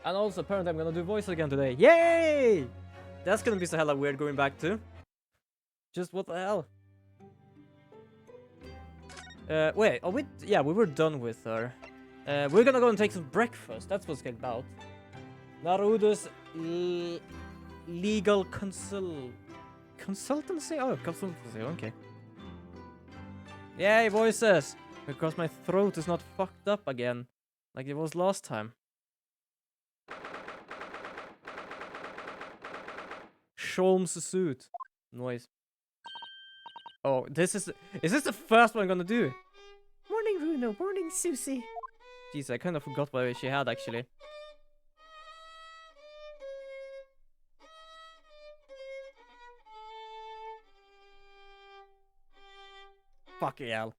And also, apparently I'm gonna do voice again today. Yay! That's gonna be so hella weird going back to. Just what the hell? Wait, are we... Yeah, we were done with her. We're gonna go and take some breakfast. That's what's it's about. Naruto's legal consultancy? Oh, consultancy, okay. Yay, voices! Because my throat is not fucked up again, like it was last time. Sholmes suit. Noise. Oh, is this the first one I'm gonna do? Morning, Runo. Morning, Susie. Jeez, I kind of forgot what she had, actually. Fucking hell.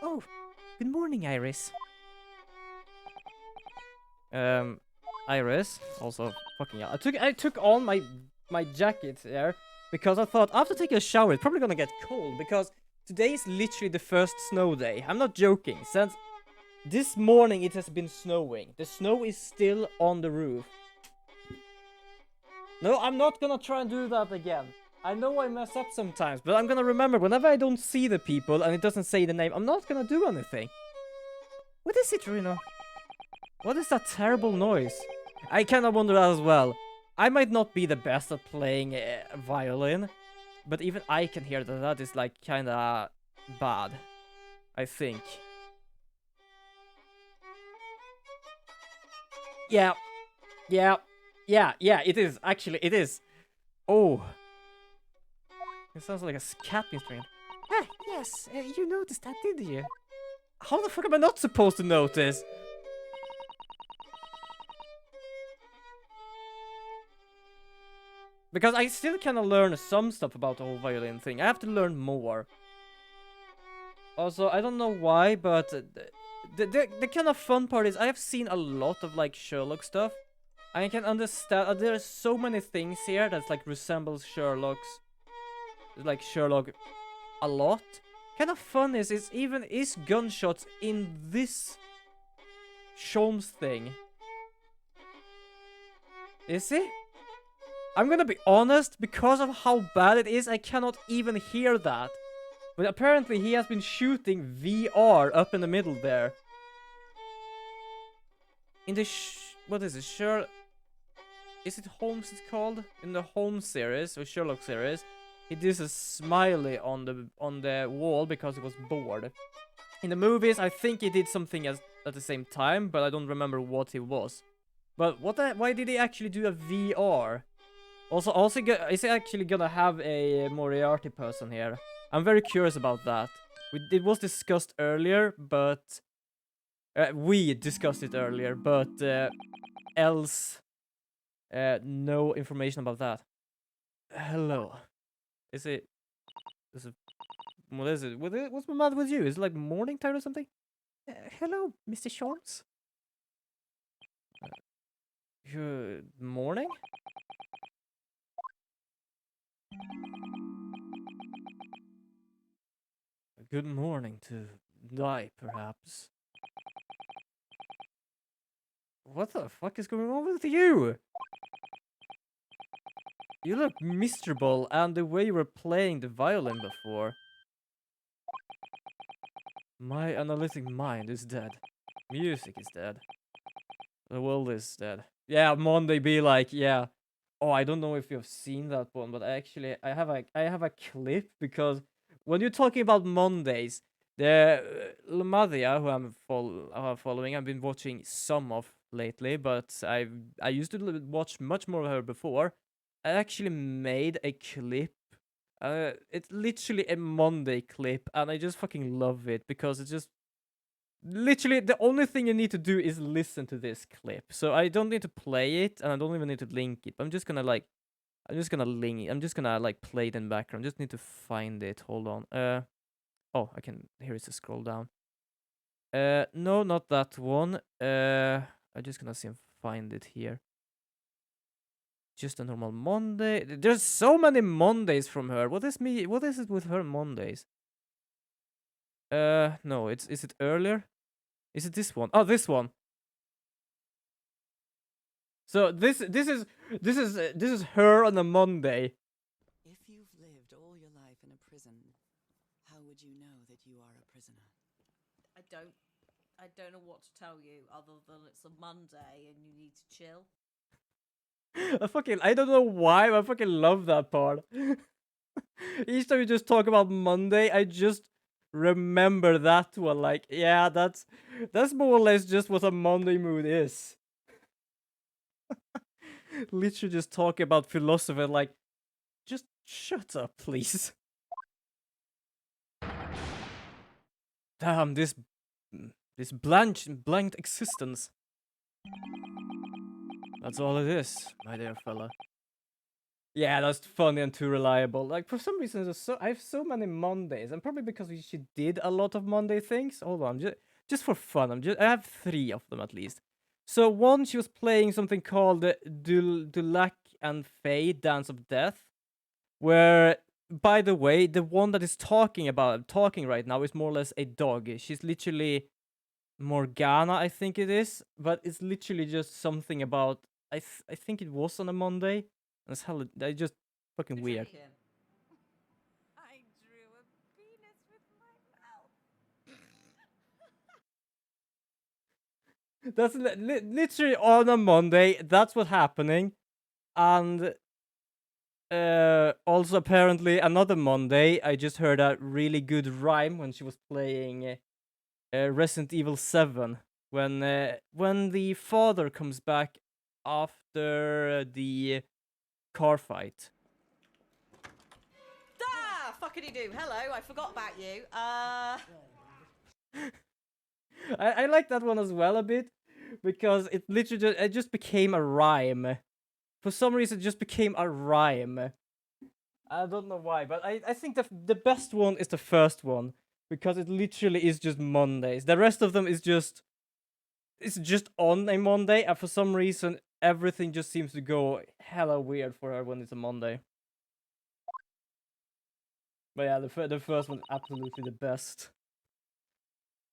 Oh, good morning, Iris. Iris. Also, fucking hell. I took on my jacket there because I thought after taking a shower it's probably gonna get cold because today is literally the first snow day. I'm not joking. Since this morning it has been snowing. The snow is still on the roof. No, I'm not gonna try and do that again. I know I mess up sometimes, but I'm gonna remember whenever I don't see the people and it doesn't say the name, I'm not gonna do anything. What is it, Rino? What is that terrible noise? I kind of wonder that as well. I might not be the best at playing violin, but even I can hear that that is like kind of bad, I think. Yeah, it is. Actually, it is. Oh. It sounds like a cat being trained. Ah, yes, you noticed that, did you? How the fuck am I not supposed to notice? Because I still kind of learn some stuff about the whole violin thing. I have to learn more. Also, I don't know why, but the kind of fun part is I have seen a lot of like Sherlock stuff. I can understand. There are so many things here that's like resembles Sherlock's. Like Sherlock a lot. Kind of fun is even gunshots in this Sholmes thing. Is he? I'm gonna be honest, because of how bad it is, I cannot even hear that. But apparently he has been shooting VR up in the middle there. In the what is it? Is it Holmes it's called? In the Holmes series, or Sherlock series, he does a smiley on the wall because he was bored. In the movies, I think he did something at the same time, but I don't remember what it was. But why did he actually do a VR? Also, is he actually gonna have a Moriarty person here? I'm very curious about that. It was discussed earlier, but... we discussed it earlier, but else... no information about that. Hello. Is it... What is it? What's the matter with you? Is it like morning time or something? Hello, Mr. Shorts. Good morning? Good morning to die, perhaps. What the fuck is going on with you? You look miserable, and the way you were playing the violin before. My analytic mind is dead. Music is dead. The world is dead. Yeah, Monday be like, yeah. Oh, I don't know if you've seen that one, but actually, I have a clip because when you're talking about Mondays, the Lamadia, who I'm following, I've been watching some of lately, but I used to watch much more of her before. I actually made a clip. It's literally a Monday clip, and I just fucking love it because it's just literally the only thing you need to do is listen to this clip. So I don't need to play it, and I don't even need to link it. I'm just gonna link it. I'm just gonna like play it in the background. Just need to find it. Hold on. Oh, I can. Here is a scroll down. No, not that one. I'm just gonna see and find it here. Just a normal Monday. There's so many Mondays from her. What is it with her Mondays? No, is it earlier? Is it this one? Oh, this one. So this is her on a Monday. If you've lived all your life in a prison, how would you know that you are a prisoner? I don't know what to tell you other than it's a Monday and you need to chill. I don't know why, but I fucking love that part. Each time you just talk about Monday, I just remember that one. Like, yeah, that's more or less just what a Monday mood is. Literally just talking about philosophy, like, just shut up, please. Damn, this blanked existence. That's all it is, my dear fella. Yeah, that's funny and too reliable. Like, for some reason, I have so many Mondays, and probably because she did a lot of Monday things. Hold on, just for fun, I have 3 of them at least. So one, she was playing something called Dulac and Faye Dance of Death, where, by the way, the one that is talking right now is more or less a dog. She's literally Morgana, I think it is, but it's literally just something about I think it was on a Monday. That's hell. I just fucking weird. I drew a penis with my mouth. That's literally on a Monday. That's what's happening, and also apparently another Monday. I just heard a really good rhyme when she was playing Resident Evil 7 when the father comes back after the car fight. Ah, fuckity do. Hello, I forgot about you. I like that one as well a bit because it literally just became a rhyme. For some reason, it just became a rhyme. I don't know why, but I think the best one is the first one because it literally is just Mondays. The rest of them is just it's just on a Monday, and for some reason, everything just seems to go hella weird for her when it's a Monday. But yeah, the first one is absolutely the best.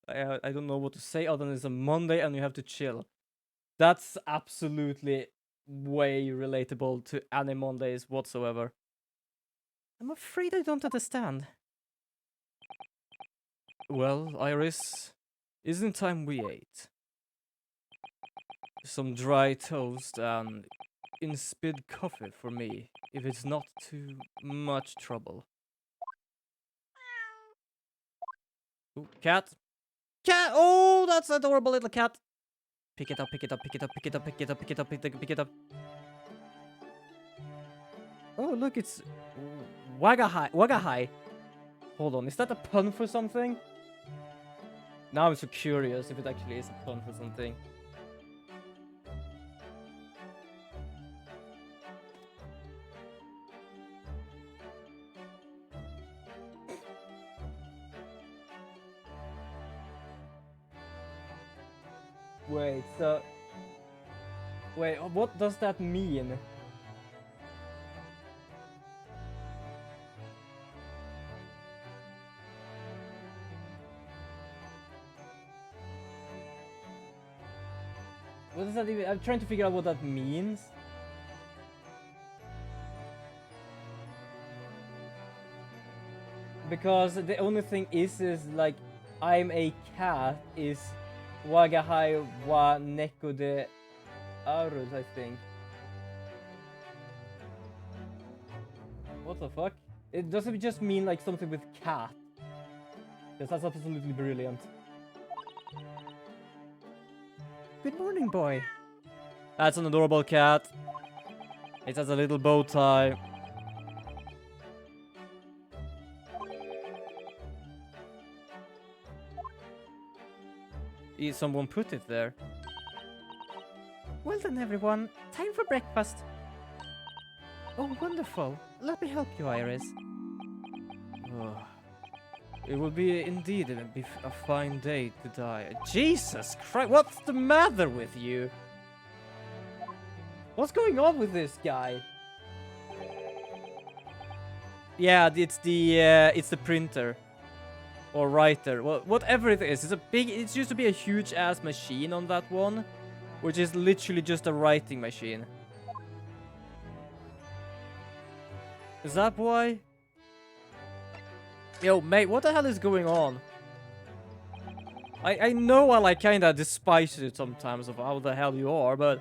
I don't know what to say other than it's a Monday and you have to chill. That's absolutely way relatable to any Mondays whatsoever. I'm afraid I don't understand. Well, Iris, isn't time we ate? Some dry toast and insipid coffee for me, if it's not too much trouble. Ooh, cat! Cat! Oh, that's adorable little cat! Pick it up, pick it up, pick it up, pick it up, pick it up, pick it up, pick it up. Oh, look, it's Wagahai. Wagahai. Hold on, is that a pun for something? Now I'm so curious if it actually is a pun for something. Wait, so... Wait, what does that mean? What does that even... I'm trying to figure out what that means. Because the only thing is like, I'm a cat is Wagahai wa neko de arus, I think. What the fuck? It doesn't just mean like something with cat. Because that's absolutely brilliant. Good morning, boy. That's an adorable cat. It has a little bow tie. Someone put it there. Well done, everyone. Time for breakfast. Oh, wonderful. Let me help you, Iris. Oh. It will be indeed a fine day to die. Jesus Christ, what's the matter with you? What's going on with this guy? Yeah, it's the printer. Or writer. Well, whatever it is. It used to be a huge ass machine on that one. which is literally just a writing machine. Is that why? Yo, mate, what the hell is going on? I know I like kinda despise you sometimes of how the hell you are, but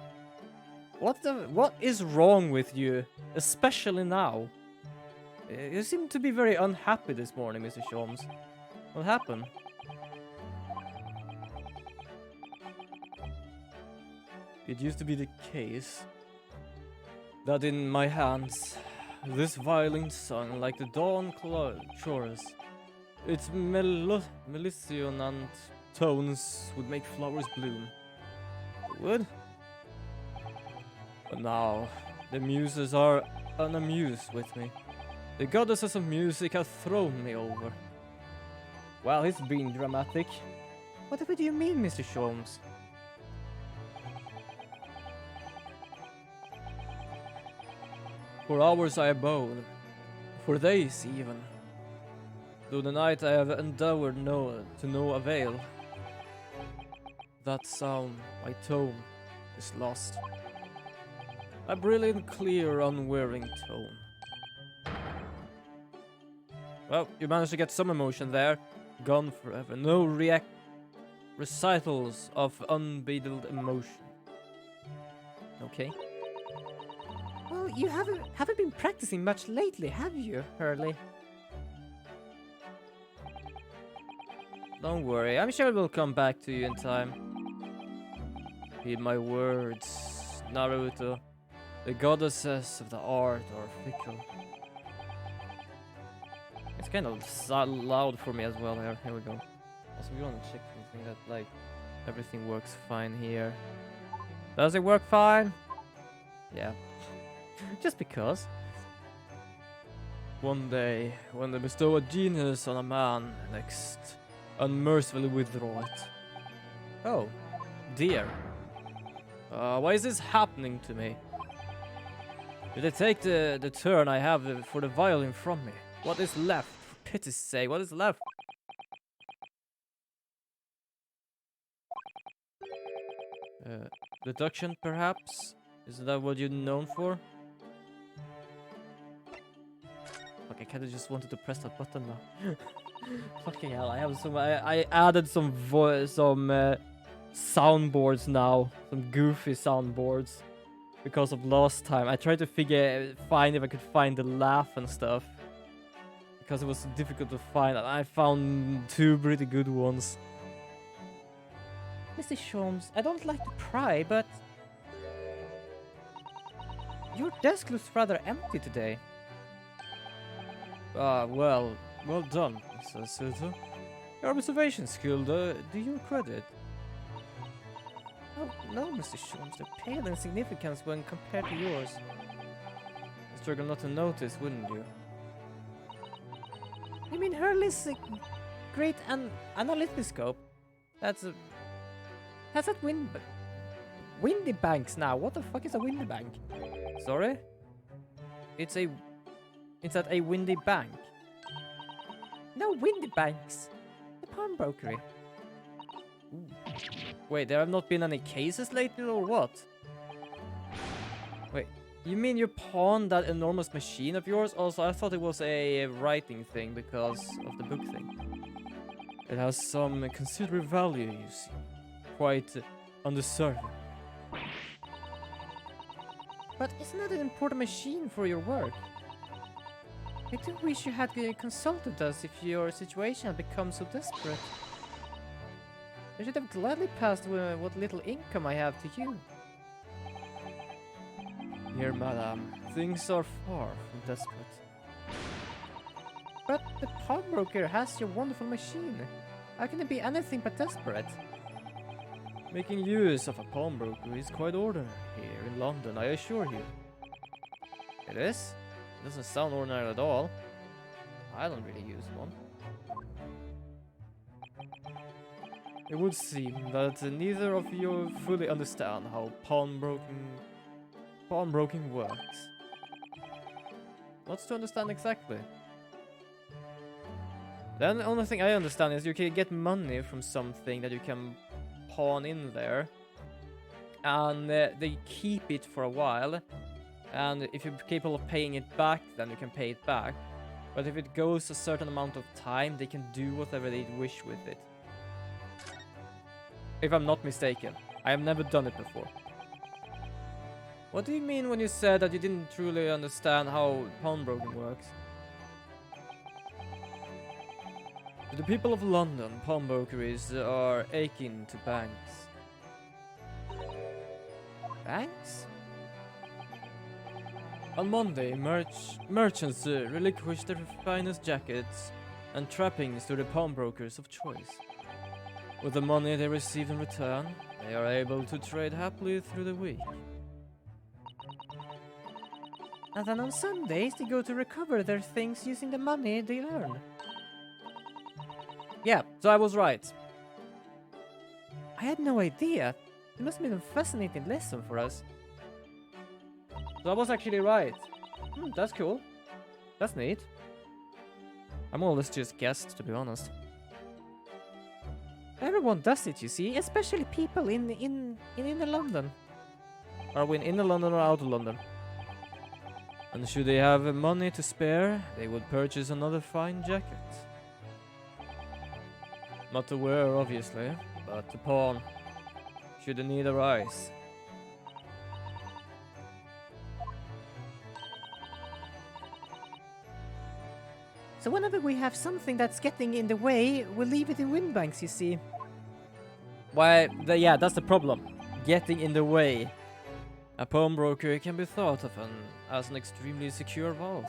what is wrong with you, especially now? You seem to be very unhappy this morning, Mr. Sholmes. What happened? It used to be the case that in my hands, this violin sung like the dawn chorus. Its mellissonant tones would make flowers bloom. It would? But now, the muses are unamused with me. The goddesses of music have thrown me over. Well, it's been dramatic. Whatever do you mean, Mr. Sholmes? For hours I abode, for days even. Through the night I have endeavored to no avail. That sound, my tone, is lost. A brilliant, clear, unwearying tone. Well, you managed to get some emotion there. Gone forever. No recitals of unbridled emotion. Okay. Well, you haven't been practicing much lately, have you, Hurley? Don't worry, I'm sure we'll come back to you in time. Heed my words, Naruto. The goddesses of the art are fickle. It's kind of loud for me as well here. Here we go. Also, we want to check something that, like, everything works fine here. Does it work fine? Yeah. Just because. One day, when they bestow a genius on a man, next unmercifully withdraw it. Oh, dear. Why is this happening to me? Did they take the turn I have for the violin from me? What is left? For pity's sake, what is left? Deduction, perhaps? Is that what you're known for? Fuck, I kinda just wanted to press that button now. Fucking hell, I have some. I added some soundboards now, some goofy soundboards, because of last time. I tried to find if I could find the laugh and stuff, because it was so difficult to find, and I found two pretty good ones. Mr. Sholmes, I don't like to pry, but your desk looks rather empty today. Well done, Mr. Suter. Your observation skill, do you credit? Oh, no, Mr. Sholmes, they're pale in significance when compared to yours. You struggle not to notice, wouldn't you? You mean Hurley's great analythoscope? That's at Windy Banks now. What the fuck is a Windy Bank? Sorry? It's at a Windy Bank. No, Windy Banks. The pawnbrokery. Ooh. Wait, there have not been any cases lately or what? Wait, you mean you pawned that enormous machine of yours? Also, I thought it was a writing thing because of the book thing. It has some considerable value, you see. Quite undeserving. But isn't that an important machine for your work? I do wish you had consulted us if your situation had become so desperate. I should have gladly passed what little income I have to you. Dear madam, things are far from desperate. But the pawnbroker has your wonderful machine. How can it be anything but desperate? Making use of a pawnbroker is quite ordinary here in London, I assure you. It is? It doesn't sound ordinary at all. I don't really use one. It would seem that neither of you fully understand how pawnbroking works. What's to understand exactly? The only thing I understand is you can get money from something that you can pawn in there. and they keep it for a while. And if you're capable of paying it back, then you can pay it back. But if it goes a certain amount of time, they can do whatever they wish with it. If I'm not mistaken. I have never done it before. What do you mean when you said that you didn't truly understand how pawnbroking works? To the people of London, pawnbrokeries are akin to banks. Banks? On Monday, merchants relinquish their finest jackets and trappings to the pawnbrokers of choice. With the money they receive in return, they are able to trade happily through the week. And then on Sundays, they go to recover their things using the money they earn. Yeah, so I was right. I had no idea. It must have been a fascinating lesson for us. So I was actually right. That's cool. That's neat. I'm always just guessed, to be honest. Everyone does it, you see, especially people in inner London. Are we in inner London or outer London? And should they have money to spare, they would purchase another fine jacket. Not to wear, obviously, but to pawn, should the need arise. So whenever we have something that's getting in the way, we'll leave it in windbanks, you see. Why, yeah, that's the problem. Getting in the way. A pawnbroker can be thought of as an extremely secure vault.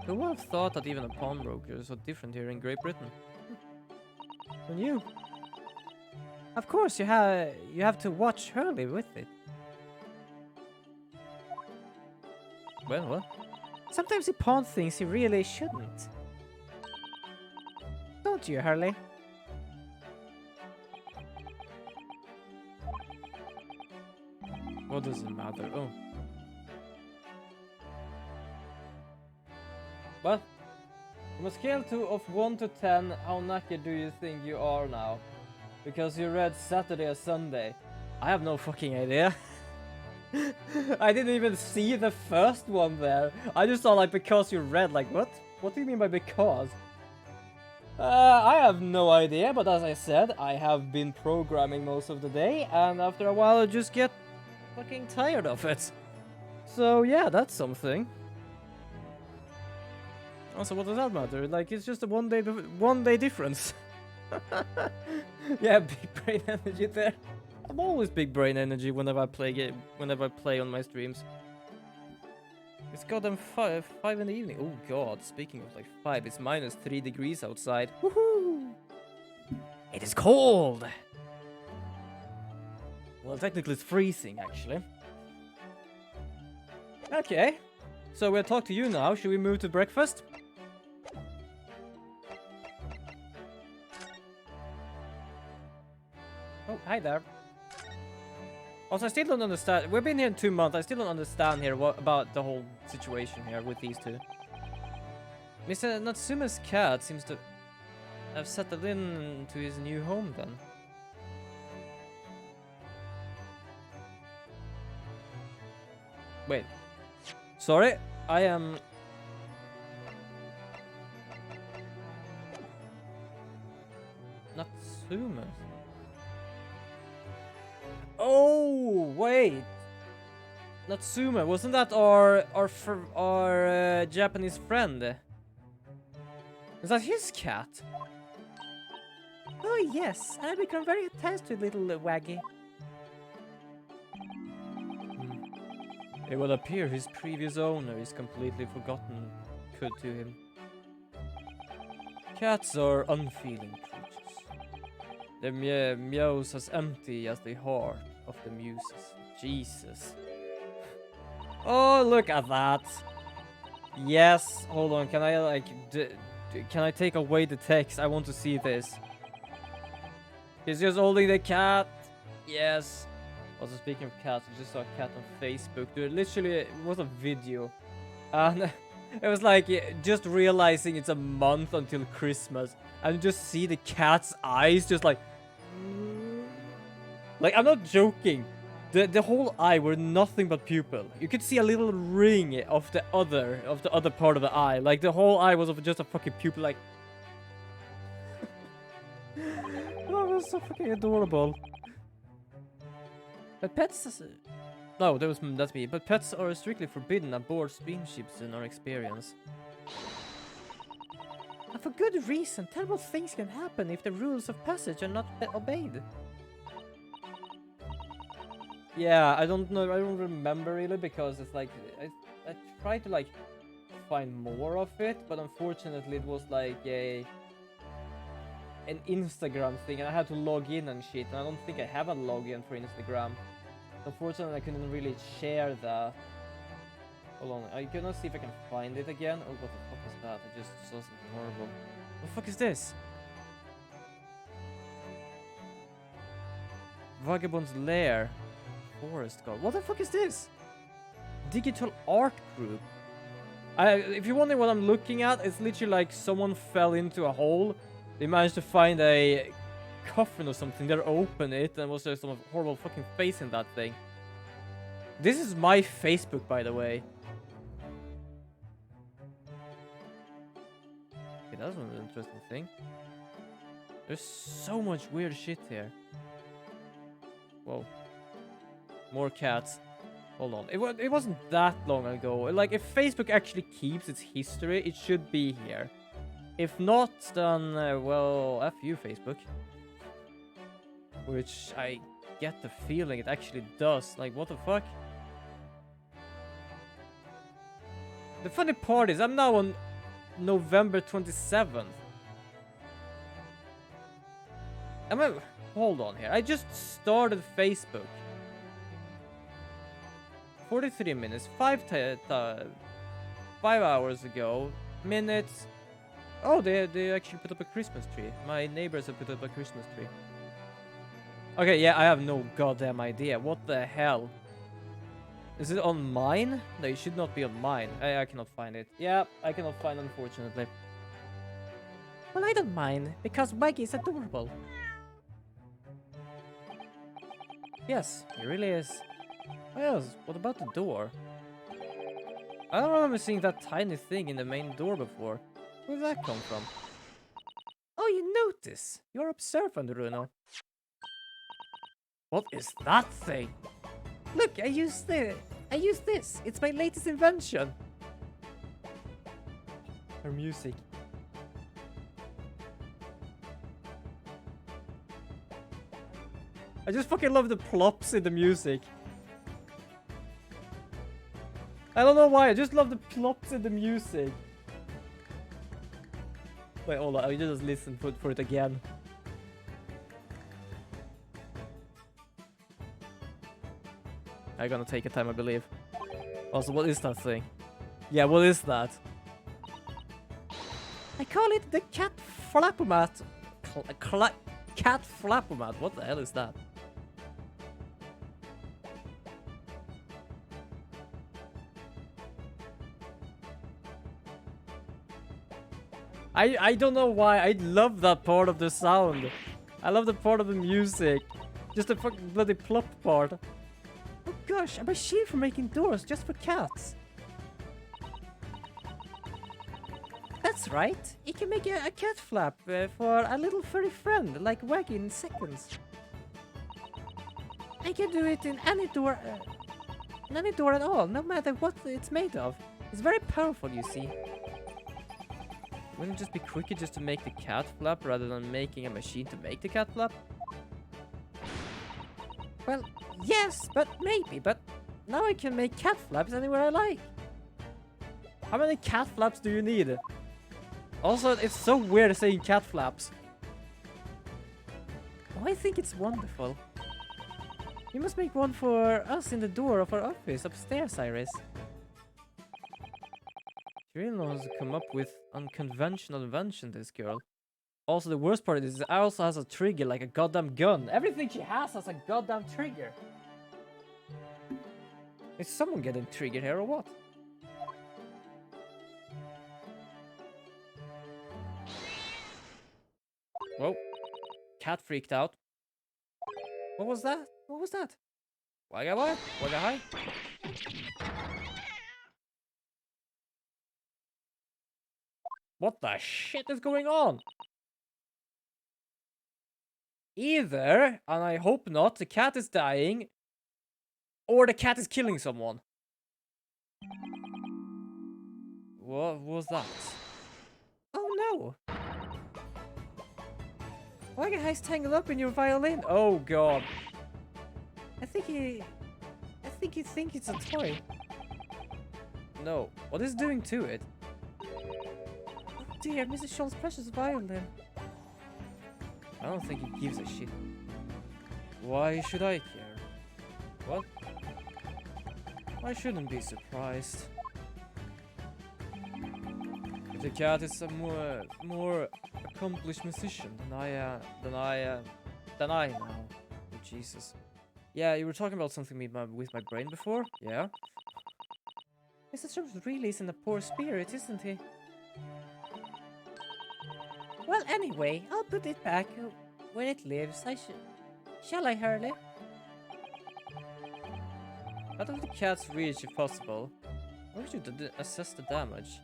Who would have thought that even a pawnbroker is so different here in Great Britain? Who knew? Of course, you have to watch Hurley with it. Well, what? Sometimes he pawns things he really shouldn't. Don't you, Hurley? What does it matter? Oh. Well, on a scale of 1 to 10, how knackered do you think you are now? Because you read Saturday or Sunday. I have no fucking idea. I didn't even see the first one there. I just saw like because you read, like what? What do you mean by because? I have no idea, but as I said, I have been programming most of the day, and after a while I just get fucking tired of it. So yeah, that's something. Also, what does that matter? Like, it's just a one day difference. Yeah, big brain energy there. I'm always big brain energy whenever I play on my streams. It's goddamn 5 in the evening. Oh god, speaking of like 5, it's minus 3 degrees outside. Woohoo! It is cold! Well, technically it's freezing, actually. Okay. So we'll talk to you now. Should we move to breakfast? Oh, hi there. Also, I still don't understand. We've been here 2 months. I still don't understand here about the whole situation here with these two. Mr. Natsume's cat seems to have settled in to his new home then. Wait. Sorry, I am... Natsume. Oh, wait. Natsume, wasn't that our Japanese friend? Is that his cat? Oh yes, I become very attached to little Waggy. It will appear his previous owner is completely forgotten to him. Cats are unfeeling creatures. Their meows as empty as the heart of the muses. Jesus. Oh, look at that. Yes. Hold on. Can I like can I take away the text? I want to see this. He's just holding the cat. Yes. Also, speaking of cats, I just saw a cat on Facebook. Dude, literally, it was a video. And it was like just realizing it's a month until Christmas. And you just see the cat's eyes just like... Like, I'm not joking. The whole eye were nothing but pupil. You could see a little ring of the other part of the eye. Like the whole eye was of just a fucking pupil. Like, oh, that's so fucking adorable. But pets, no, that's me. But pets are strictly forbidden aboard steamships in our experience. And for good reason. Terrible things can happen if the rules of passage are not obeyed. Yeah, I don't know. I don't remember really because it's like I tried to like find more of it, but unfortunately it was like an Instagram thing, and I had to log in and shit. And I don't think I have a login for Instagram. Unfortunately, I couldn't really share that. Hold on, I cannot see if I can find it again. Oh, what the fuck is that? I just saw something horrible. What the fuck is this? Vagabond's Lair. Forest God. What the fuck is this? Digital art group. If you're wondering what I'm looking at, it's literally like someone fell into a hole. They managed to find a coffin or something. They opened it and was there some horrible fucking face in that thing. This is my Facebook, by the way. Okay, that's an interesting thing. There's so much weird shit here. Whoa. More cats. Hold on. It wasn't that long ago. Like, if Facebook actually keeps its history, it should be here. If not, then, well, F you, Facebook. Which I get the feeling it actually does. Like, what the fuck? The funny part is, I'm now on November 27th. Hold on here. I just started Facebook. 43 minutes, 5 hours ago, minutes. Oh, they actually put up a Christmas tree. My neighbors have put up a Christmas tree. Okay, yeah, I have no goddamn idea. What the hell? Is it on mine? No, it should not be on mine. I cannot find it. Yeah, I cannot find it, unfortunately. Well, I don't mind, because Maggie is adorable. Yes, he really is. Oh, yes, what about the door? I don't remember seeing that tiny thing in the main door before. Where did that come from? Oh, you notice. You're observant, Bruno. What is that thing? Look, I used this. It's my latest invention. Her music. I just fucking love the plops in the music. I don't know why, I just love the plops in the music. Wait, hold on, I just listen for it again. I'm gonna take a time, I believe. Also, what is that thing? Yeah, what is that? I call it the cat flapomat. Cat flapomat, what the hell is that? I don't know why, I love that part of the sound. I love the part of the music. Just the fucking bloody plop part. Oh gosh, a machine for making doors just for cats. That's right. It can make a cat flap for a little furry friend, like Waggy in seconds. I can do it in any door at all, no matter what it's made of. It's very powerful, you see. Wouldn't it just be quicker just to make the cat flap rather than making a machine to make the cat flap? Well, yes, but now I can make cat flaps anywhere I like. How many cat flaps do you need? Also, it's so weird saying cat flaps. Oh, I think it's wonderful. You must make one for us in the door of our office upstairs, Iris. She really knows to come up with unconventional invention, this girl. Also, the worst part is it also has a trigger like a goddamn gun. Everything she has a goddamn trigger. Is someone getting triggered here or what? Whoa. Cat freaked out. What was that? What was that? Wagga what? Wagga hi? What the shit is going on? Either, and I hope not, the cat is dying, or the cat is killing someone. What was that? Oh no! Wagga hi's tangled up in your violin. Oh god. I think he thinks it's a toy. No. What is it doing to it? Oh dear, Mrs. Scholl's precious violin. I don't think he gives a shit. Why should I care? What? I shouldn't be surprised. If the cat is a more accomplished musician than I now. Oh, Jesus. Yeah, you were talking about something with my brain before? Yeah? Mr. Trump really is in a poor spirit, isn't he? Well, anyway, I'll put it back when it lives. Shall I, Hurley? Out of the cat's reach if possible. Where should you assess the damage?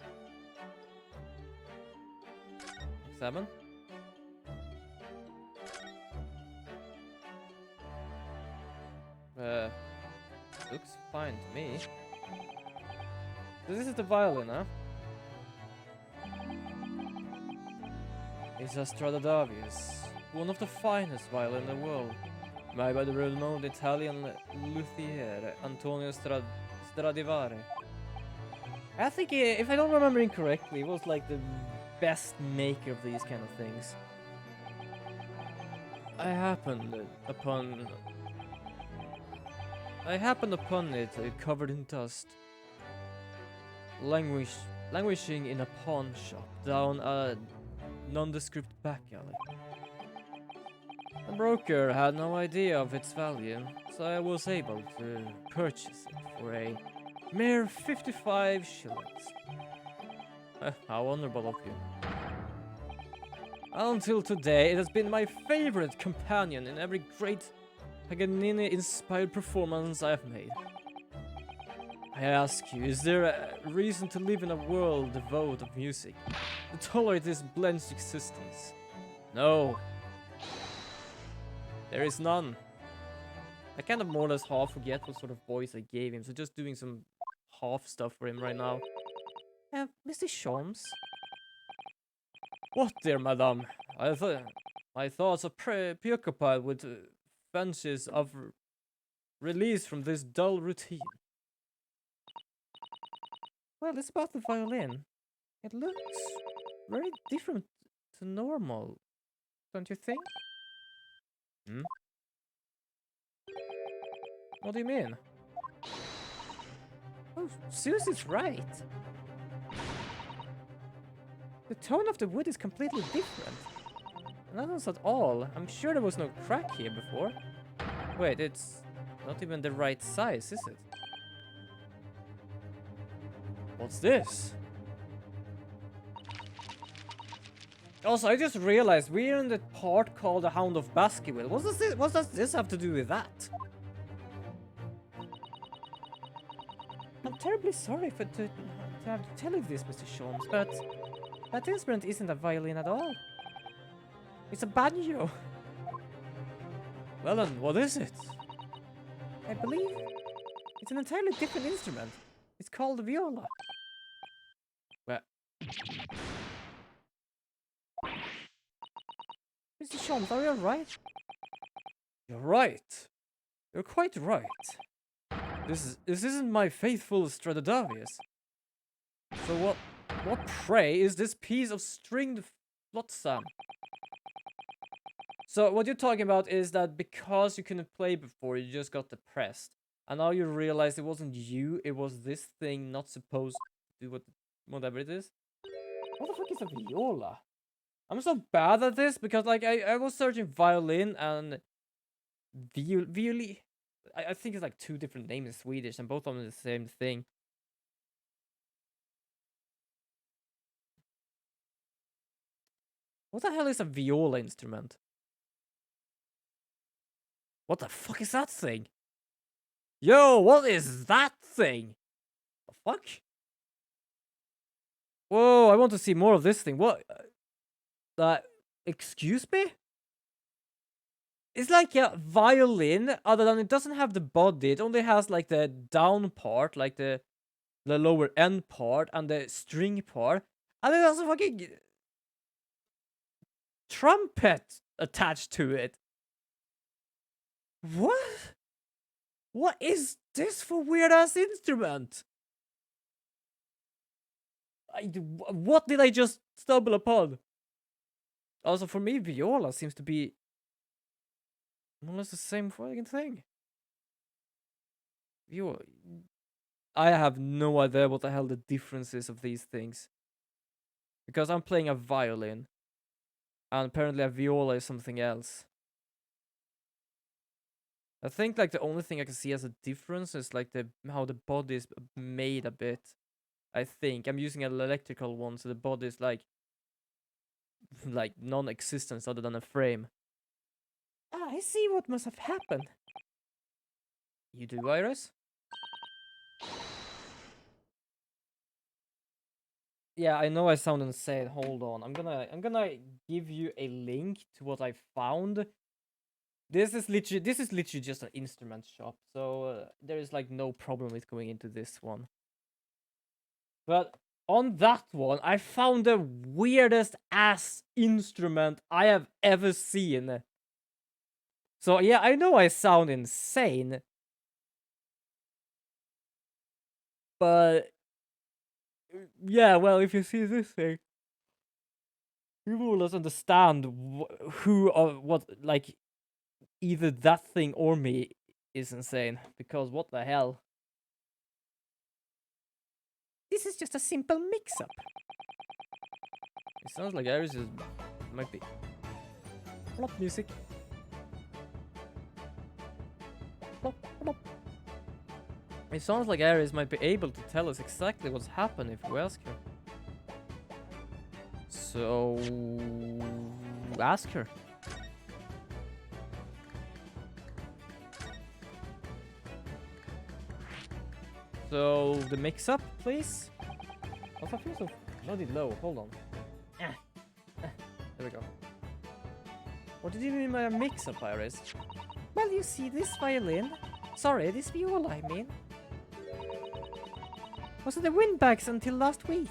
Examine? Looks fine to me. So this is the violin, huh? It's a Stradivari, one of the finest violin in the world, made by the renowned Italian luthier Antonio Stradivari. I think, if I don't remember incorrectly, it was like the best maker of these kind of things. I happened upon it covered in dust, languishing in a pawn shop down a nondescript back alley. The broker had no idea of its value, so I was able to purchase it for a mere 55 shillings. How honorable of you. Until today, it has been my favorite companion in every great Paganini-inspired performance I have made. I ask you, is there a reason to live in a world devoid of music, to tolerate this blenched existence? No. There is none. I kind of more or less half forget what sort of voice I gave him, so just doing some half stuff for him right now. Mr. Shams? What, dear madame? My thoughts are preoccupied with fancies of release from this dull routine. Well, it's about the violin. It looks very different to normal, don't you think? Hmm? What do you mean? Oh, Susie's right. The tone of the wood is completely different. Not us at all. I'm sure there was no crack here before. Wait, it's not even the right size, is it? What's this? Also, I just realized we're in the part called the Hound of Baskerville. What does this have to do with that? I'm terribly sorry to have to tell you this, Mr. Shams, but that instrument isn't a violin at all. It's a banjo. Well then, what is it? I believe it's an entirely different instrument. It's called the viola. Well, Mr. Shams, are you alright? You're right. You're quite right. This isn't my faithful Stradivarius. So what pray is this piece of stringed flotsam? So what you're talking about is that because you couldn't play before, you just got depressed. And now you realize it wasn't you, it was this thing not supposed to do whatever it is. What the fuck is a viola? I'm so bad at this because like I was searching violin and violi. I think it's like two different names in Swedish and both of them are the same thing. What the hell is a viola instrument? What the fuck is that thing? Yo, what is that thing? The fuck? Whoa, I want to see more of this thing. What? Excuse me? It's like a violin, other than it doesn't have the body. It only has like the down part, like the lower end part, and the string part. And it has a fucking trumpet attached to it. What? What is this for weird ass instrument? What did I just stumble upon? Also, for me, viola seems to be more or less the same fucking thing. Viola. I have no idea what the hell the difference is of these things. Because I'm playing a violin. And apparently a viola is something else. I think like the only thing I can see as a difference is like how the body is made a bit. I think I'm using an electrical one, so the body is like non-existent other than a frame. Ah, I see what must have happened. You do, Iris? Yeah, I know I sound insane. Hold on. I'm gonna give you a link to what I found. This is literally just an instrument shop, so there is like no problem with going into this one. But on that one, I found the weirdest ass instrument I have ever seen. So yeah, I know I sound insane, but yeah, well, if you see this thing, you will just understand who or what, like, either that thing or me is insane. Because what the hell? This is just a simple mix-up. It sounds like Iris is might be plop music. Plop, plop. It sounds like Aries might be able to tell us exactly what's happened if we ask her. So ask her. So the mix-up, please. Also, I feel so bloody low. Hold on. There we go. What did you mean by a mix-up, Iris? Well, you see, this violin. Sorry, this viola, I mean. Was it the windbags until last week?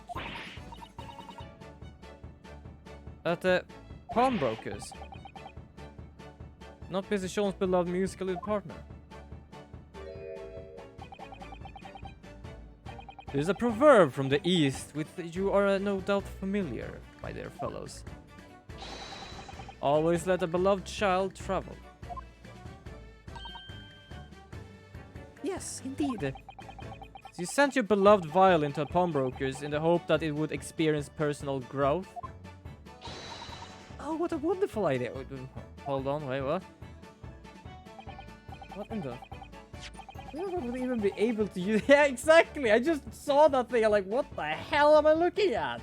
At the pawnbrokers. Not Mr. Sean's beloved musical partner. There's a proverb from the East with you are no doubt familiar, my dear fellows. Always let a beloved child travel. Yes, indeed. So you sent your beloved violin to a pawnbroker's in the hope that it would experience personal growth. Oh, what a wonderful idea. Hold on, wait, what? What in the... I would even be able to use... Yeah, exactly! I just saw that thing, I'm like, what the hell am I looking at?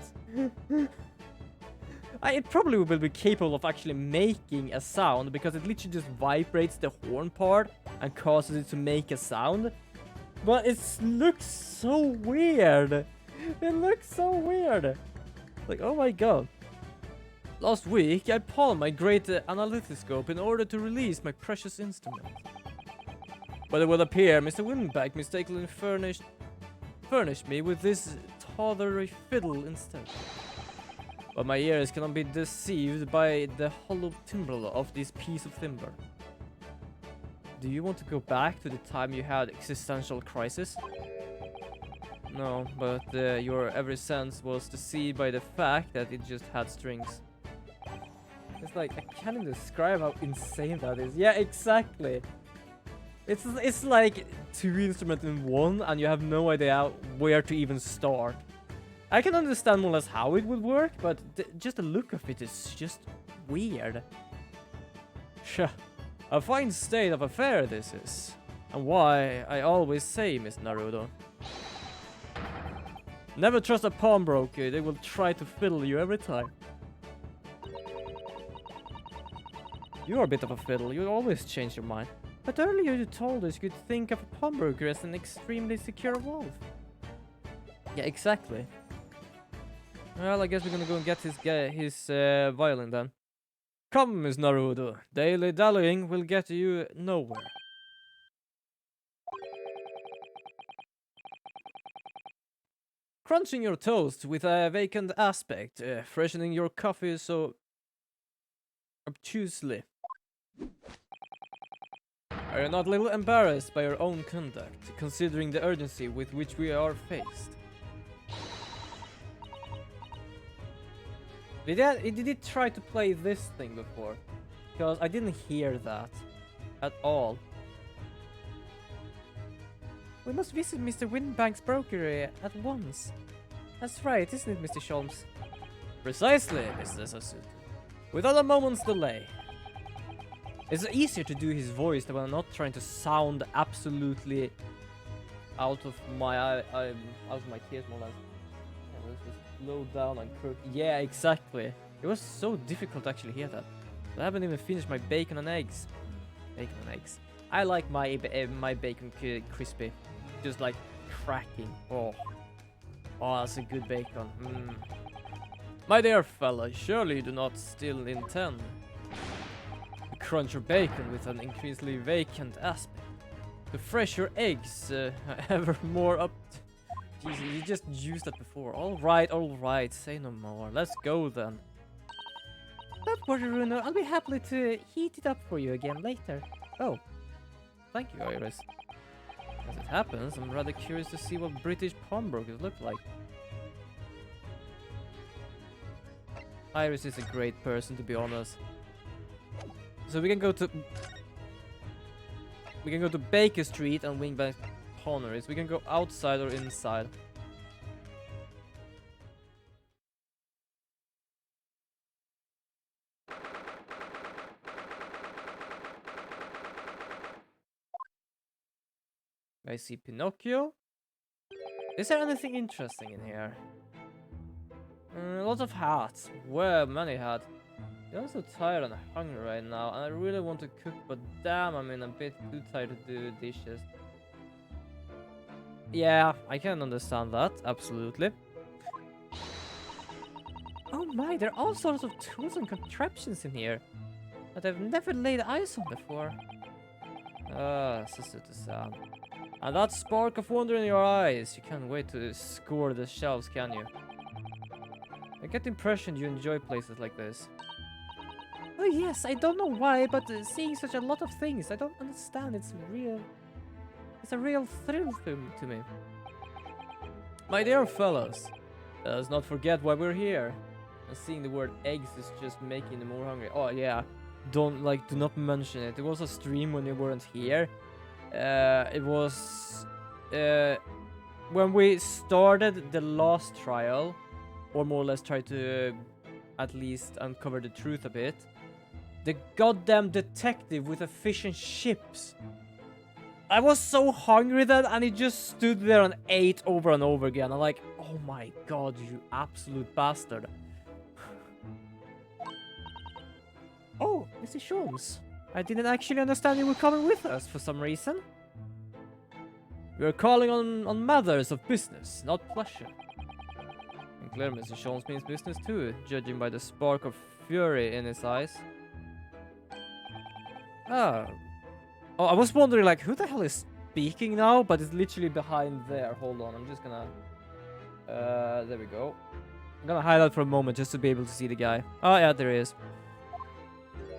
It probably will be capable of actually making a sound, because it literally just vibrates the horn part and causes it to make a sound. But it looks so weird. It looks so weird. Like, oh my god. Last week, I pawned my great analythoscope in order to release my precious instrument. But it would appear Mr. Windbag mistakenly furnished me with this tawdry fiddle instead. But my ears cannot be deceived by the hollow timbre of this piece of timber. Do you want to go back to the time you had existential crisis? No, but your every sense was deceived by the fact that it just had strings. It's like, I can't even describe how insane that is. Yeah, exactly. It's like two instruments in one, and you have no idea where to even start. I can understand more or less how it would work, but just the look of it is just weird. Sure. A fine state of affair this is. And why I always say, Miss Naruto. Never trust a pawnbroker, they will try to fiddle you every time. You are a bit of a fiddle, you always change your mind. But earlier you told us you could think of a pawnbroker as an extremely secure wolf. Yeah, exactly. Well, I guess we're gonna go and get his violin then. Come, Miss Naruto. Daily dallying will get you nowhere. Crunching your toast with a vacant aspect, freshening your coffee so obtusely. Are you not a little embarrassed by your own conduct, considering the urgency with which we are faced? Did he try to play this thing before? Because I didn't hear that at all. We must visit Mr. Winbank's broker at once. That's right, isn't it, Mr. Sholmes? Precisely, Mr. Sasuke. Without a moment's delay. It's easier to do his voice when I'm not trying to sound absolutely out of my tears, more or less. Yeah, let's just slow down and crook. Yeah, exactly. It was so difficult to actually hear that. I haven't even finished my bacon and eggs. Bacon and eggs. I like my bacon crispy, just like cracking. Oh, that's a good bacon. My dear fella, surely you do not still intend to crunch your bacon with an increasingly vacant aspect, to fresh your eggs ever more up. Jesus, you just used that before. All right, say no more. Let's go then. Don't worry, Runo. I'll be happy to heat it up for you again later. Oh. Thank you, Iris. As it happens, I'm rather curious to see what British pawnbrokers look like. Iris is a great person, to be honest. So we can go to Baker Street and Wingbank Pawners. We can go outside or inside. I see Pinocchio. Is there anything interesting in here? Lots of hats. Well, many hats. I'm so tired and hungry right now, and I really want to cook, but damn, I'm in a bit too tired to do dishes. Yeah, I can understand that, absolutely. Oh my, there are all sorts of tools and contraptions in here that I've never laid eyes on before. Sasuke-san. And that spark of wonder in your eyes. You can't wait to score the shelves, can you? I get the impression you enjoy places like this. Oh yes, I don't know why, but seeing such a lot of things, I don't understand. It's a real thrill to me. My dear fellows, let's not forget why we're here. And seeing the word eggs is just making them more hungry. Oh yeah, do not mention it. It was a stream when you weren't here. It was when we started the last trial, or more or less tried to at least uncover the truth a bit. The goddamn detective with the fish and chips. I was so hungry then, and he just stood there and ate over and over again. I'm like, oh my god, you absolute bastard. Oh, Mr. Sholmes. I didn't actually understand you were coming with us for some reason. We are calling on matters of business, not pleasure. And clearly Mr. Sholmes means business too, judging by the spark of fury in his eyes. Oh, I was wondering, like, who the hell is speaking now? But it's literally behind there. Hold on, I'm just gonna... there we go. I'm gonna hide out for a moment just to be able to see the guy. Oh, yeah, there he is.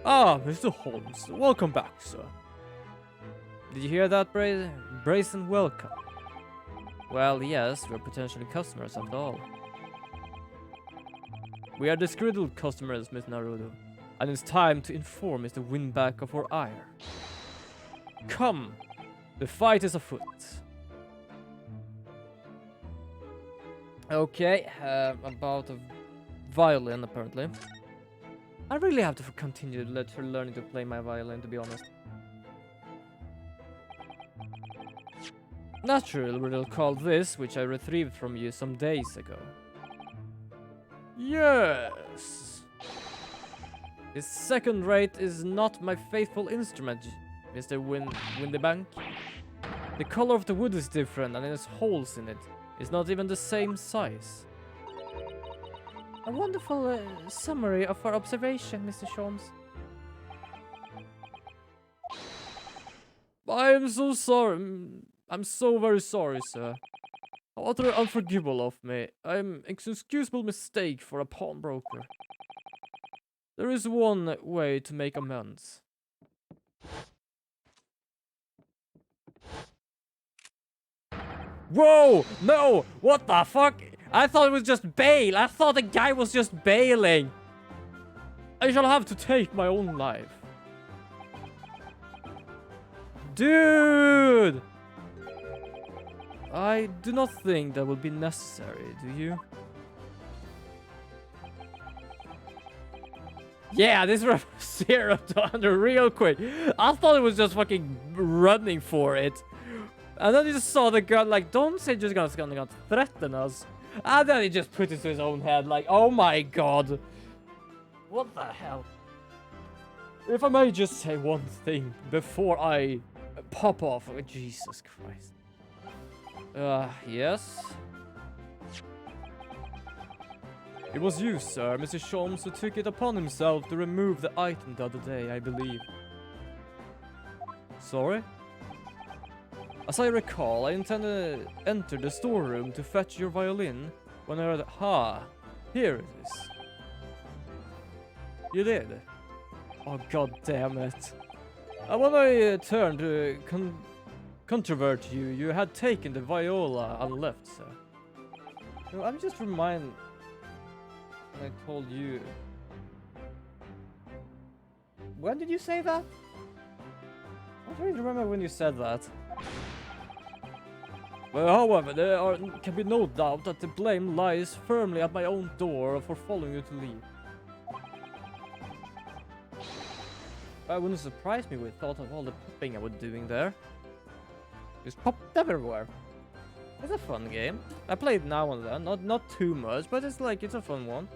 Ah, Mr. Holmes, welcome back, sir. Did you hear that, brazen welcome? Well, yes, we're potentially customers after all. We are disgruntled customers, Miss Naruto, and it's time to inform Mr. Winback of our ire. Come, the fight is afoot. Okay, about a violin, apparently. I really have to continue learning to play my violin, to be honest. Naturally, we'll call this, which I retrieved from you some days ago. Yes! This second rate is not my faithful instrument, Mr. Windybank. The color of the wood is different and there's holes in it. It's not even the same size. A wonderful summary of our observation, Mr. Sholmes. I am so sorry. I'm so very sorry, sir. How utterly unforgivable of me. I'm an inexcusable mistake for a pawnbroker. There is one way to make amends. Whoa! No! What the fuck? I thought it was just bail. I thought the guy was just bailing. I shall have to take my own life. Dude! I do not think that would be necessary, do you? Yeah, this was 0 to 100 real quick. I thought it was just fucking running for it. And then he just saw the gun like, don't say just gonna threaten us. And then he just put it to his own head like, oh my god. What the hell? If I may just say one thing before I pop off. Oh, Jesus Christ. Yes? It was you, sir, Mr. Sholmes, who took it upon himself to remove the item the other day, I believe. Sorry? As I recall, I intended to enter the storeroom to fetch your violin when I heard, here it is. You did? Oh, god damn it. And when I turned to controvert you, you had taken the viola and left, sir. No, I'm just reminded when I told you. When did you say that? I don't really remember when you said that. Well, however, there can be no doubt that the blame lies firmly at my own door for following you to leave. It wouldn't surprise me with thought of all the popping I was doing there. Just popped everywhere. It's a fun game. I play it now and then, not too much, but it's a fun one.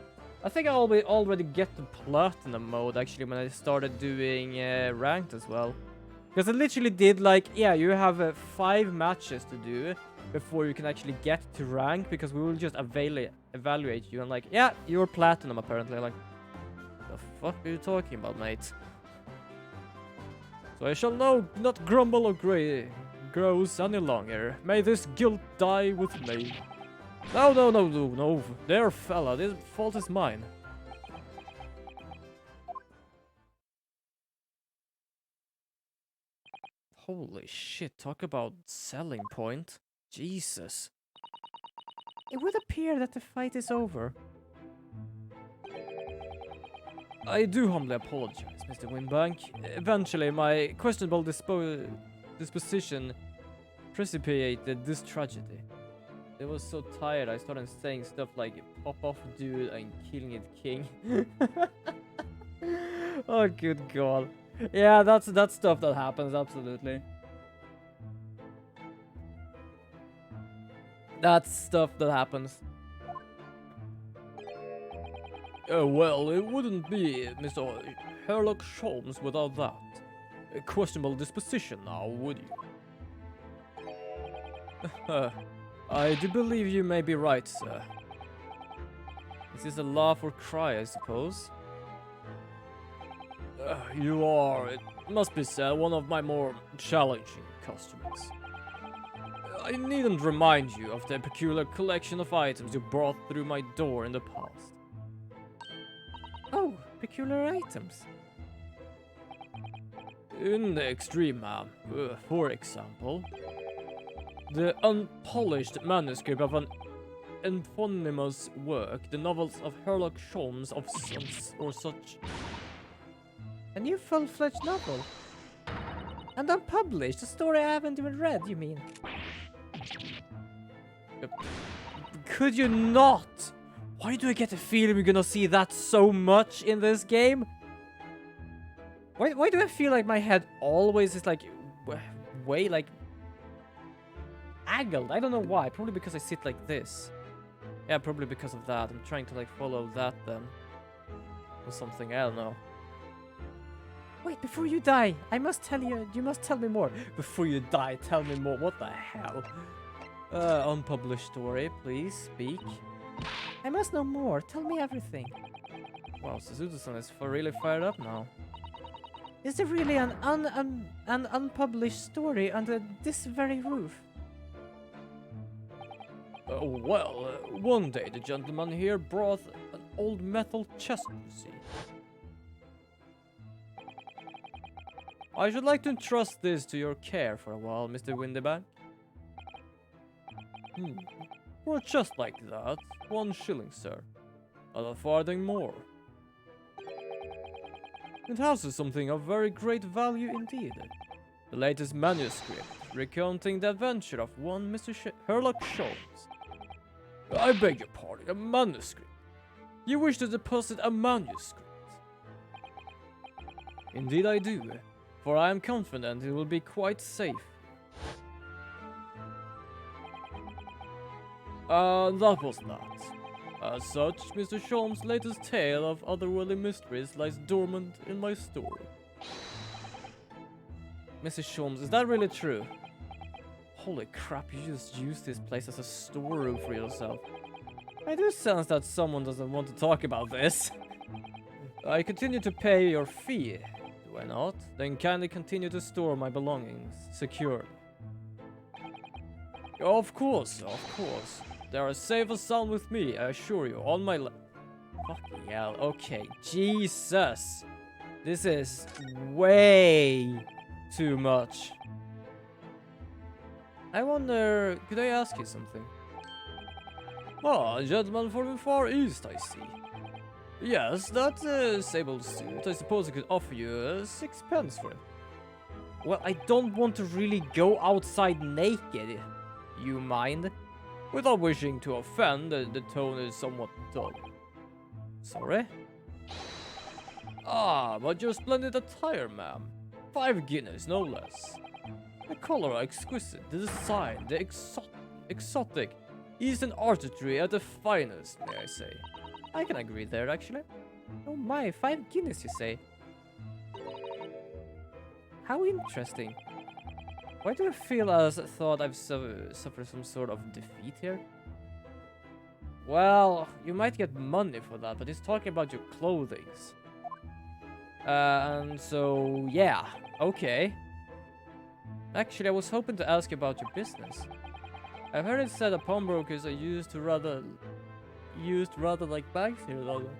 I think I'll already get the platinum mode actually when I started doing ranked as well. Because I literally did yeah, you have 5 matches to do before you can actually get to rank, because we will just evaluate you and yeah, you're platinum apparently. Like, the fuck are you talking about, mate? So I shall not grumble or grouse any longer. May this guilt die with me. No. There, fella, this fault is mine. Holy shit, talk about selling point. Jesus. It would appear that the fight is over. I do humbly apologize, Mr. Winbank. Eventually, my questionable disposition precipitated this tragedy. I was so tired, I started saying stuff like pop off dude and killing it king. Oh, good god. Yeah, that's stuff that happens, absolutely. That's stuff that happens. Well, it wouldn't be Mr. Sherlock Sholmes without that. A questionable disposition now, would you? I do believe you may be right, sir. Is this a laugh or cry, I suppose? You are, it must be said, one of my more challenging customers. I needn't remind you of the peculiar collection of items you brought through my door in the past. Oh, peculiar items. In the extreme, ma'am. For example, the unpolished manuscript of an eponymous work, the novels of Sherlock Sholmes or such. A new full-fledged novel? And unpublished? A story I haven't even read, you mean? Could you not? Why do I get the feeling we're gonna see that so much in this game? Why do I feel like my head always is way angled? I don't know why. Probably because I sit like this. Yeah, probably because of that. I'm trying to follow that then. Or something, I don't know. Wait, before you die, I must tell you, you must tell me more. Before you die, tell me more. What the hell? Unpublished story, please speak. I must know more. Tell me everything. Wow, Suzuki-san is really fired up now. Is there really an unpublished story under this very roof? Well, one day the gentleman here brought an old metal chest to see. I should like to entrust this to your care for a while, Mr. Windybank. For a chest like that, 1 shilling, sir. Not a farthing more. It houses something of very great value indeed. The latest manuscript, recounting the adventure of one Mr. Sherlock Holmes. I beg your pardon, a manuscript? You wish to deposit a manuscript? Indeed I do, for I am confident it will be quite safe. That was that. As such, Mr. Sholmes' latest tale of otherworldly mysteries lies dormant in my story. Mrs. Sholmes, is that really true? Holy crap, you just used this place as a storeroom for yourself. I do sense that someone doesn't want to talk about this. I continue to pay your fee, do I not? Then kindly continue to store my belongings securely. Of course, of course. They are safe and sound with me, I assure you, on my fucking hell, okay, Jesus. This is way too much. I wonder, could I ask you something? Ah, a gentleman from the Far East, I see. Yes, that sable suit, I suppose I could offer you 6 pence for it. Well, I don't want to really go outside naked. You mind? Without wishing to offend, the tone is somewhat dull. Sorry? Ah, but your splendid attire, ma'am. 5 guineas, no less. The color are exquisite, the design, the exotic, Eastern artistry at the finest, may I say. I can agree there, actually. Oh my, 5 guineas, you say? How interesting. Why do I feel as thought I've suffered some sort of defeat here? Well, you might get money for that, but he's talking about your clothings. And so, yeah, okay. Actually, I was hoping to ask you about your business. I've heard it said that pawnbrokers are used rather like banks here, though.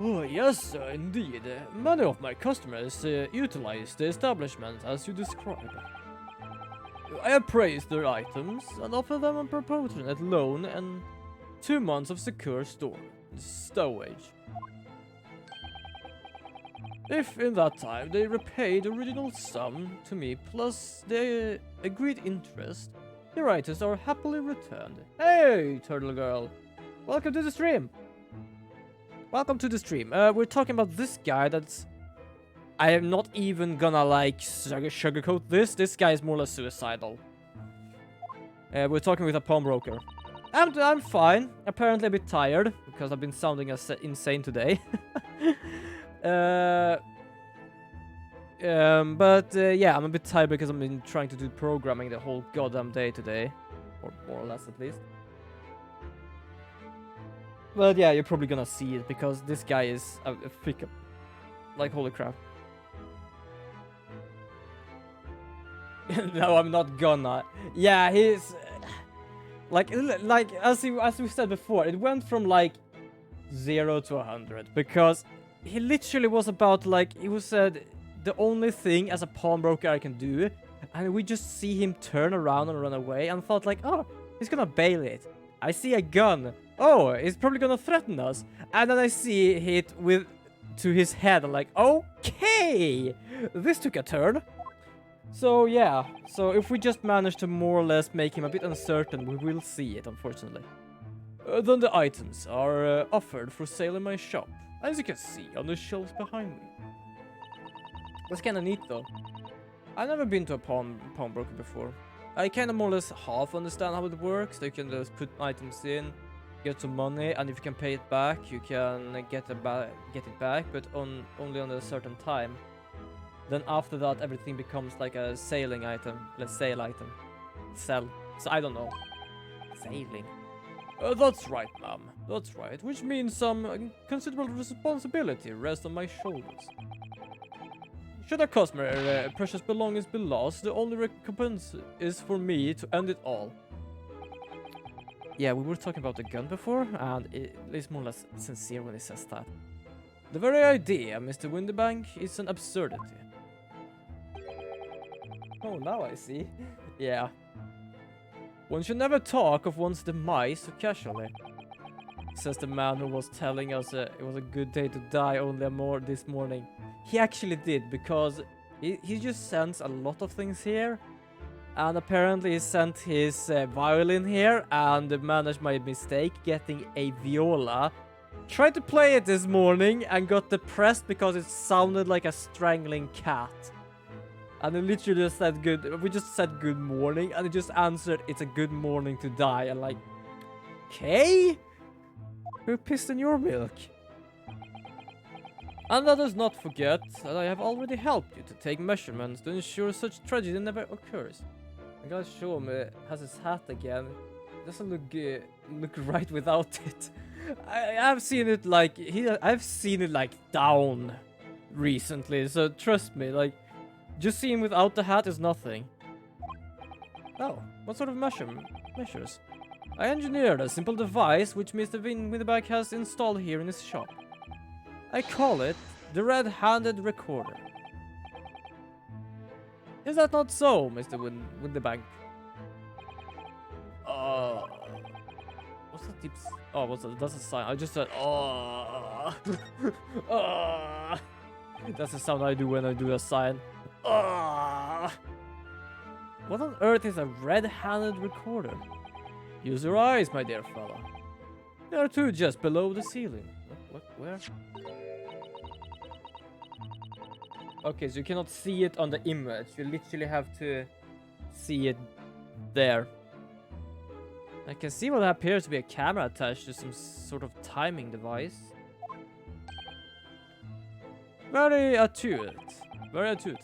Oh, yes, indeed. Many of my customers utilize the establishment as you describe. I appraise their items and offer them a proportionate loan and 2 months of secure stowage. If in that time they repay the original sum to me plus the agreed interest, their items are happily returned. Hey, Turtle Girl! Welcome to the stream! Welcome to the stream. We're talking about this guy that's... I am not even gonna, like, sugarcoat this. This guy is more or less suicidal. We're talking with a pawnbroker. I'm fine. Apparently a bit tired, because I've been sounding insane today. Yeah, I'm a bit tired because I've been trying to do programming the whole goddamn day today. Or more or less, at least. But yeah, you're probably gonna see it because this guy is a pick up. Like, holy crap. No, I'm not gonna. Yeah, he's like as we said before, it went from like 0 to 100 because he literally was about like he was said the only thing as a pawnbroker I can do, and we just see him turn around and run away and thought like, oh, he's gonna bail it. I see a gun. Oh, he's probably gonna threaten us. And then I see it hit to his head. I'm like, okay, this took a turn. So yeah, so if we just manage to more or less make him a bit uncertain, we will see it, unfortunately. Then the items are offered for sale in my shop, as you can see on the shelves behind me. That's kind of neat though. I've never been to a pawnbroker before. I kind of more or less half understand how it works. They can just put items in, get some money, and if you can pay it back, you can get it back, but only on a certain time. Then after that, everything becomes like a sailing item. Let's sale item. Sell. So I don't know. Sailing. That's right, ma'am. That's right. Which means some considerable responsibility rests on my shoulders. Should a customer precious belongings be lost, the only recompense is for me to end it all. Yeah, we were talking about the gun before, and it is more or less sincere when he says that. The very idea, Mr. Windybank, is an absurdity. Oh, now I see. Yeah. One should never talk of one's demise so casually, says the man who was telling us it was a good day to die only this morning. He actually did, because he just sends a lot of things here. And apparently he sent his violin here and managed my mistake getting a viola. Tried to play it this morning and got depressed because it sounded like a strangling cat. And it literally just said we just said good morning, and it just answered, it's a good morning to die. And like, okay? Who pissed in your milk? And let us not forget that I have already helped you to take measurements to ensure such tragedy never occurs. I'm gonna show him has his hat again. It doesn't look right without it. I've seen it like I've seen it like down recently, so trust me, like just seeing without the hat is nothing. Oh, what sort of measures? I engineered a simple device which Mr. Windybank has installed here in his shop. I call it the red-handed recorder. Is that not so, Mr. Windybank? What's that deep? Oh, what's that? That's a sign. I just said, oh. That's the sound I do when I do a sign. What on earth is a red-handed recorder? Use your eyes, my dear fella. There are two just below the ceiling. What? Where? Okay, so you cannot see it on the image. You literally have to see it there. I can see what appears to be a camera attached to some sort of timing device. Very astute. Very astute.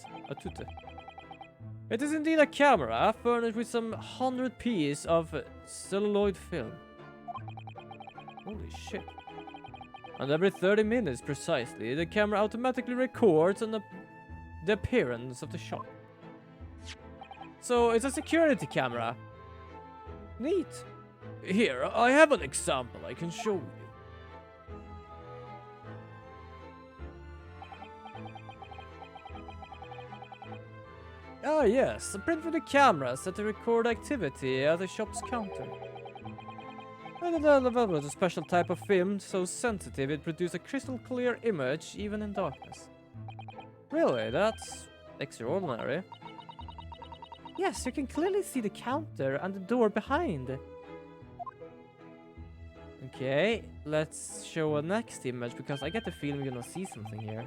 It is indeed a camera furnished with some 100 pieces of celluloid film. Holy shit. And every 30 minutes precisely, the camera automatically records on the appearance of the shop. So it's a security camera. Neat. Here, I have an example I can show you. Ah yes, a print with the camera set to record activity at the shop's counter. And then developed a special type of film so sensitive it produces a crystal clear image even in darkness. Really, that's extraordinary. Yes, you can clearly see the counter and the door behind. Okay, let's show a next image because I get the feeling we're gonna see something here.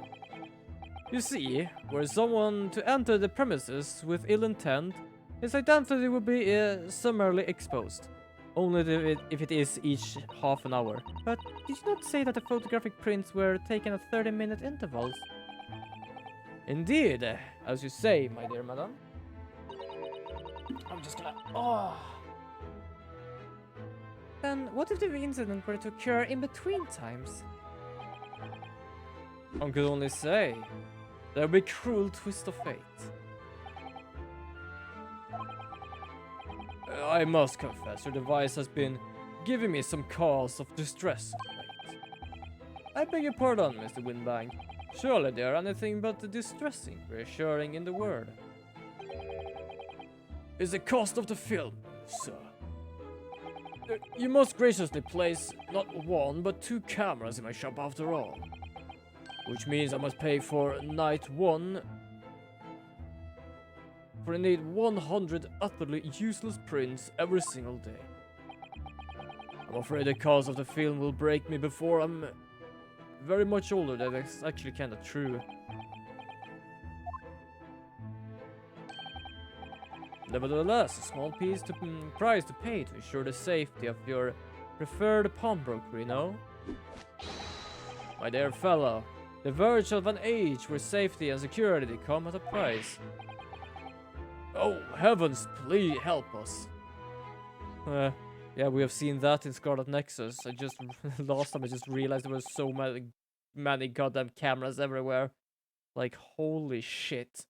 You see, were someone to enter the premises with ill intent, his identity will be summarily exposed. Only if it is each half an hour. But did you not say that the photographic prints were taken at 30-minute intervals? Indeed, as you say, my dear madam. I'm just gonna... Oh. Then what if the incident were to occur in between times? One could only say, there would be a cruel twist of fate. I must confess, your device has been giving me some cause of distress of late. I beg your pardon, Mr. Windybank. Surely there are anything but distressing, reassuring in the word. Is the cost of the film, sir. You must graciously place not one, but 2 cameras in my shop after all. Which means I must pay for night 1 for indeed 100 utterly useless prints every single day. I'm afraid the cost of the film will break me before I'm very much older. That's actually kind of true. Nevertheless, a small price to pay to ensure the safety of your prefer the pawnbroker, you know? My dear fellow, the verge of an age where safety and security come at a price. Oh, heavens, please help us. Yeah, we have seen that in Scarlet Nexus. I just, last time I just realized there were so many goddamn cameras everywhere. Like, holy shit.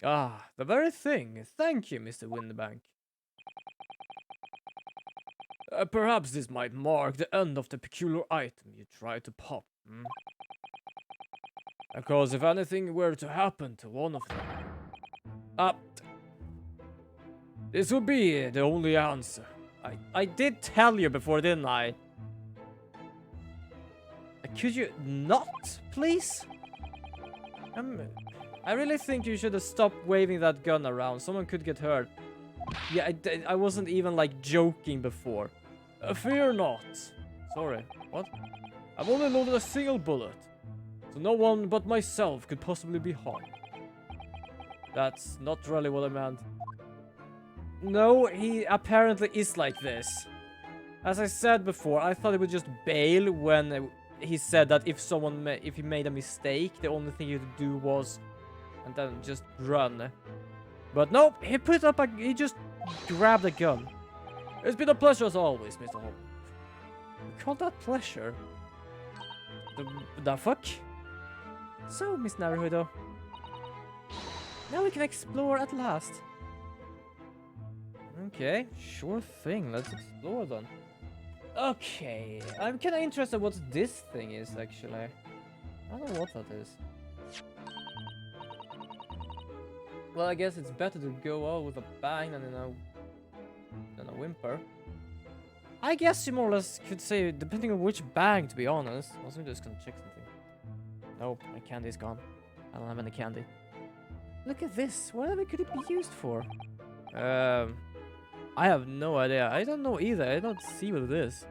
Ah, the very thing. Thank you, Mr. Winterbank. Perhaps this might mark the end of the peculiar item you tried to pop. Hmm? Because if anything were to happen to one of them... this would be the only answer. I did tell you before, didn't I? Could you not, please? I really think you should have stopped waving that gun around. Someone could get hurt. Yeah, I wasn't even like joking before. Fear not. Sorry, what? I've only loaded a single bullet, so no one but myself could possibly be harmed. That's not really what I meant. No, he apparently is like this. As I said before, I thought he would just bail when he said that if he made a mistake, the only thing he could do was and then just run. But nope, he just grabbed a gun. It's been a pleasure as always, Mr. Holm. You call that pleasure? The fuck? So, Miss Naruhodo. Now we can explore at last. Okay, sure thing. Let's explore then. Okay, I'm kind of interested what this thing is actually. I don't know what that is. Well, I guess it's better to go out with a bang than a whimper. I guess you more or less could say, depending on which bag, to be honest. Also, I'm just gonna check something. Nope, my candy's gone. I don't have any candy. Look at this. Whatever could it be used for? I have no idea. I don't know either. I don't see what it is.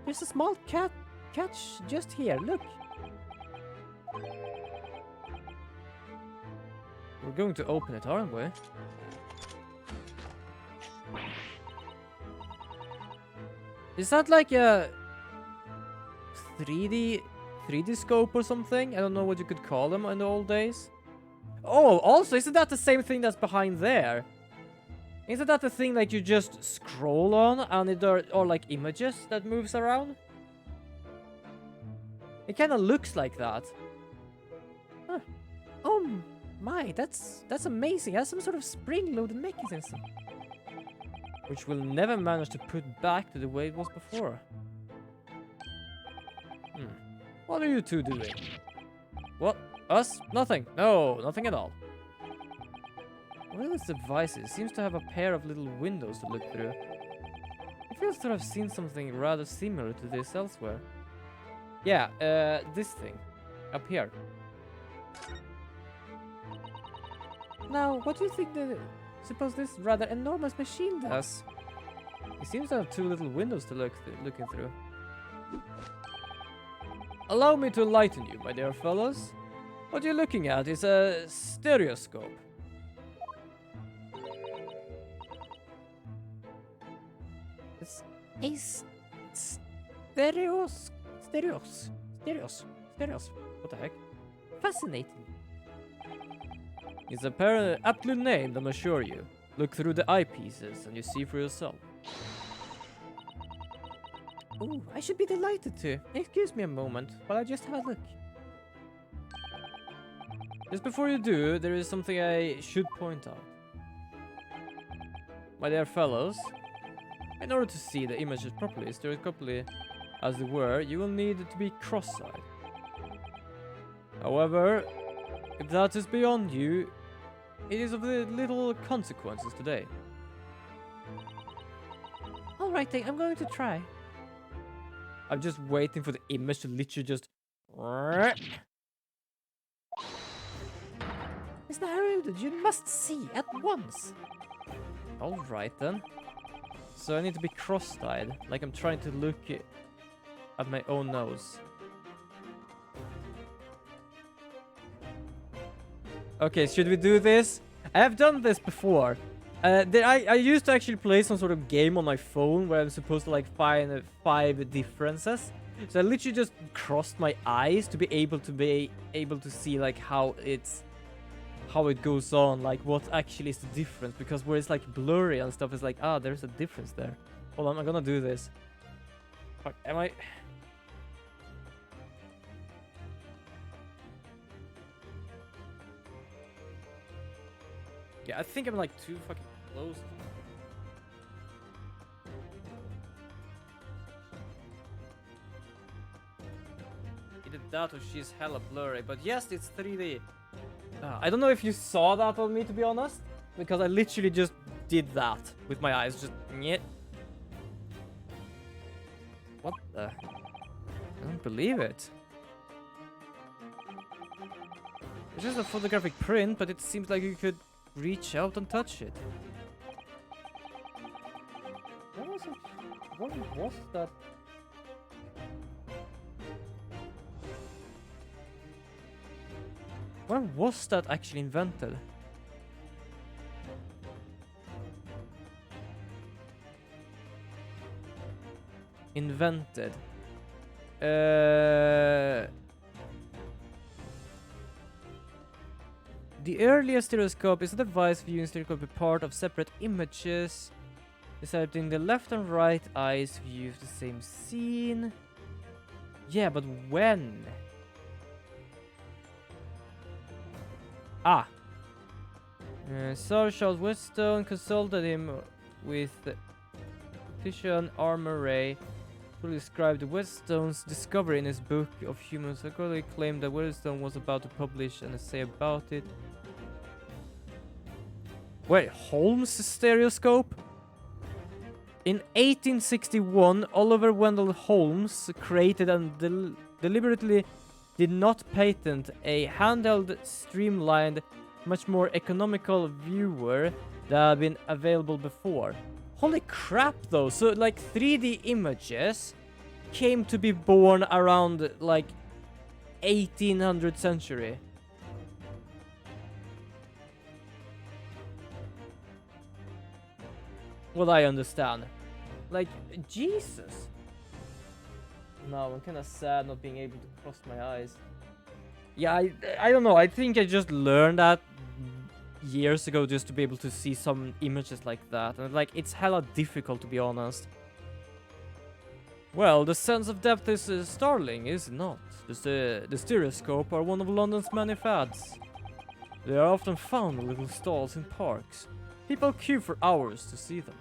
There's a small catch just here. Look. We're going to open it, aren't we? Is that like a 3D scope or something? I don't know what you could call them in the old days. Oh, also, isn't that the same thing that's behind there? Isn't that the thing that you just scroll on and it are like images that moves around? It kind of looks like that. Huh. Oh my, that's amazing. It has some sort of spring-loaded mechanism, which we'll never manage to put back to the way it was before. What are you two doing? What? Us? Nothing. No, nothing at all. What are these devices? It seems to have a pair of little windows to look through. I feel to have seen something rather similar to this elsewhere. Yeah, this thing. Up here. Now, what do you think suppose this rather enormous machine does? It seems to have two little windows to looking through. Allow me to enlighten you, my dear fellows. What you're looking at is a stereoscope. It's a stereos. What the heck? Fascinating. It's aptly named, I'm assure you. Look through the eyepieces and you see for yourself. Oh, I should be delighted to. Excuse me a moment while I just have a look. Just before you do, there is something I should point out. My dear fellows, in order to see the images properly, stereoscopically as they were, you will need to be cross-eyed. However, if that is beyond you, it is of little consequences today. Alright then, I'm going to try. I'm just waiting for the image to literally just... Mr. Harold, you must see at once. Alright then. So I need to be cross-eyed, like I'm trying to look at my own nose. Okay, should we do this? I have done this before. I used to actually play some sort of game on my phone where I'm supposed to like find 5 differences. So I literally just crossed my eyes to be able to see like how it goes on, like what actually is the difference, because where it's like blurry and stuff is like, ah, there's a difference there. Hold on, I'm gonna do this. Fuck, am I? Yeah, I think I'm like too fucking close. Either that or she's hella blurry, but yes, it's 3D. I don't know if you saw that on me, to be honest, because I literally just did that with my eyes, just nyeh. What the? I don't believe it. It's just a photographic print, but it seems like you could reach out and touch it. What was it? What was that? When was that actually invented? Invented. The earliest stereoscope is a device viewing stereoscope part of separate images. Deciding the left and right eyes views the same scene. Yeah, but when? Ah. Sir Charles Whetstone consulted him with Titian Armor Ray, who described Whetstone's discovery in his book of human psychology. Claimed that Whetstone was about to publish an essay about it. Wait, Holmes' stereoscope? In 1861, Oliver Wendell Holmes created and deliberately did not patent a handheld, streamlined, much more economical viewer that had been available before. Holy crap, though! So, like, 3D images came to be born around, like, 1800th century. What I understand. Like, Jesus! No, I'm kind of sad not being able to cross my eyes. Yeah, I don't know. I think I just learned that years ago just to be able to see some images like that. And like, it's hella difficult, to be honest. Well, the sense of depth is startling, is it not? The stereoscope are one of London's many fads. They are often found in little stalls in parks. People queue for hours to see them.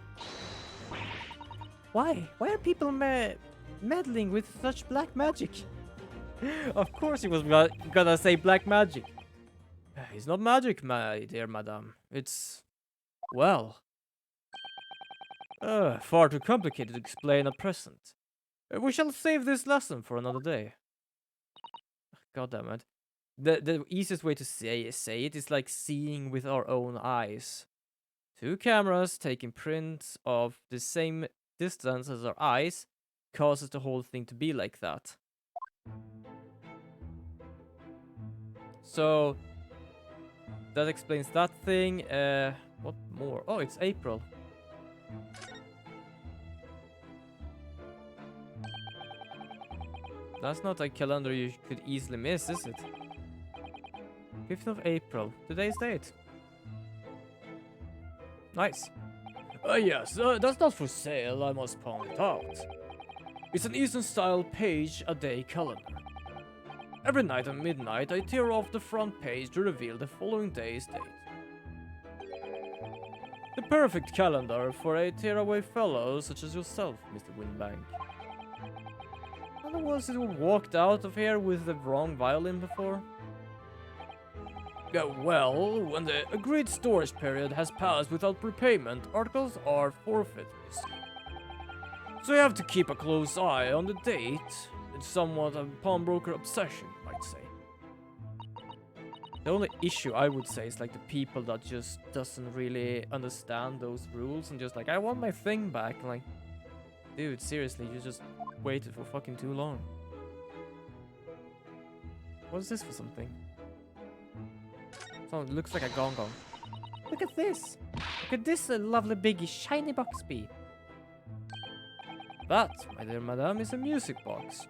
Why? Why are people meddling with such black magic? Of course he was gonna say black magic. It's not magic, my dear madame. It's... well... far too complicated to explain at present. We shall save this lesson for another day. God damn it. The easiest way to say it is like seeing with our own eyes. 2 cameras taking prints of the same distance as our eyes causes the whole thing to be like that. So that explains that thing. What more? Oh, it's April. That's not a calendar you could easily miss, is it? 5th of April. Today's date. Nice. Yes, that's not for sale, I must point out. It's an Eastern-style page-a-day calendar. Every night at midnight, I tear off the front page to reveal the following day's date. The perfect calendar for a tearaway fellow such as yourself, Mr. Windbank. Otherwise, you walked out of here with the wrong violin before? Well, when the agreed storage period has passed without prepayment, articles are forfeit, you see. So you have to keep a close eye on the date. It's somewhat a pawnbroker obsession, you might say. The only issue I would say is like the people that just doesn't really understand those rules and just like, I want my thing back. Like, dude, seriously, you just waited for fucking too long. What's this for something? So it looks like a gong gong. Look at this. Look at this lovely big shiny box be. That, my dear madame, is a music box.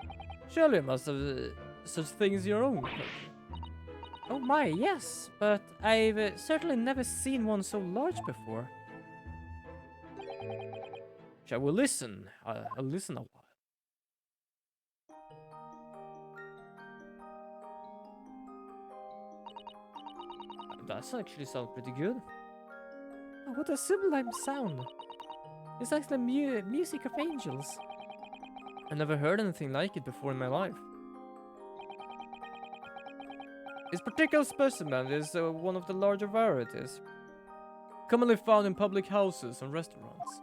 Surely you must have such things your own. Oh my, yes, but I've certainly never seen one so large before. Shall we listen? I'll listen a while. That actually sounds pretty good. Oh, what a sublime sound. It's like the music of angels. I never heard anything like it before in my life. This particular specimen is one of the larger varieties, commonly found in public houses and restaurants.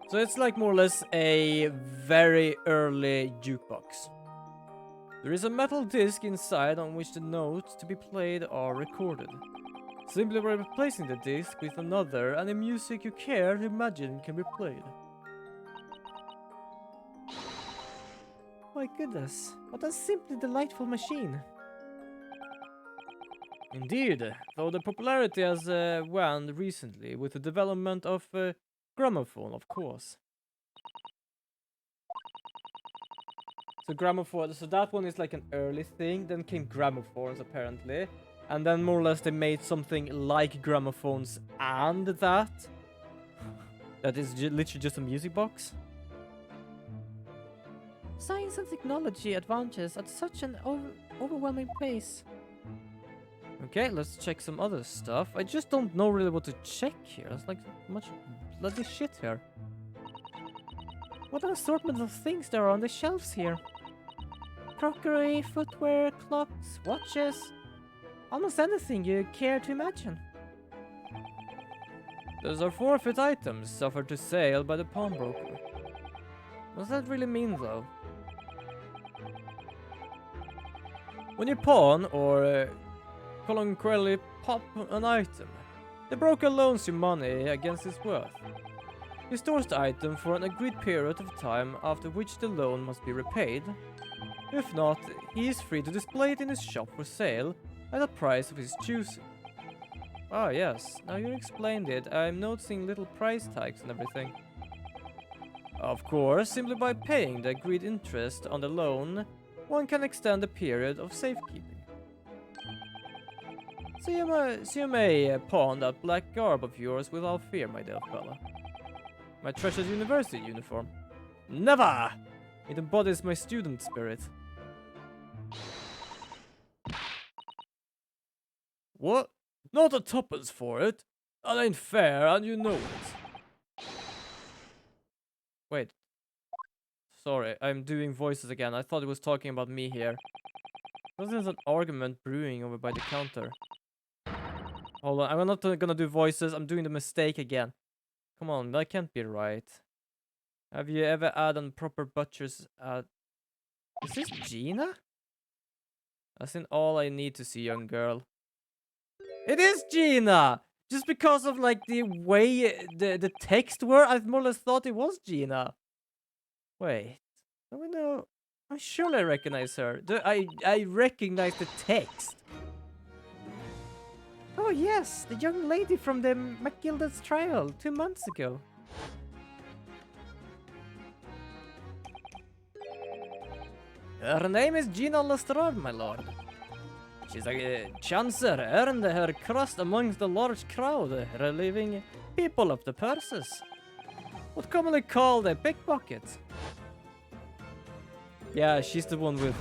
So it's like more or less a very early jukebox. There is a metal disc inside on which the notes to be played are recorded. Simply by replacing the disc with another, any music you care to imagine can be played. My goodness, what a simply delightful machine. Indeed, though the popularity has waned recently with the development of gramophone, of course. So gramophone, so that one is like an early thing, then came gramophones apparently, and then more or less they made something like gramophones and that is literally just a music box. Science and technology advances at such an overwhelming pace. Okay, let's check some other stuff. I just don't know really what to check here. There's like much bloody shit here. What an assortment of things there are on the shelves here. Crockery, footwear, clocks, watches. Almost anything you care to imagine. Those are forfeit items offered to sale by the pawnbroker. What does that really mean though? When you pawn or colloquially pop an item, the broker loans you money against its worth. He stores the item for an agreed period of time after which the loan must be repaid. If not, he is free to display it in his shop for sale at a price of his choosing. Ah yes, now you explained it, I'm noticing little price tags and everything. Of course, simply by paying the agreed interest on the loan, one can extend the period of safekeeping. So you may pawn that black garb of yours without fear, my dear fellow. My treasured university uniform. Never! It embodies my student spirit. What? Not a tuppence for it? That ain't fair, and you know it. Wait. Sorry, I'm doing voices again. I thought it was talking about me here. There's an argument brewing over by the counter. Hold on, I'm not gonna do voices. I'm doing the mistake again. Come on, that can't be right. Have you ever had on proper butchers at... Is this Gina? That's in all I need to see, young girl. It is Gina! Just because of like the way the text were, I more or less thought it was Gina. Wait, do we know? I surely recognize her. I recognize the text. Oh yes, the young lady from the McGilda's trial 2 months ago. Her name is Gina Lestrade, my lord. She's a chancer, earned her crust amongst the large crowd, relieving people of the purses. What commonly called a pickpocket. Yeah, she's the one with...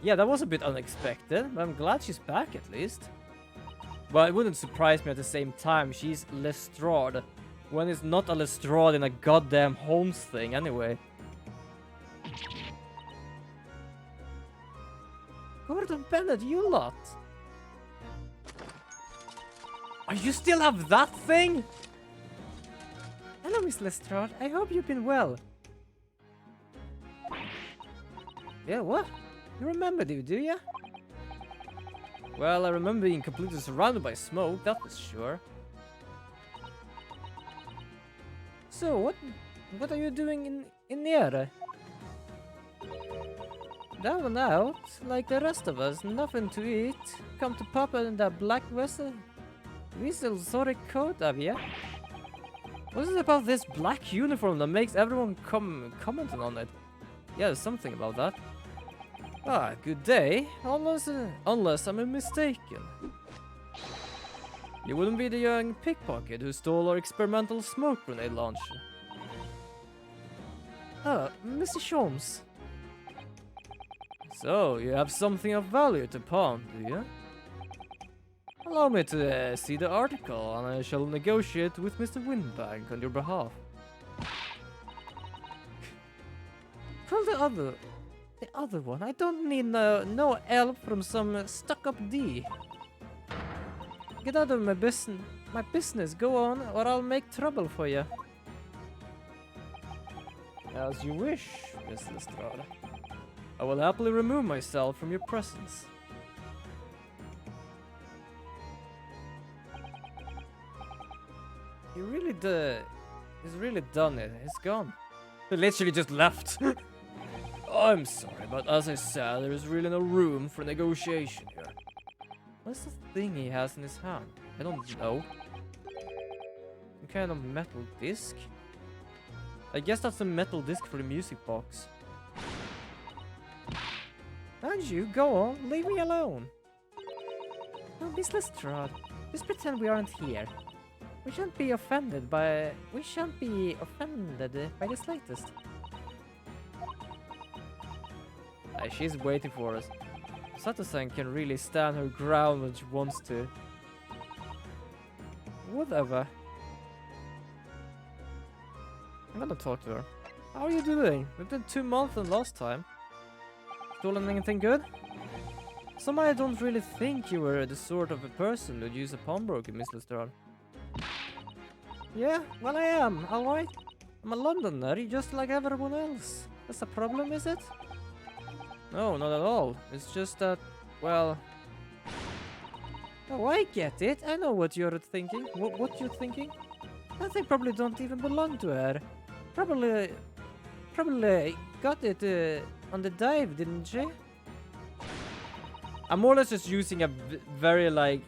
Yeah, that was a bit unexpected, but I'm glad she's back at least. But it wouldn't surprise me at the same time, she's Lestrade. When it's not a Lestrade in a goddamn Holmes thing, anyway. Gordon Bennett, you lot! Oh, you still have that thing? Hello, Miss Lestrade. I hope you've been well. Yeah, what? You remember, do you? Well, I remember being completely surrounded by smoke, that was sure. So, what are you doing in there? Down and out, like the rest of us, nothing to eat. Come to Papa in that black weasel sort of coat, have ya? What is it about this black uniform that makes everyone commenting on it? Yeah, there's something about that. Ah, good day. Unless I'm mistaken. You wouldn't be the young pickpocket who stole our experimental smoke grenade launcher. Ah, Mr. Sholmes. So, you have something of value to pawn, do you? Allow me to see the article, and I shall negotiate with Mr. Windbank on your behalf. Pull the other one. I don't need no help from some stuck-up D. Get out of my business. Go on, or I'll make trouble for you. As you wish, Miss Lestrade. I will happily remove myself from your presence. He's really done it. He's gone. He literally just left. I'm sorry, but as I said, there is really no room for negotiation here. What's the thing he has in his hand? I don't know. Some kind of metal disc? I guess that's a metal disc for the music box. And you, go on, leave me alone. No, Miss Lestrade, just pretend we aren't here. We shan't be offended by the slightest. She's waiting for us. Sato-san can really stand her ground when she wants to. Whatever. I'm gonna talk to her. How are you doing? We've been 2 months than last time. Stolen anything good? Somehow I don't really think you were the sort of a person who'd use a pawnbroker, Miss Lestrade. Yeah, well I am, alright. I'm a Londoner, just like everyone else. That's a problem, is it? No, not at all. It's just that, well... Oh, I get it. I know what you're thinking. What you're thinking? That thing probably don't even belong to her. Probably got it on the dive, didn't she? I'm more or less just using a very, like,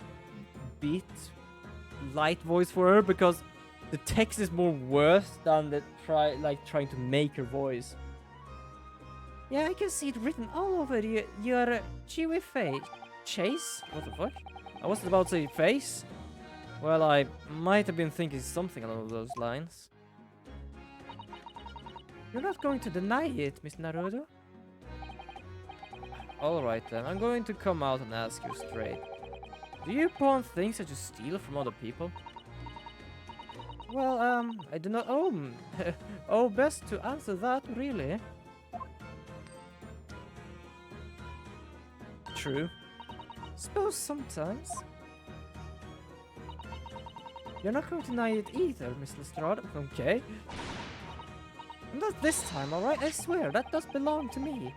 light voice for her because the text is more worse than the trying to make her voice. Yeah, I can see it written all over your chewy face. Chase? What the fuck? I wasn't about to say face. Well, I might have been thinking something along those lines. You're not going to deny it, Miss Naruto? Alright then, I'm going to come out and ask you straight. Do you pawn things that you steal from other people? Well, I do not owe best to answer that, really. True. Suppose sometimes. You're not going to deny it either, Miss Lestrade. Okay. Not this time, alright? I swear, that does belong to me.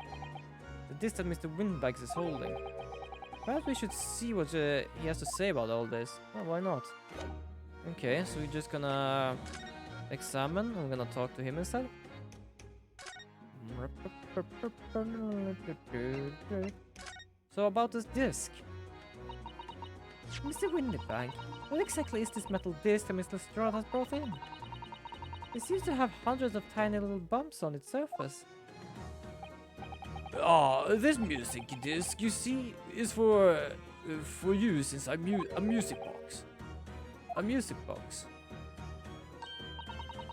The disc that Mr. Windbags is holding. Perhaps we should see what he has to say about all this. Oh, why not? Okay, so we're just gonna examine. I'm gonna talk to him instead. So about this disc. Mr. Windbag, what exactly is this metal disc that Mr. Lestrade has brought in? It seems to have hundreds of tiny little bumps on its surface. This music disc, you see, is for use inside a music box. A music box.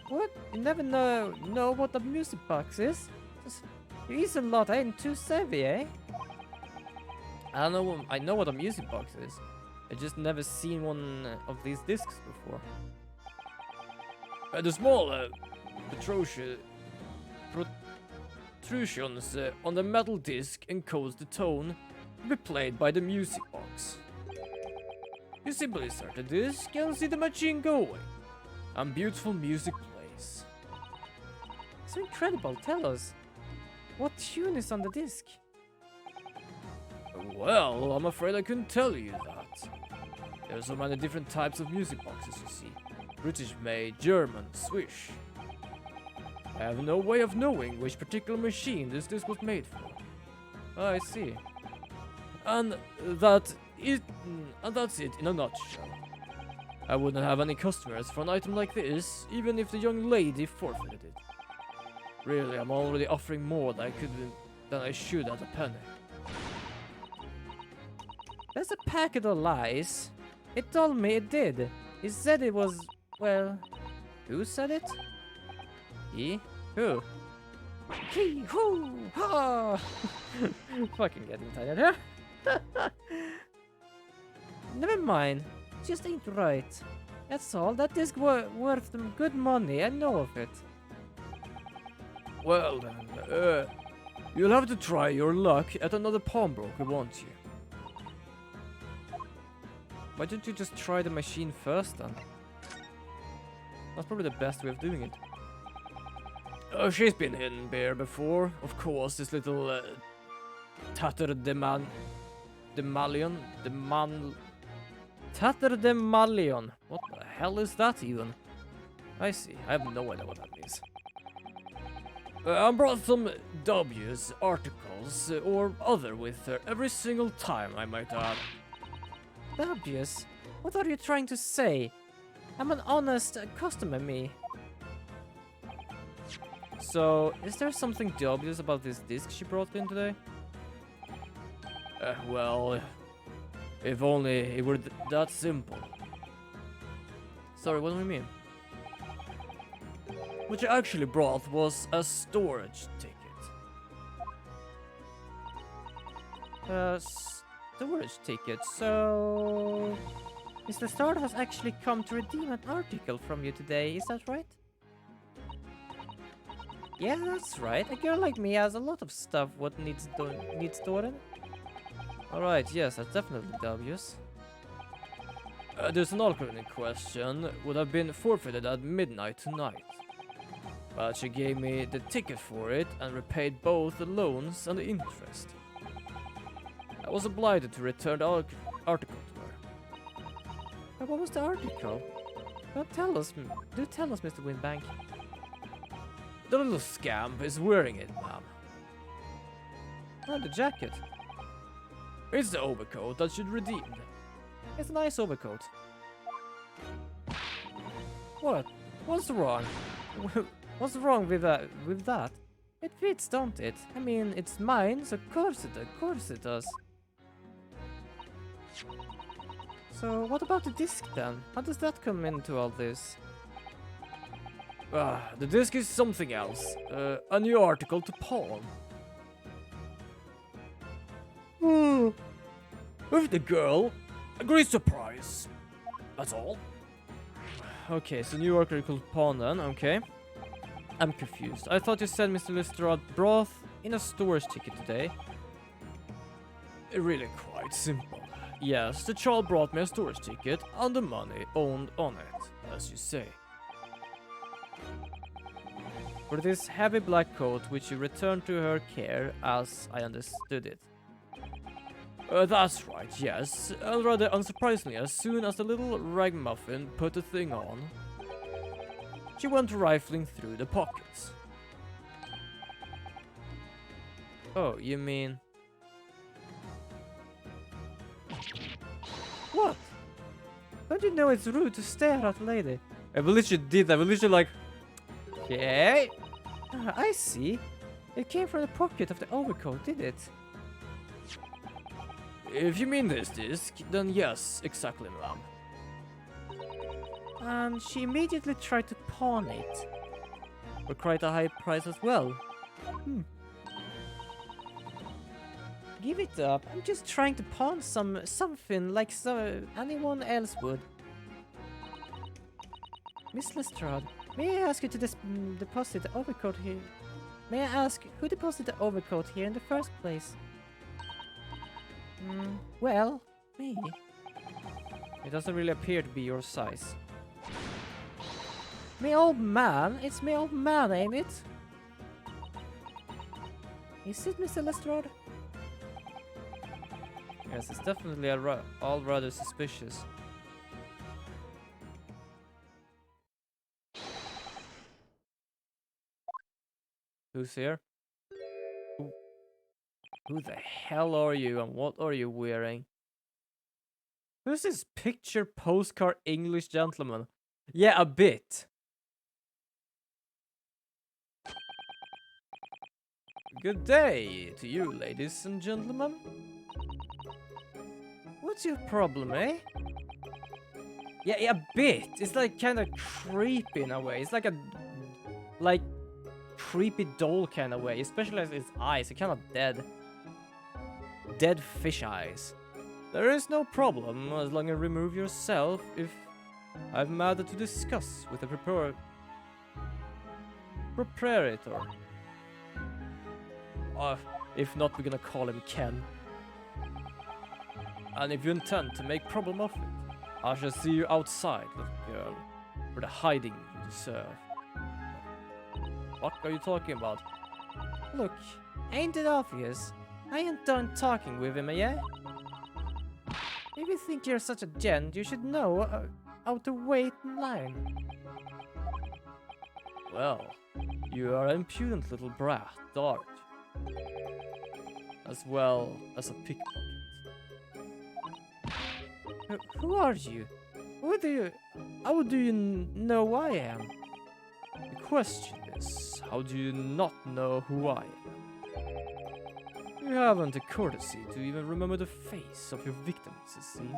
What? You never know what a music box is? You use a lot, ain't too savvy, eh? I know what a music box is. I just never seen one of these discs before. The small protrusions on the metal disc encodes the tone to be played by the music box. You simply start the disc and see the machine going, and beautiful music plays. So incredible, tell us, what tune is on the disc? Well, I'm afraid I couldn't tell you that. There are so many different types of music boxes, you see. British made, German, Swiss. I have no way of knowing which particular machine this disc was made for. I see. And that it, and that's it in a nutshell. I wouldn't have any customers for an item like this, even if the young lady forfeited it. Really, I'm already offering more than I should at a penny. That's a packet of lies. It told me it did. He said it was, well, who said it? He? Who? He, who, ha! Fucking getting tired, huh? Never mind. Just ain't right. That's all. That disc worth good money. I know of it. Well then, you'll have to try your luck at another pawnbroker, won't you? Why don't you just try the machine first then? That's probably the best way of doing it. Oh, she's been hidden here before. Of course, this little Tatterdemalion. Tatterdemalion. What the hell is that even? I see. I have no idea what that means. I brought some W's, articles, or other with her every single time, I might add. W's? What are you trying to say? I'm an honest customer, me. So, is there something dubious about this disc she brought in today? Well, if only it were that simple. Sorry, what do you mean? What she actually brought was a storage ticket. Storage ticket, so... Mr. Star has actually come to redeem an article from you today, is that right? Yeah, that's right. A girl like me has a lot of stuff what needs stored. Alright, yes, that's definitely obvious. There's an article in question would have been forfeited at midnight tonight. But she gave me the ticket for it and repaid both the loans and the interest. I was obliged to return the article to her. But what was the article? Do tell us, Mr. Windbank. The little scamp is wearing it, ma'am. Oh, the jacket. It's the overcoat that should redeem. It's a nice overcoat. What? What's wrong? What's wrong with that? It fits, don't it? I mean, it's mine, so of course it does. So, what about the disc then? How does that come into all this? The disc is something else. A new article to pawn. With the girl, a great surprise. That's all. Okay, so new article to pawn then, okay. I'm confused. I thought you said Mr. Lestrade brought in a storage ticket today. Really quite simple. Yes, the child brought me a storage ticket and the money owned on it, as you say. For this heavy black coat which you returned to her care, as I understood it. That's right, yes. And rather unsurprisingly, as soon as the little ragamuffin put the thing on, she went rifling through the pockets. Oh, you mean... What? Don't you know it's rude to stare at a lady? I literally did that. I literally like... Okay. I see. It came from the pocket of the overcoat, did it? If you mean this disc, then yes, exactly, ma'am. And she immediately tried to pawn it. For quite a high price as well. Give it up. I'm just trying to pawn something like anyone else would. Miss Lestrade, may I ask you to deposit the overcoat here? May I ask who deposited the overcoat here in the first place? Well, me. It doesn't really appear to be your size. Me old man? It's me old man, ain't it? Is it, Mr. Lestrade? Yes, it's definitely all rather suspicious. Who's here? Who the hell are you and what are you wearing? Who's this picture postcard English gentleman? Yeah, a bit. Good day to you, ladies and gentlemen. What's your problem, eh? Yeah, a bit. It's like kind of creepy in a way. It's like a creepy doll kind of way, especially as its eyes are kind of dead. Dead fish eyes. There is no problem as long as you remove yourself if I've matter to discuss with the proprietor. If not, we're gonna call him Ken. And if you intend to make problem of it, I shall see you outside, little girl, for the hiding you deserve. What are you talking about? Look, ain't it obvious? I ain't done talking with him yet. If you think you're such a gent, you should know how to wait in line. Well, you are an impudent little brat, aren't you? As well as a pickpocket. Who are you? How do you know I am? The question is, how do you not know who I am? You haven't the courtesy to even remember the face of your victims, it seems.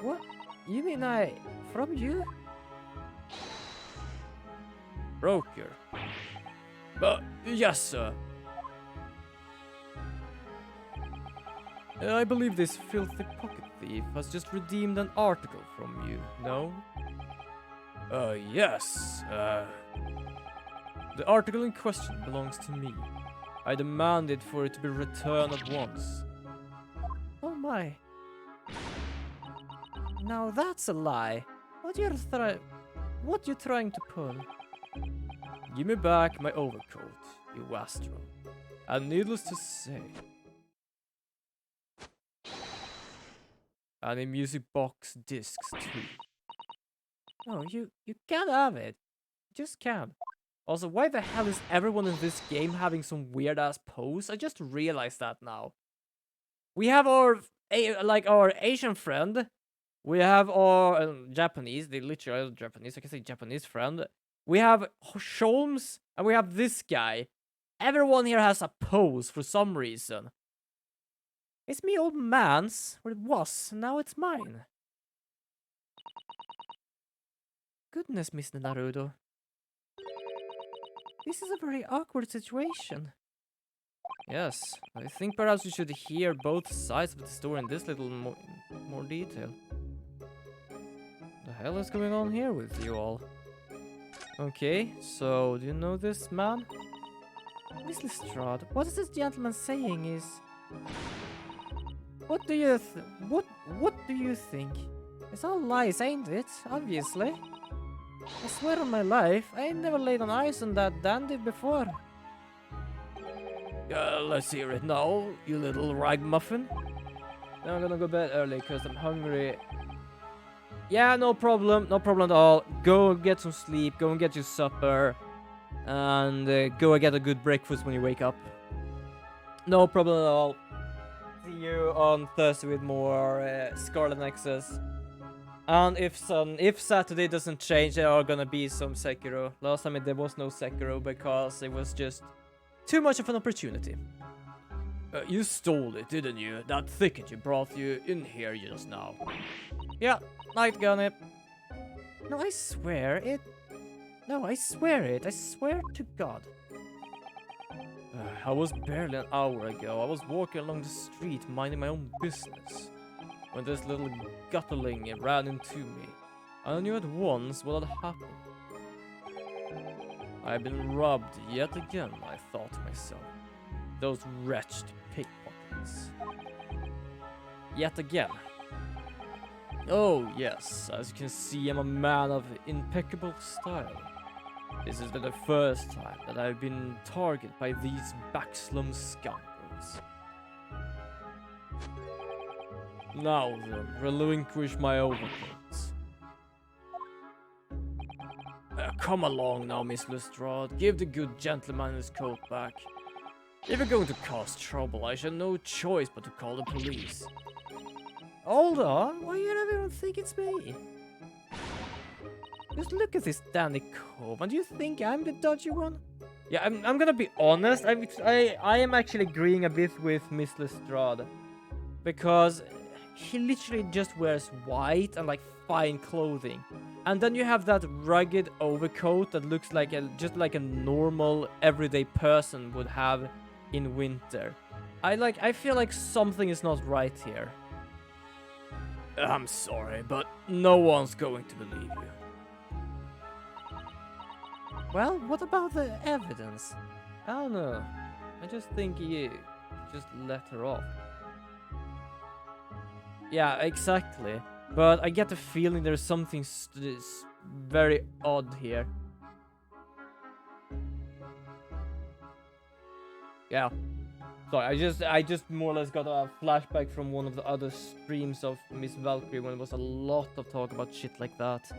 What? You mean from you? Broker. Yes, sir. I believe this filthy pocket thief has just redeemed an article from you, no? Yes. The article in question belongs to me. I demanded for it to be returned at once. Oh my. Now that's a lie. What you trying to pull? Give me back my overcoat, you wastrel. And needless to say, and a music box discs too. No, you can't have it. You just can't. Also, why the hell is everyone in this game having some weird ass pose? I just realized that now. We have our Asian friend. We have our Japanese, they literally are Japanese, I can say Japanese friend. We have Sholmes, and we have this guy. Everyone here has a pose for some reason. It's me old man's, or it was, now it's mine. Goodness, Mr. Naruto. This is a very awkward situation. Yes, I think perhaps we should hear both sides of the story in this little more detail. The hell is going on here with you all? Okay, so do you know this man? Miss Lestrade, what is this gentleman saying is... What do you think? It's all lies, ain't it? Obviously. I swear on my life, I ain't never laid on eyes on that dandy before. Let's hear it now, you little ragamuffin. Now I'm gonna go bed early because I'm hungry. Yeah, no problem at all. Go get some sleep, go and get your supper, and go and get a good breakfast when you wake up. No problem at all. See you on Thursday with more Scarlet Nexus. And if Saturday doesn't change, there are gonna be some Sekiro. Last time there was no Sekiro because it was just too much of an opportunity. You stole it, didn't you? That thicket you brought you in here just now. Yeah, night gun. No, I swear it. No, I swear it. I swear to God. I was barely an hour ago. I was walking along the street minding my own business when this little gutterling ran into me. I knew at once what had happened. I've been robbed yet again, I thought to myself. Those wretched pickpockets. Yet again. Oh yes, as you can see, I'm a man of impeccable style. This is the first time that I've been targeted by these backslum scoundrels. Now then, relinquish my overcoats. Come along now, Miss Lestrade. Give the good gentleman his coat back. If you're going to cause trouble, I shall no choice but to call the police. Hold on, why you never even think it's me? Just look at this Danny Coleman. Do you think I'm the dodgy one? Yeah, I'm gonna be honest. I am actually agreeing a bit with Miss Lestrade. Because he literally just wears white and like fine clothing. And then you have that rugged overcoat that looks like just like a normal everyday person would have in winter. I feel like something is not right here. I'm sorry, but no one's going to believe you. Well, what about the evidence? I don't know. I just think you just let her off. Yeah, exactly. But I get the feeling there's something very odd here. Yeah. Sorry, I just more or less got a flashback from one of the other streams of Miss Valkyrie when there was a lot of talk about shit like that.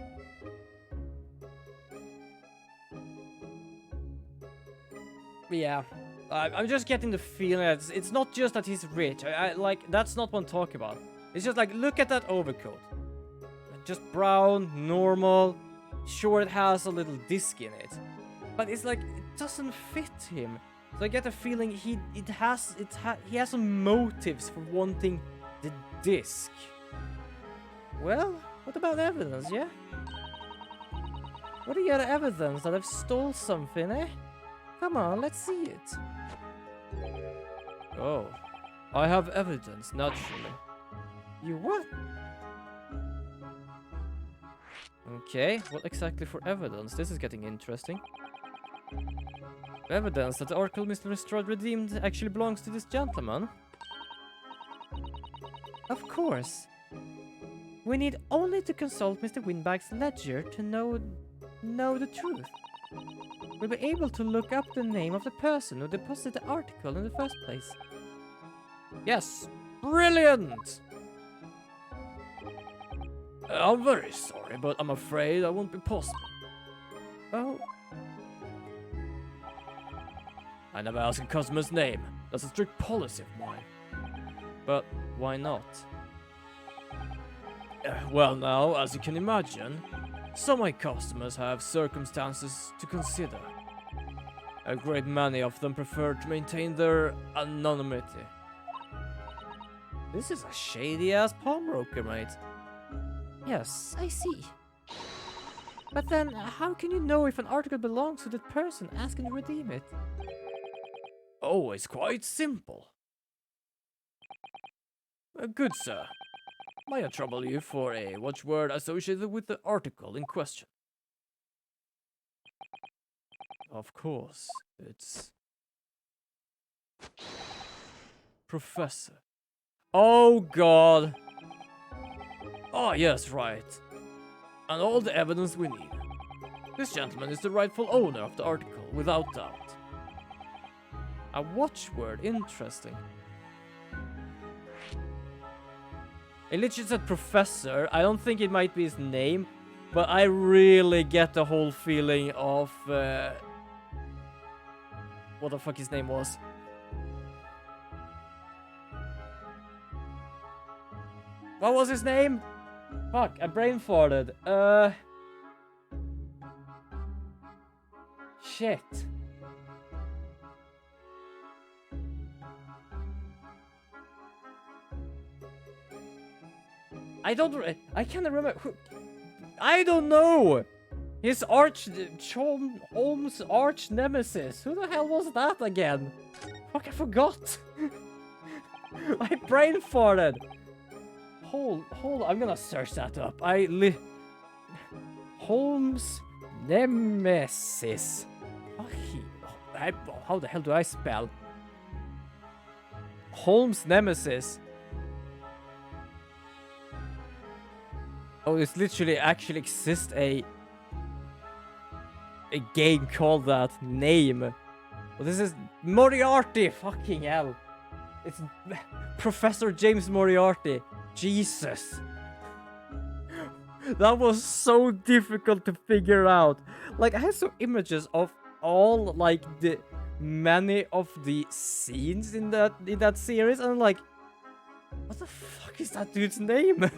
Yeah, I'm just getting the feeling that it's not just that he's rich. Like, that's not what I'm talking about. It's just like, look at that overcoat. Just brown, normal. Sure, it has a little disc in it, but it's like it doesn't fit him. So I get the feeling he has some motives for wanting the disc. Well, what about evidence, yeah? What do you got evidence that I've stole something, eh? Come on, let's see it. Oh, I have evidence, naturally. You what? Okay, what exactly for evidence? This is getting interesting. Evidence that the article Mr. Lestrade redeemed actually belongs to this gentleman? Of course. We need only to consult Mr. Windbag's ledger to know the truth. We'll be able to look up the name of the person who deposited the article in the first place. Yes, brilliant! I'm very sorry, but I'm afraid that won't be possible. Oh. I never ask a customer's name. That's a strict policy of mine. But why not? Well now, as you can imagine, some of my customers have circumstances to consider. A great many of them prefer to maintain their anonymity. This is a shady-ass pawnbroker, mate. Yes, I see. But then, how can you know if an article belongs to that person asking to redeem it? Oh, it's quite simple. Good sir, may I trouble you for a watchword associated with the article in question? Of course, it's... Professor. Oh god! Oh yes, right. And all the evidence we need. This gentleman is the rightful owner of the article, without doubt. A watchword, interesting. It literally said professor. I don't think it might be his name, but I really get the whole feeling of what the fuck his name was. What was his name? Fuck, I brain farted. Shit. I can't remember who. I don't know. His Holmes' arch nemesis. Who the hell was that again? Fuck, I forgot. My brain farted. Hold on, I'm gonna search that up. Holmes' nemesis. How the hell do I spell? Holmes' nemesis. Oh, it's literally actually exists a game called that name. Well, this is Moriarty. Fucking hell. It's Professor James Moriarty. Jesus. That was so difficult to figure out. Like, I have some images of all, like, the many of the scenes in that series, and I'm like, what the fuck is that dude's name?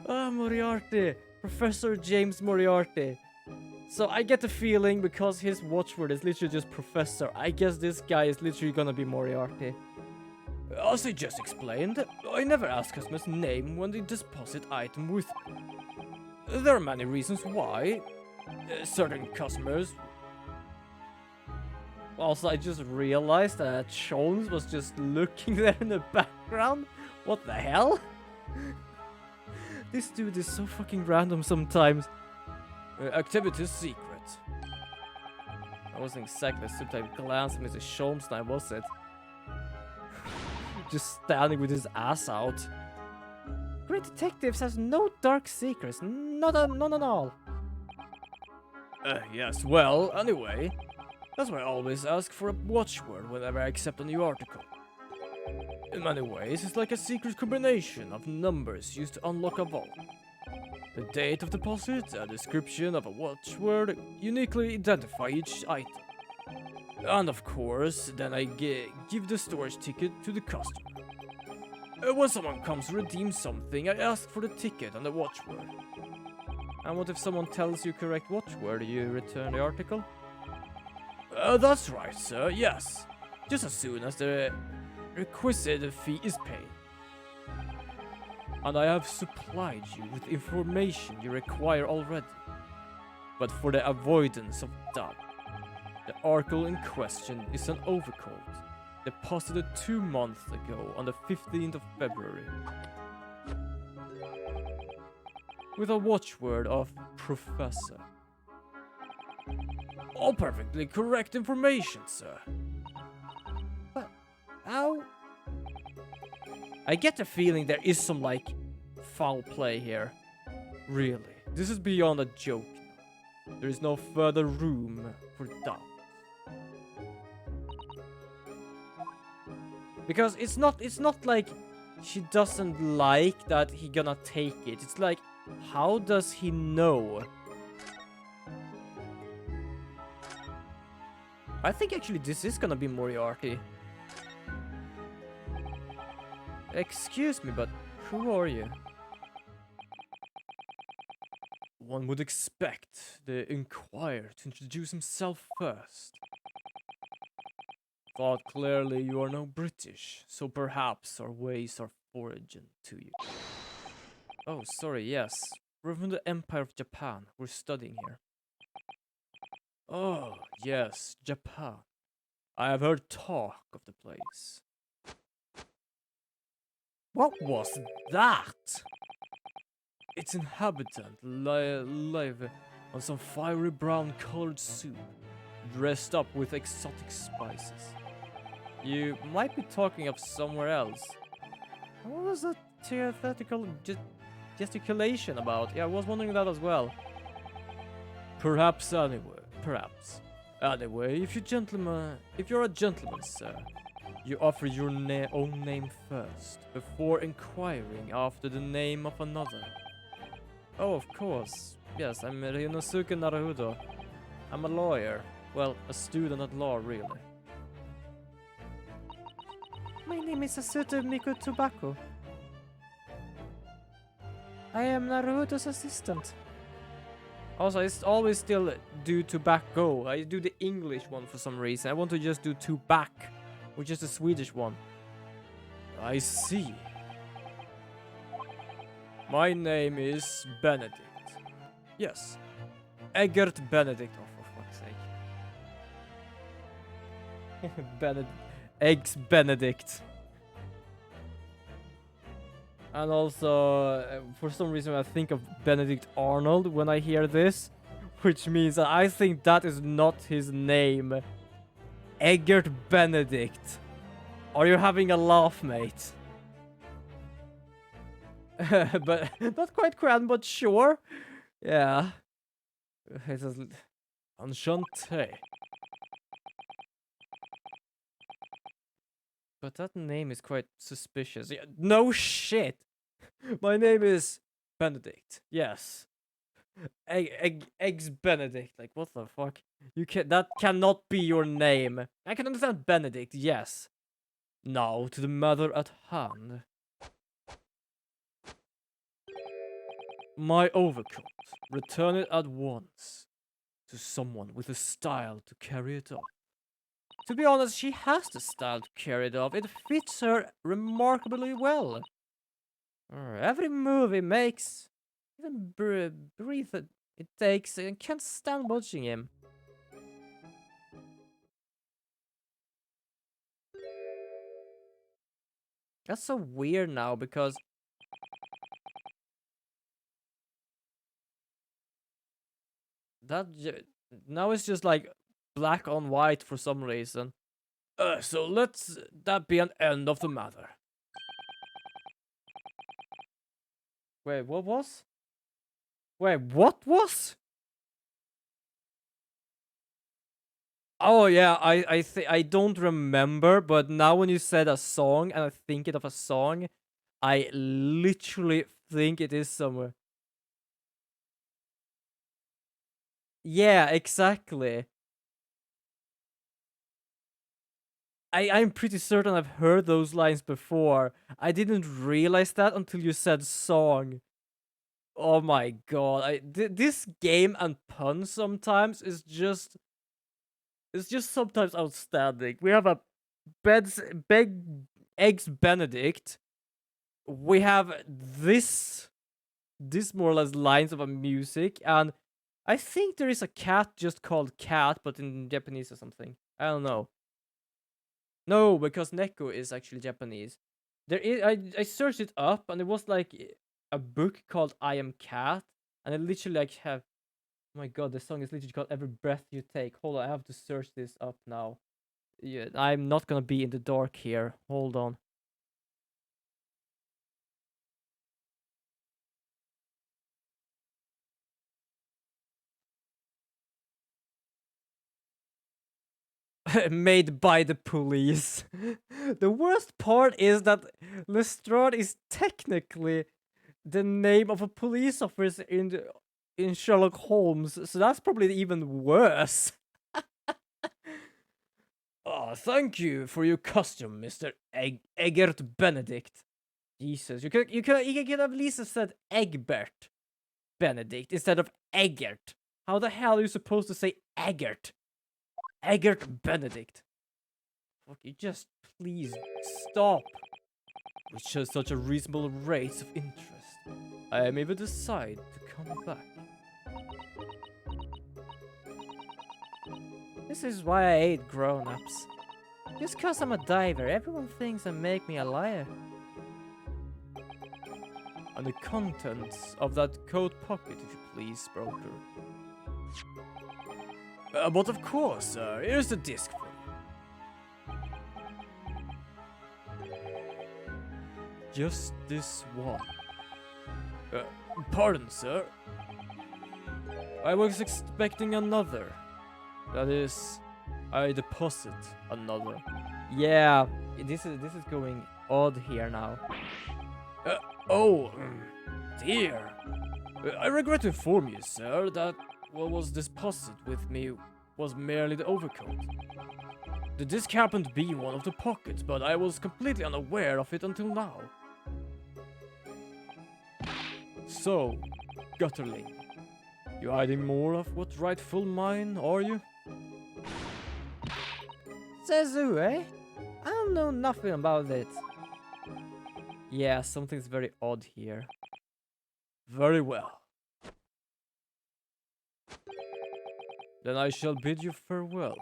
Ah, Moriarty. Professor James Moriarty. So I get the feeling, because his watchword is literally just Professor, I guess this guy is literally gonna be Moriarty. As I just explained, I never ask customers' name when they deposit item with me. There are many reasons why. Certain customers... Also, I just realized that Jones was just looking there in the background. What the hell? This dude is so fucking random sometimes. Activity secret. I wasn't exactly a subtype glance at Mr. Schomstein, was it? Just standing with his ass out. Great detectives has no dark secrets, none at all. Yes, well, anyway, that's why I always ask for a watchword whenever I accept a new article. In many ways, it's like a secret combination of numbers used to unlock a vault. The date of deposit, a description of a watchword, uniquely identify each item. And of course, then I give the storage ticket to the customer. When someone comes to redeem something, I ask for the ticket and the watchword. And what if someone tells you correct watchword, you return the article? That's right, sir, yes. Just as soon as the requisite fee is paid. And I have supplied you with information you require already. But for the avoidance of doubt, the article in question is an overcoat, deposited 2 months ago on the 15th of February. With a watchword of Professor. All perfectly correct information, sir. But how? I get the feeling there is some, like, foul play here. Really, this is beyond a joke. There is no further room for doubt. Because it's not like she doesn't like that he gonna take it. It's like, how does he know? I think actually this is gonna be Moriarty. Excuse me, but who are you? One would expect the inquirer to introduce himself first. Thought clearly you are no British, so perhaps our ways are foreign to you. Oh, sorry, yes. We're from the Empire of Japan. We're studying here. Oh, yes, Japan. I have heard talk of the place. What was that? Its inhabitant live on some fiery brown colored soup, dressed up with exotic spices. You might be talking of somewhere else. What was that theoretical gesticulation about? Yeah, I was wondering that as well. Perhaps anyway, perhaps. Anyway, if you're a gentleman, sir, you offer your own name first, before inquiring after the name of another. Oh, of course. Yes, I'm Ryunosuke Naruhodo. I'm a lawyer. Well, a student at law, really. My name is Asuto Miku Tobacco. I am Naruhodo's assistant. Also, I always still do tobacco. I do the English one for some reason. I want to just do tobac, which is the Swedish one. I see. My name is Benedict. Yes. Eggert Benedict. Oh, for fuck's sake. Eggs Benedict. And also, for some reason, I think of Benedict Arnold when I hear this, which means that I think that is not his name. Eggert Benedict. Are you having a laugh, mate? But not quite grand, but sure. Yeah. It says Enchanté. But that name is quite suspicious. Yeah, no shit. My name is Benedict. Yes. Eggs Benedict. Like, what the fuck? That cannot be your name. I can understand Benedict, yes. Now to the matter at hand. My overcoat. Return it at once to someone with the style to carry it off. To be honest, she has the style to carry it off. It fits her remarkably well. Every move he makes, even breathe it takes, I can't stand watching him. That's so weird now because now it's just like black on white for some reason. So let's that be an end of the matter. Wait, what was? Wait, what was? Oh yeah, I don't remember, but now when you said a song and I think it of a song, I literally think it is somewhere. Yeah, exactly. I'm pretty certain I've heard those lines before. I didn't realize that until you said song. Oh my god, this game and puns sometimes is just it's just sometimes outstanding. We have a beg eggs Benedict. We have this more or less lines of a music, and I think there is a cat just called Cat, but in Japanese or something. I don't know. No, because Neko is actually Japanese. There is I searched it up and it was like a book called I Am Cat, and I literally like have oh my god, the song is literally called Every Breath You Take. Hold on, I have to search this up now. Yeah, I'm not gonna be in the dark here. Hold on. Made by the police. The worst part is that Lestrade is technically the name of a police officer in Sherlock Holmes, so that's probably even worse. Oh, thank you for your custom, Mr. Eggert Benedict. Jesus, you could have at least have said Egbert Benedict instead of Eggert. How the hell are you supposed to say Eggert? Eggert Benedict. Fuck, you just please stop. With just such a reasonable rate of interest, I may even decide to come back. This is why I hate grown-ups. Just cause I'm a diver, everyone thinks and make me a liar. And the contents of that coat pocket, if you please, broker. But of course, here's the disc for you. Just this one. Pardon, sir. I was expecting another. That is, I deposit another. Yeah, this is going odd here now. Oh, dear. I regret to inform you, sir, that what was deposited with me was merely the overcoat. The disc happened to be in one of the pockets, but I was completely unaware of it until now. So, Gutterling, you hiding more of what's rightful mine, are you? Sezu, eh? I don't know nothing about it. Yeah, something's very odd here. Very well. Then I shall bid you farewell.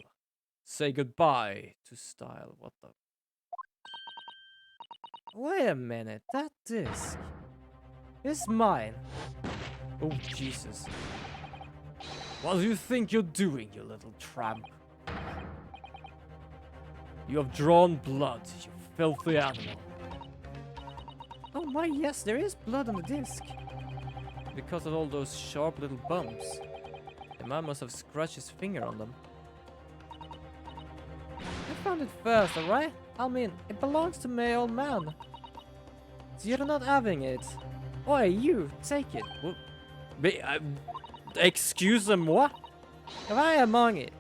Say goodbye to style. What the? Wait a minute, that disc is mine. Oh, Jesus. What do you think you're doing, you little tramp? You have drawn blood, you filthy animal. Oh my, yes, there is blood on the disc. Because of all those sharp little bumps. The man must have scratched his finger on them. I found it first, alright? I mean, it belongs to my old man. So you're not having it. Oi, you, take it. Well, Excuse-moi? If I among it,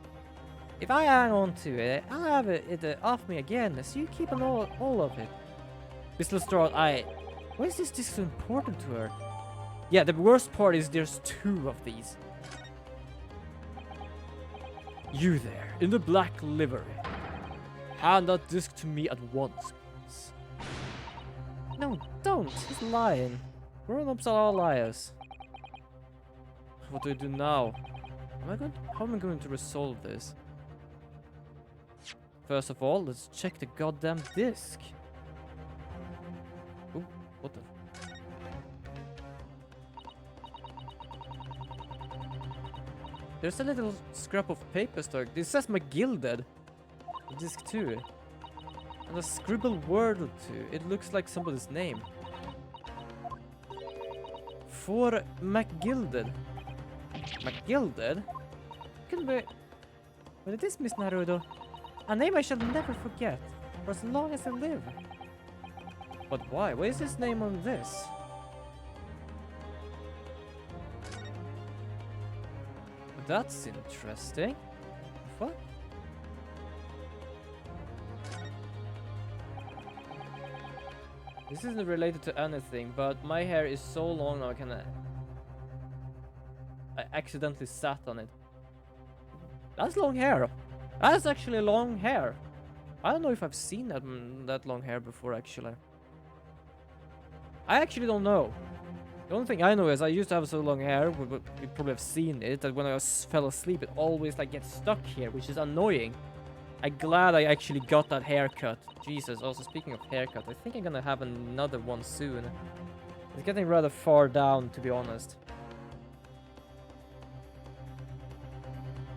if I hang on to it, I'll have it off me again, so you keep on all of it. Miss Lestrade, why is this disc so important to her? Yeah, the worst part is there's 2 of these. You there, in the black livery. Hand that disc to me at once, please. No, don't. He's lying. Grown-ups are all liars. What do I do now? How am I going to resolve this? First of all, let's check the goddamn disc. Ooh, what the? There's a little scrap of paper stuck. This says McGilded. Disc 2. And a scribbled word or two. It looks like somebody's name. For McGilded. McGilded? Could be... What is this, Miss Naruto? A name I shall never forget, for as long as I live. But why? Why is his name on this? That's interesting. What? This isn't related to anything, but my hair is so long now I accidentally sat on it. That's long hair. That's actually long hair. I don't know if I've seen that long hair before, actually. I actually don't know. The only thing I know is I used to have so long hair, you probably have seen it, that when I fell asleep, it always like gets stuck here, which is annoying. I'm glad I actually got that haircut. Jesus, also speaking of haircut, I think I'm gonna have another one soon. It's getting rather far down, to be honest.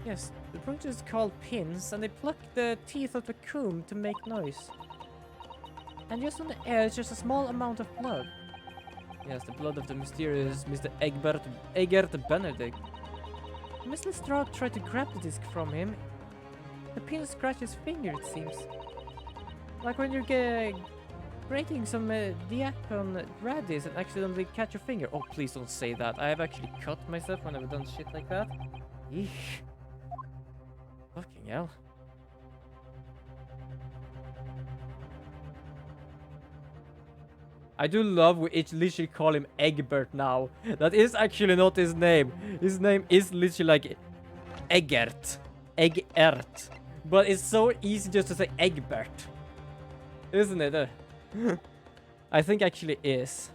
Yes, the point is called pins, and they pluck the teeth of the comb to make noise. And just on the edge, there's a small amount of blood. Yes, the blood of the mysterious Mr. Egbert Benedict. Miss Lestrade tried to grab the disc from him. The pin scratched his finger, it seems. Like when you're grating some diapon radish and accidentally catch your finger. Oh, please don't say that. I have actually cut myself when I've done shit like that. Eesh. Fucking hell. I do love we literally call him Egbert now. That is actually not his name. His name is literally like Eggert. Eggert. But it's so easy just to say Egbert. Isn't it? I think actually is.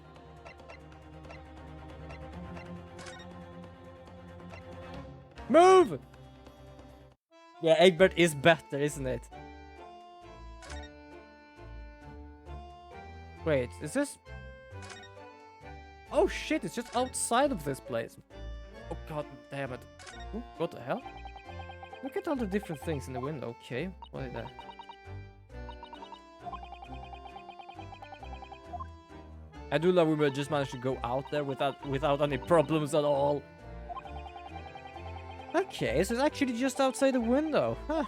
Move! Yeah, Egbert is better, isn't it? Wait, is this... Oh shit, it's just outside of this place. Oh god damn it. Ooh, what the hell? Look at all the different things in the window. Okay, what is that? I do love we just managed to go out there without any problems at all. Okay, so it's actually just outside the window. Huh.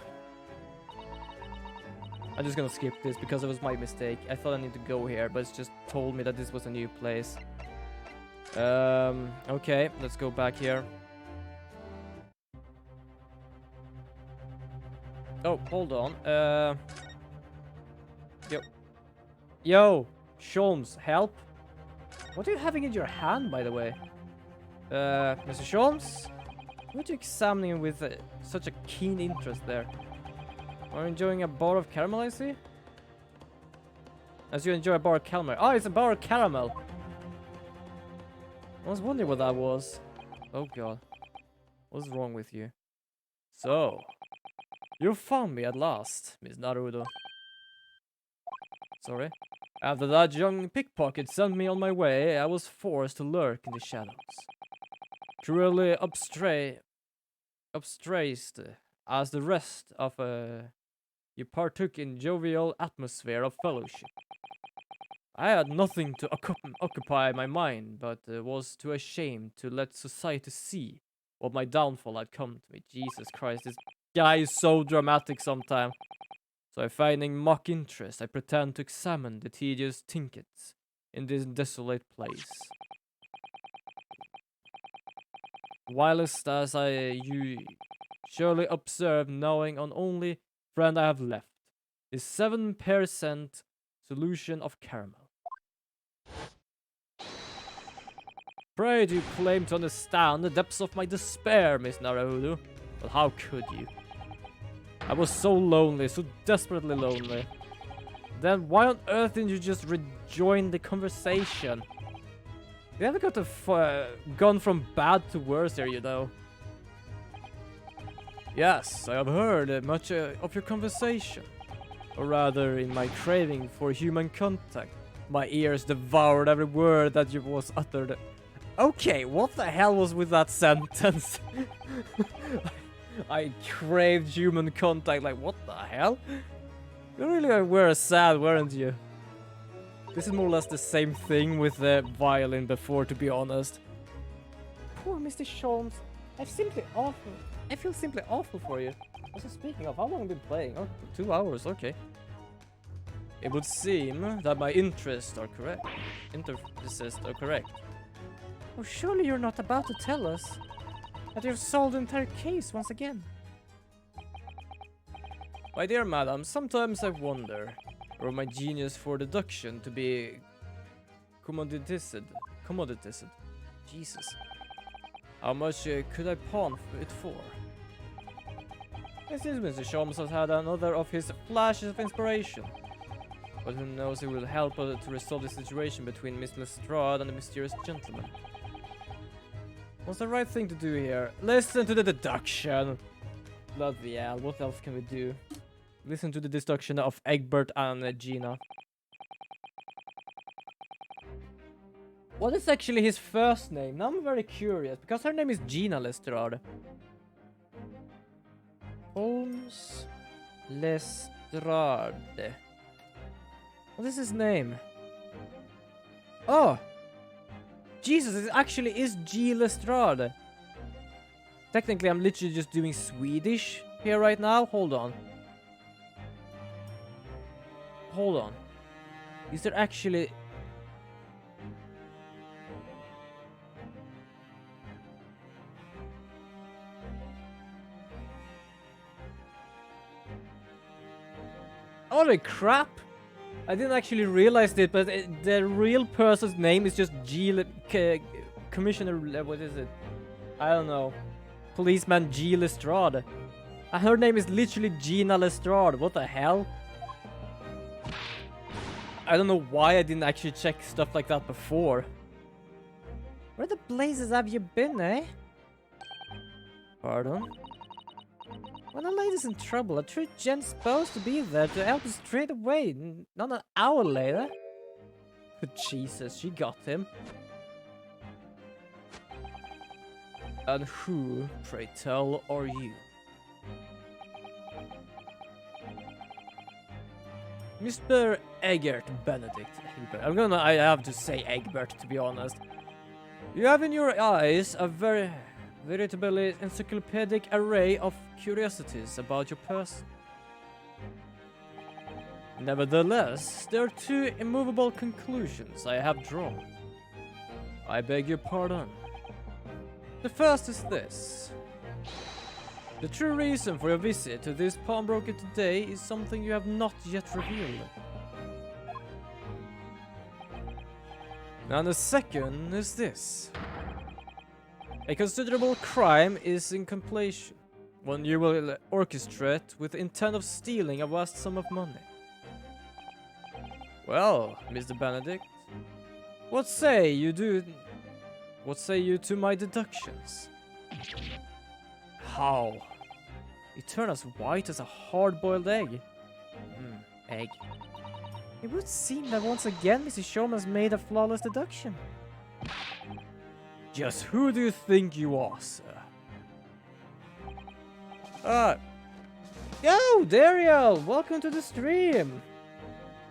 I'm just gonna skip this because it was my mistake. I thought I needed to go here, but it's just told me that this was a new place. Okay, let's go back here. Oh, hold on. Yo, Sholmes, help. What are you having in your hand, by the way? Mr. Sholmes? What are you examining with such a keen interest there? Are you enjoying a bar of caramel, I see? As you enjoy a bar of caramel. Oh, it's a bar of caramel! I was wondering what that was. Oh god. What's wrong with you? So, you found me at last, Miss Naruto. Sorry. After that young pickpocket sent me on my way, I was forced to lurk in the shadows. Cruelly abstraced as the rest of you partook in jovial atmosphere of fellowship. I had nothing to occupy my mind, but was too ashamed to let society see what my downfall had come to me. Jesus Christ, this guy is so dramatic sometimes. So finding mock interest, I pretend to examine the tedious trinkets in this desolate place. Whilst as you surely observe, knowing on only friend I have left is 7% solution of caramel. Pray do you claim to understand the depths of my despair, Miss Naruto? But how could you? I was so lonely, so desperately lonely. Then why on earth didn't you just rejoin the conversation? You haven't gone from bad to worse here, you know. Yes, I have heard much of your conversation. Or rather, in my craving for human contact, my ears devoured every word that was uttered. Okay, what the hell was with that sentence? I craved human contact, like what the hell? You really were sad, weren't you? This is more or less the same thing with the violin before, to be honest. Poor Mr. Sholmes, I feel simply awful for you. Also, speaking of, how long have you been playing? Oh, 2 hours, okay. It would seem that my interests are correct. Interests are correct. Oh, surely you're not about to tell us that you've solved the entire case once again. My dear madam, sometimes I wonder, or my genius for deduction to be commoditized. Jesus. How much could I pawn it for? It seems Mr. Sholmes has had another of his flashes of inspiration. But who knows, it will help to resolve the situation between Miss Lestrade and the mysterious gentleman. What's the right thing to do here? Listen to the deduction! Bloody hell, what else can we do? Listen to the deduction of Egbert and Gina. What is actually his first name? Now I'm very curious, because her name is Gina Lestrade. Holmes Lestrade. What is his name? Oh! Jesus, it actually is G. Lestrade. Technically, I'm literally just doing Swedish here right now. Hold on. Hold on. Is there actually... Holy crap! I didn't actually realize it, but the real person's name is just Commissioner... What is it? I don't know. Policeman G. Lestrade. And her name is literally Gina Lestrade. What the hell? I don't know why I didn't actually check stuff like that before. Where the blazes have you been, eh? Pardon? When a lady's in trouble, a true gent's supposed to be there to help her straight away, not an hour later. But Jesus, she got him. And who, pray tell, are you? Mr. Egbert Benedict. I have to say Egbert, to be honest. You have in your eyes a veritably encyclopedic array of curiosities about your person. Nevertheless, there are two immovable conclusions I have drawn. I beg your pardon. The first is this. The true reason for your visit to this pawnbroker today is something you have not yet revealed. And the second is this. A considerable crime is in completion, one you will orchestrate with the intent of stealing a vast sum of money. Well, Mr. Benedict, what say you to my deductions? How? You turn as white as a hard-boiled egg. Egg. It would seem that once again Mrs. Sholmes has made a flawless deduction. Just who do you think you are, sir? Yo, Dario! Welcome to the stream!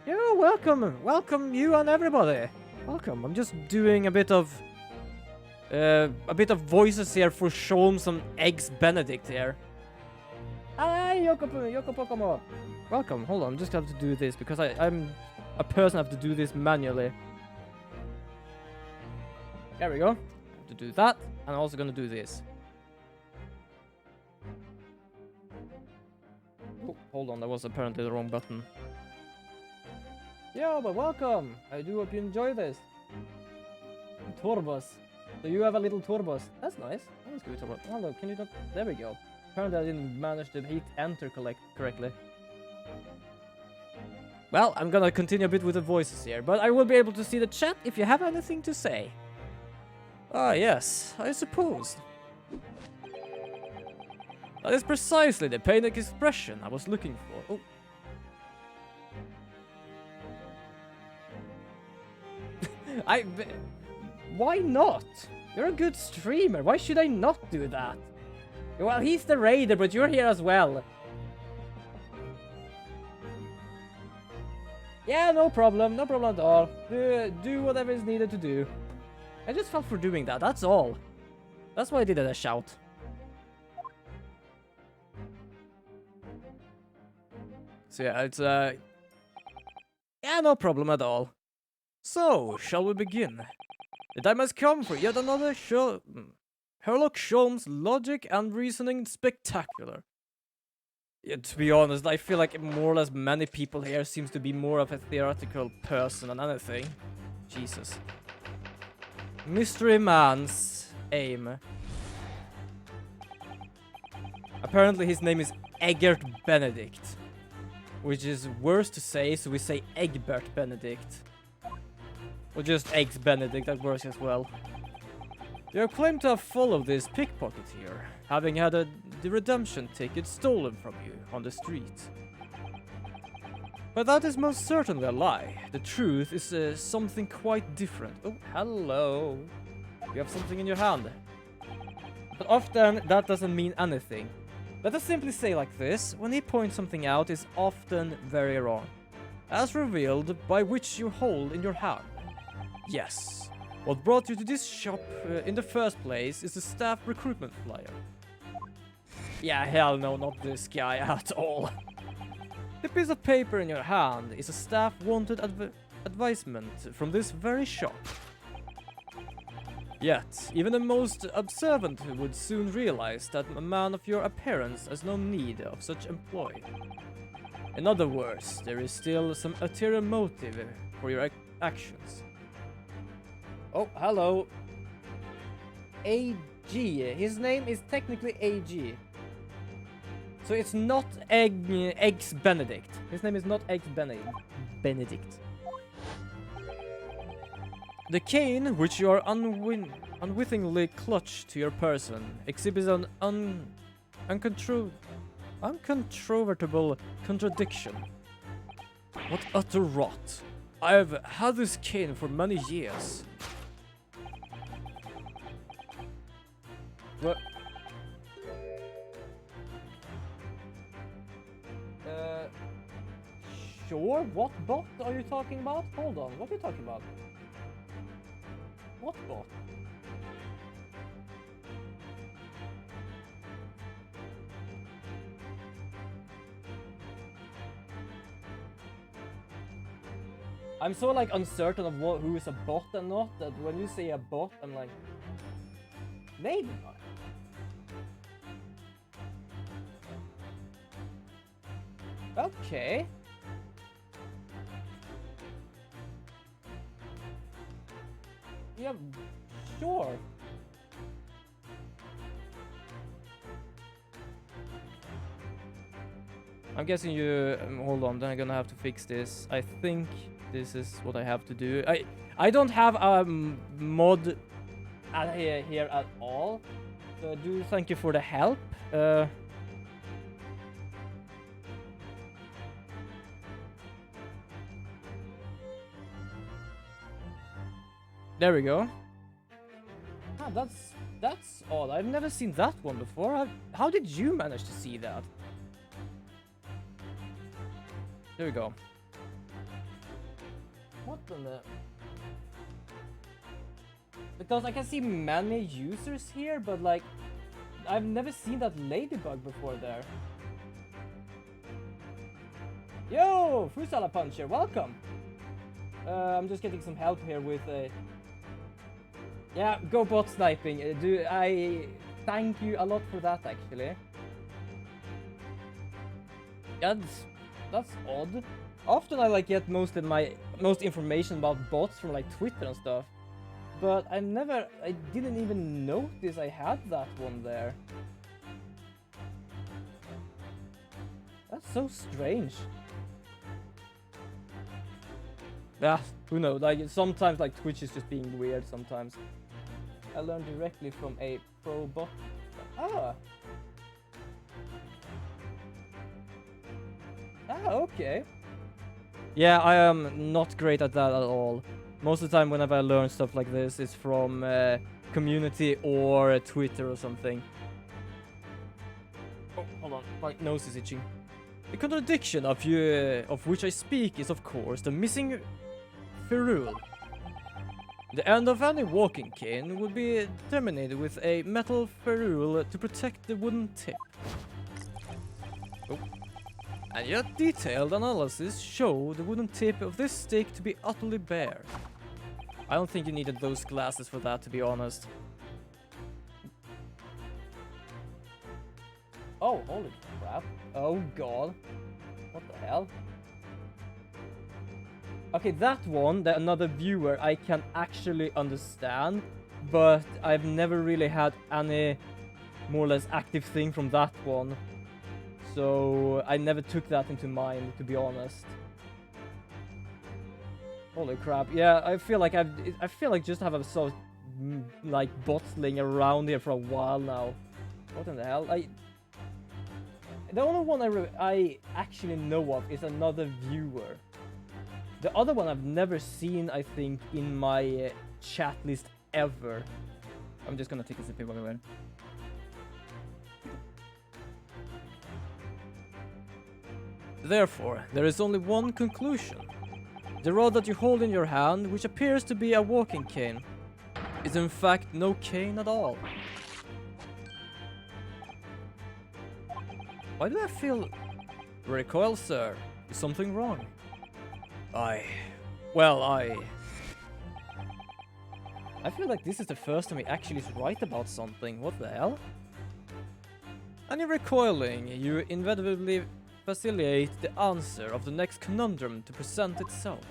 Yo, welcome! Welcome you and everybody! Welcome, I'm just doing a bit of voices here for Sholmes and Eggs Benedict here. Hi, Yoko Pokomo! Welcome, hold on, I'm just gonna have to do this because I'm a person, I have to do this manually. There we go. to do that, and I'm also gonna do this. Oh, hold on, that was apparently the wrong button. Yeah, but welcome! I do hope you enjoy this. Turbos. So you have a little turbos. That's nice. Let's go turbos. Oh look, can you not? There we go. Apparently I didn't manage to hit enter correctly. Well, I'm gonna continue a bit with the voices here, but I will be able to see the chat if you have anything to say. Ah, yes, I suppose. That is precisely the panic expression I was looking for. Oh. Why not? You're a good streamer. Why should I not do that? Well, he's the raider, but you're here as well. Yeah, no problem at all. Do whatever is needed to do. I just felt for doing that, that's all. That's why I did it a shout. So yeah, it's yeah, no problem at all. So, shall we begin? The time has come for yet another show. Sherlock Holmes' logic and reasoning spectacular. Yeah, to be honest, I feel like more or less many people here seems to be more of a theoretical person than anything. Jesus. Mystery Man's aim. Apparently his name is Egbert Benedict. Which is worse to say, so we say Egbert Benedict. Or just Eggs Benedict, that works as well. You claim to have followed this pickpocket here, having had the redemption ticket stolen from you on the street. But that is most certainly a lie. The truth is something quite different. Oh, hello. You have something in your hand. But often that doesn't mean anything. Let us simply say like this, when he points something out is often very wrong. As revealed by which you hold in your hand. Yes. What brought you to this shop in the first place is the staff recruitment flyer. Yeah, hell no, not this guy at all. The piece of paper in your hand is a staff wanted advisement from this very shop. Yet, even the most observant would soon realize that a man of your appearance has no need of such employ. In other words, there is still some ulterior motive for your actions. Oh, hello. AG. His name is technically AG. So it's not Eggs Benedict. His name is not Eggs Benedict. The cane, which you are unwittingly clutched to your person, exhibits an uncontrovertible contradiction. What utter rot. I've had this cane for many years. What? Sure, what bot are you talking about? Hold on, what are you talking about? What bot? I'm so like uncertain of who is a bot and not, that when you say a bot, I'm like, maybe not. Okay. Yeah, sure. I'm guessing you hold on, then I'm gonna have to fix this. I think this is what I have to do. I don't have a mod here at all. So I do thank you for the help. There we go. Ah, that's odd. I've never seen that one before. How did you manage to see that? There we go. What the? Because I can see many users here, but like, I've never seen that ladybug before there. Yo, Fruit Salad Puncher, welcome. I'm just getting some help here with Yeah, go bot sniping. Do I thank you a lot for that actually. Yeah, that's odd. Often I like get most information about bots from like Twitter and stuff. But I didn't even notice I had that one there. That's so strange. Yeah, who knows? Like sometimes like Twitch is just being weird sometimes. I learned directly from a pro bot. Ah. Ah, okay. Yeah, I am not great at that at all. Most of the time whenever I learn stuff like this, it's from community or Twitter or something. Oh, hold on. My nose is itching. The contradiction of which I speak is, of course, the missing ferrule. The end of any walking cane would be terminated with a metal ferrule to protect the wooden tip. Oh. And yet detailed analysis show the wooden tip of this stick to be utterly bare. I don't think you needed those glasses for that, to be honest. Oh, holy crap. Oh god. What the hell? Okay, that one, another viewer, I can actually understand, but I've never really had any more or less active thing from that one. So I never took that into mind, to be honest. Holy crap! Yeah, I feel like just have a sort of like bottling around here for a while now. What in the hell? The only one I actually know of is another viewer. The other one I've never seen, I think, in my chat list ever. I'm just gonna take a sip while we're. Therefore, there is only one conclusion. The rod that you hold in your hand, which appears to be a walking cane, is in fact no cane at all. Why do I feel... Recoil, sir? Is something wrong? I feel like this is the first time he actually is right about something. What the hell? And in recoiling, you inevitably facilitate the answer of the next conundrum to present itself.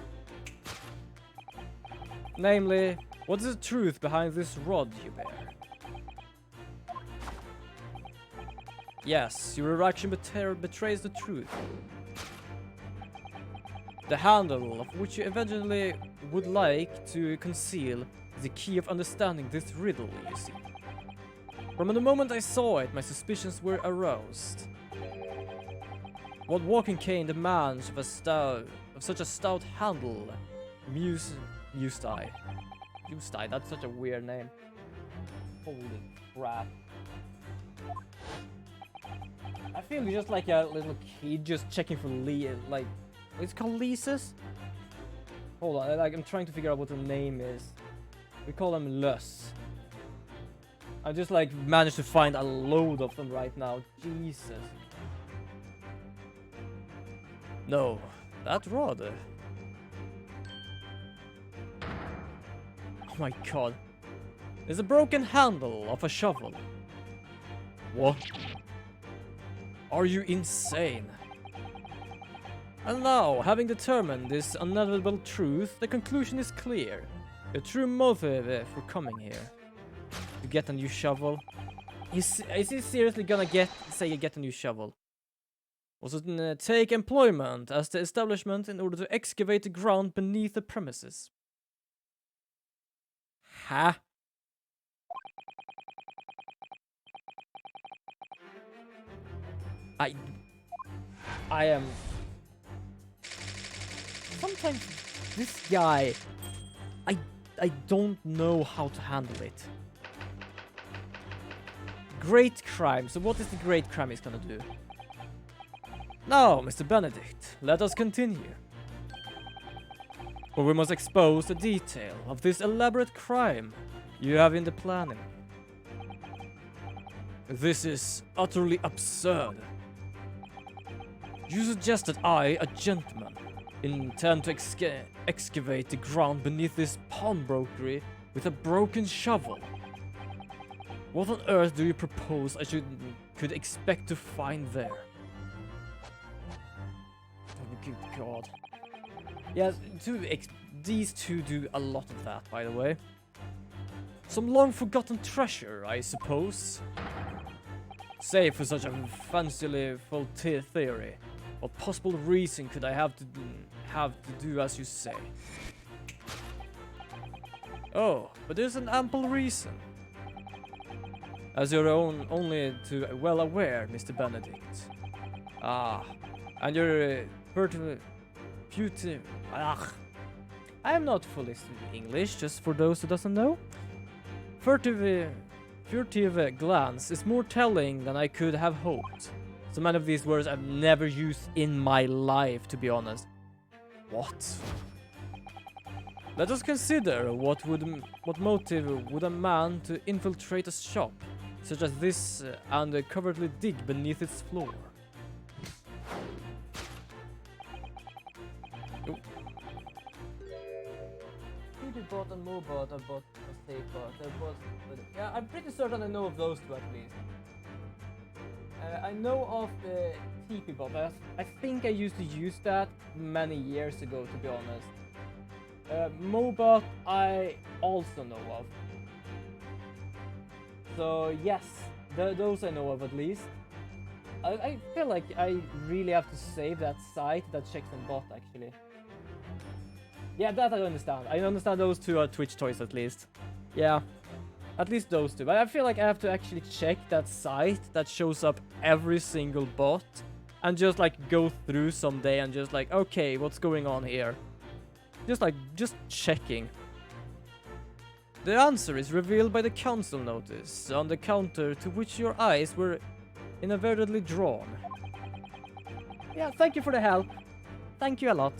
Namely, what is the truth behind this rod you bear? Yes, your reaction betrays the truth. The handle of which you eventually would like to conceal is the key of understanding this riddle, you see. From the moment I saw it, my suspicions were aroused. What walking cane demands of such a stout handle? Mused I. That's such a weird name. Holy crap. I feel just like a little kid just checking for like, it's called leases? Hold on, like, I'm trying to figure out what the name is. We call them Lus. I just like managed to find a load of them right now. Jesus. No, that rod. Oh my god. There's a broken handle of a shovel. What? Are you insane? And now, having determined this unavoidable truth, the conclusion is clear. The true motive for coming here. To get a new shovel. Is he seriously gonna get a new shovel? Was it take employment as the establishment in order to excavate the ground beneath the premises? Huh? I am... Sometimes this guy... I don't know how to handle it. Great crime. So what is the great crime he's gonna do? Now, Mr. Benedict, let us continue. For we must expose the detail of this elaborate crime you have in the planning. This is utterly absurd. You suggest that I, a gentleman, intend to excavate the ground beneath this pawnbrokery with a broken shovel. What on earth do you propose I could expect to find there? Oh, good God. Yeah, these two do a lot of that, by the way. Some long-forgotten treasure, I suppose. Save for such a fancily full theory. What possible reason could I have to do as you say? Oh, but there's an ample reason. As you're only too well aware, Mr. Benedict. Ah, and you're I am not fully speaking English, just for those who doesn't know. Furtive glance is more telling than I could have hoped. So many of these words I've never used in my life, to be honest. What? Let us consider what motive would a man to infiltrate a shop such as this and covertly dig beneath its floor. Oh. Bot and Mobot are both a safe bot. Yeah, I'm pretty certain I know of those two at least. I know of the TP bot. I think I used to use that many years ago, to be honest. Mobot I also know of. So yes, those I know of at least. I feel like I really have to save that site that checks on bot actually. Yeah, that I understand. I understand those two are Twitch toys at least. Yeah, at least those two. But I feel like I have to actually check that site that shows up every single bot and just like go through someday and just like, okay, what's going on here? Just checking. The answer is revealed by the council notice on the counter to which your eyes were inadvertently drawn. Yeah, thank you for the help. Thank you a lot.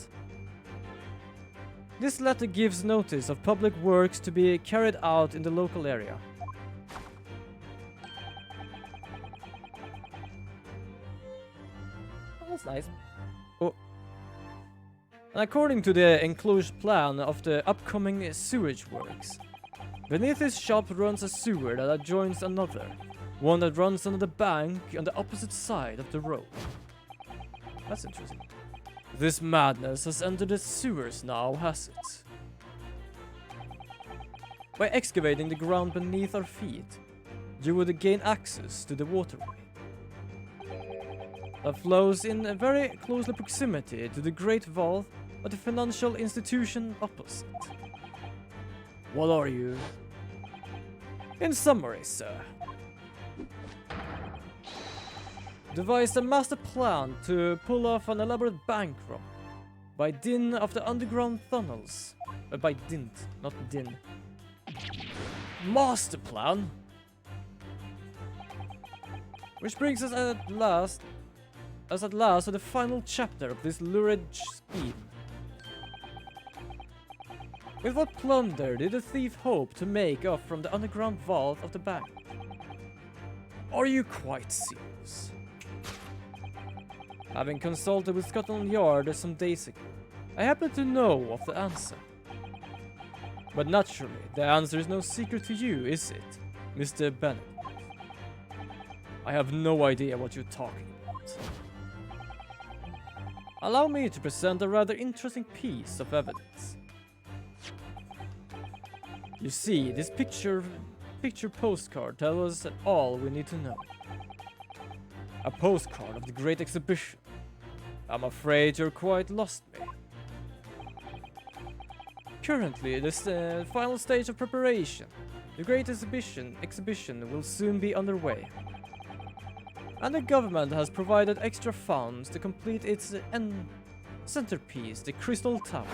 This letter gives notice of public works to be carried out in the local area. Oh, that's nice. Oh. And according to the enclosed plan of the upcoming sewage works, beneath this shop runs a sewer that adjoins another, one that runs under the bank on the opposite side of the road. That's interesting. This madness has entered the sewers now, has it? By excavating the ground beneath our feet, you would gain access to the waterway that flows in a very close proximity to the Great Vault of the financial institution opposite. What are you? In summary, sir, devised a master plan to pull off an elaborate bank robbery by dint of the underground tunnels. By dint, not din. Master plan? Which brings us at last to the final chapter of this lurid scheme. With what plunder did the thief hope to make off from the underground vault of the bank? Are you quite serious? Having consulted with Scotland Yard some days ago, I happen to know of the answer. But naturally, the answer is no secret to you, is it, Mr. Benedict? I have no idea what you're talking about. Allow me to present a rather interesting piece of evidence. You see, this picture postcard tells us all we need to know. A postcard of the Great Exhibition. I'm afraid you're quite lost me. Currently, this final stage of preparation. The Great Exhibition will soon be underway. And the government has provided extra funds to complete its centerpiece, the Crystal Tower.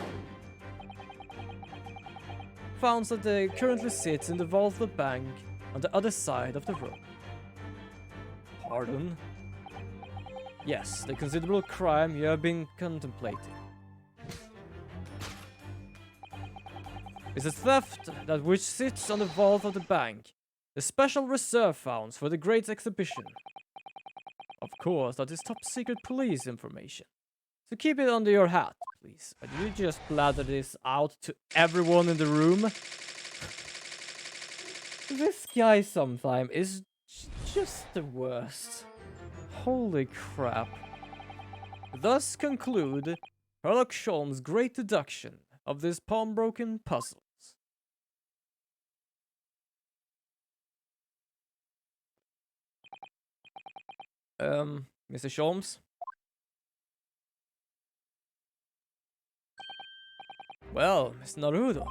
Funds that currently sits in the vault of the bank on the other side of the road. Pardon? Yes, the considerable crime you have been contemplating. It's a theft that which sits on the vault of the bank, the special reserve funds for the Great Exhibition. Of course, that is top secret police information. So keep it under your hat, please. But you just blather this out to everyone in the room. This guy sometime is just the worst. Holy crap. Thus conclude Sherlock Holmes' great deduction of this pawnbroken puzzles. Mr. Holmes? Well, Miss Naruto.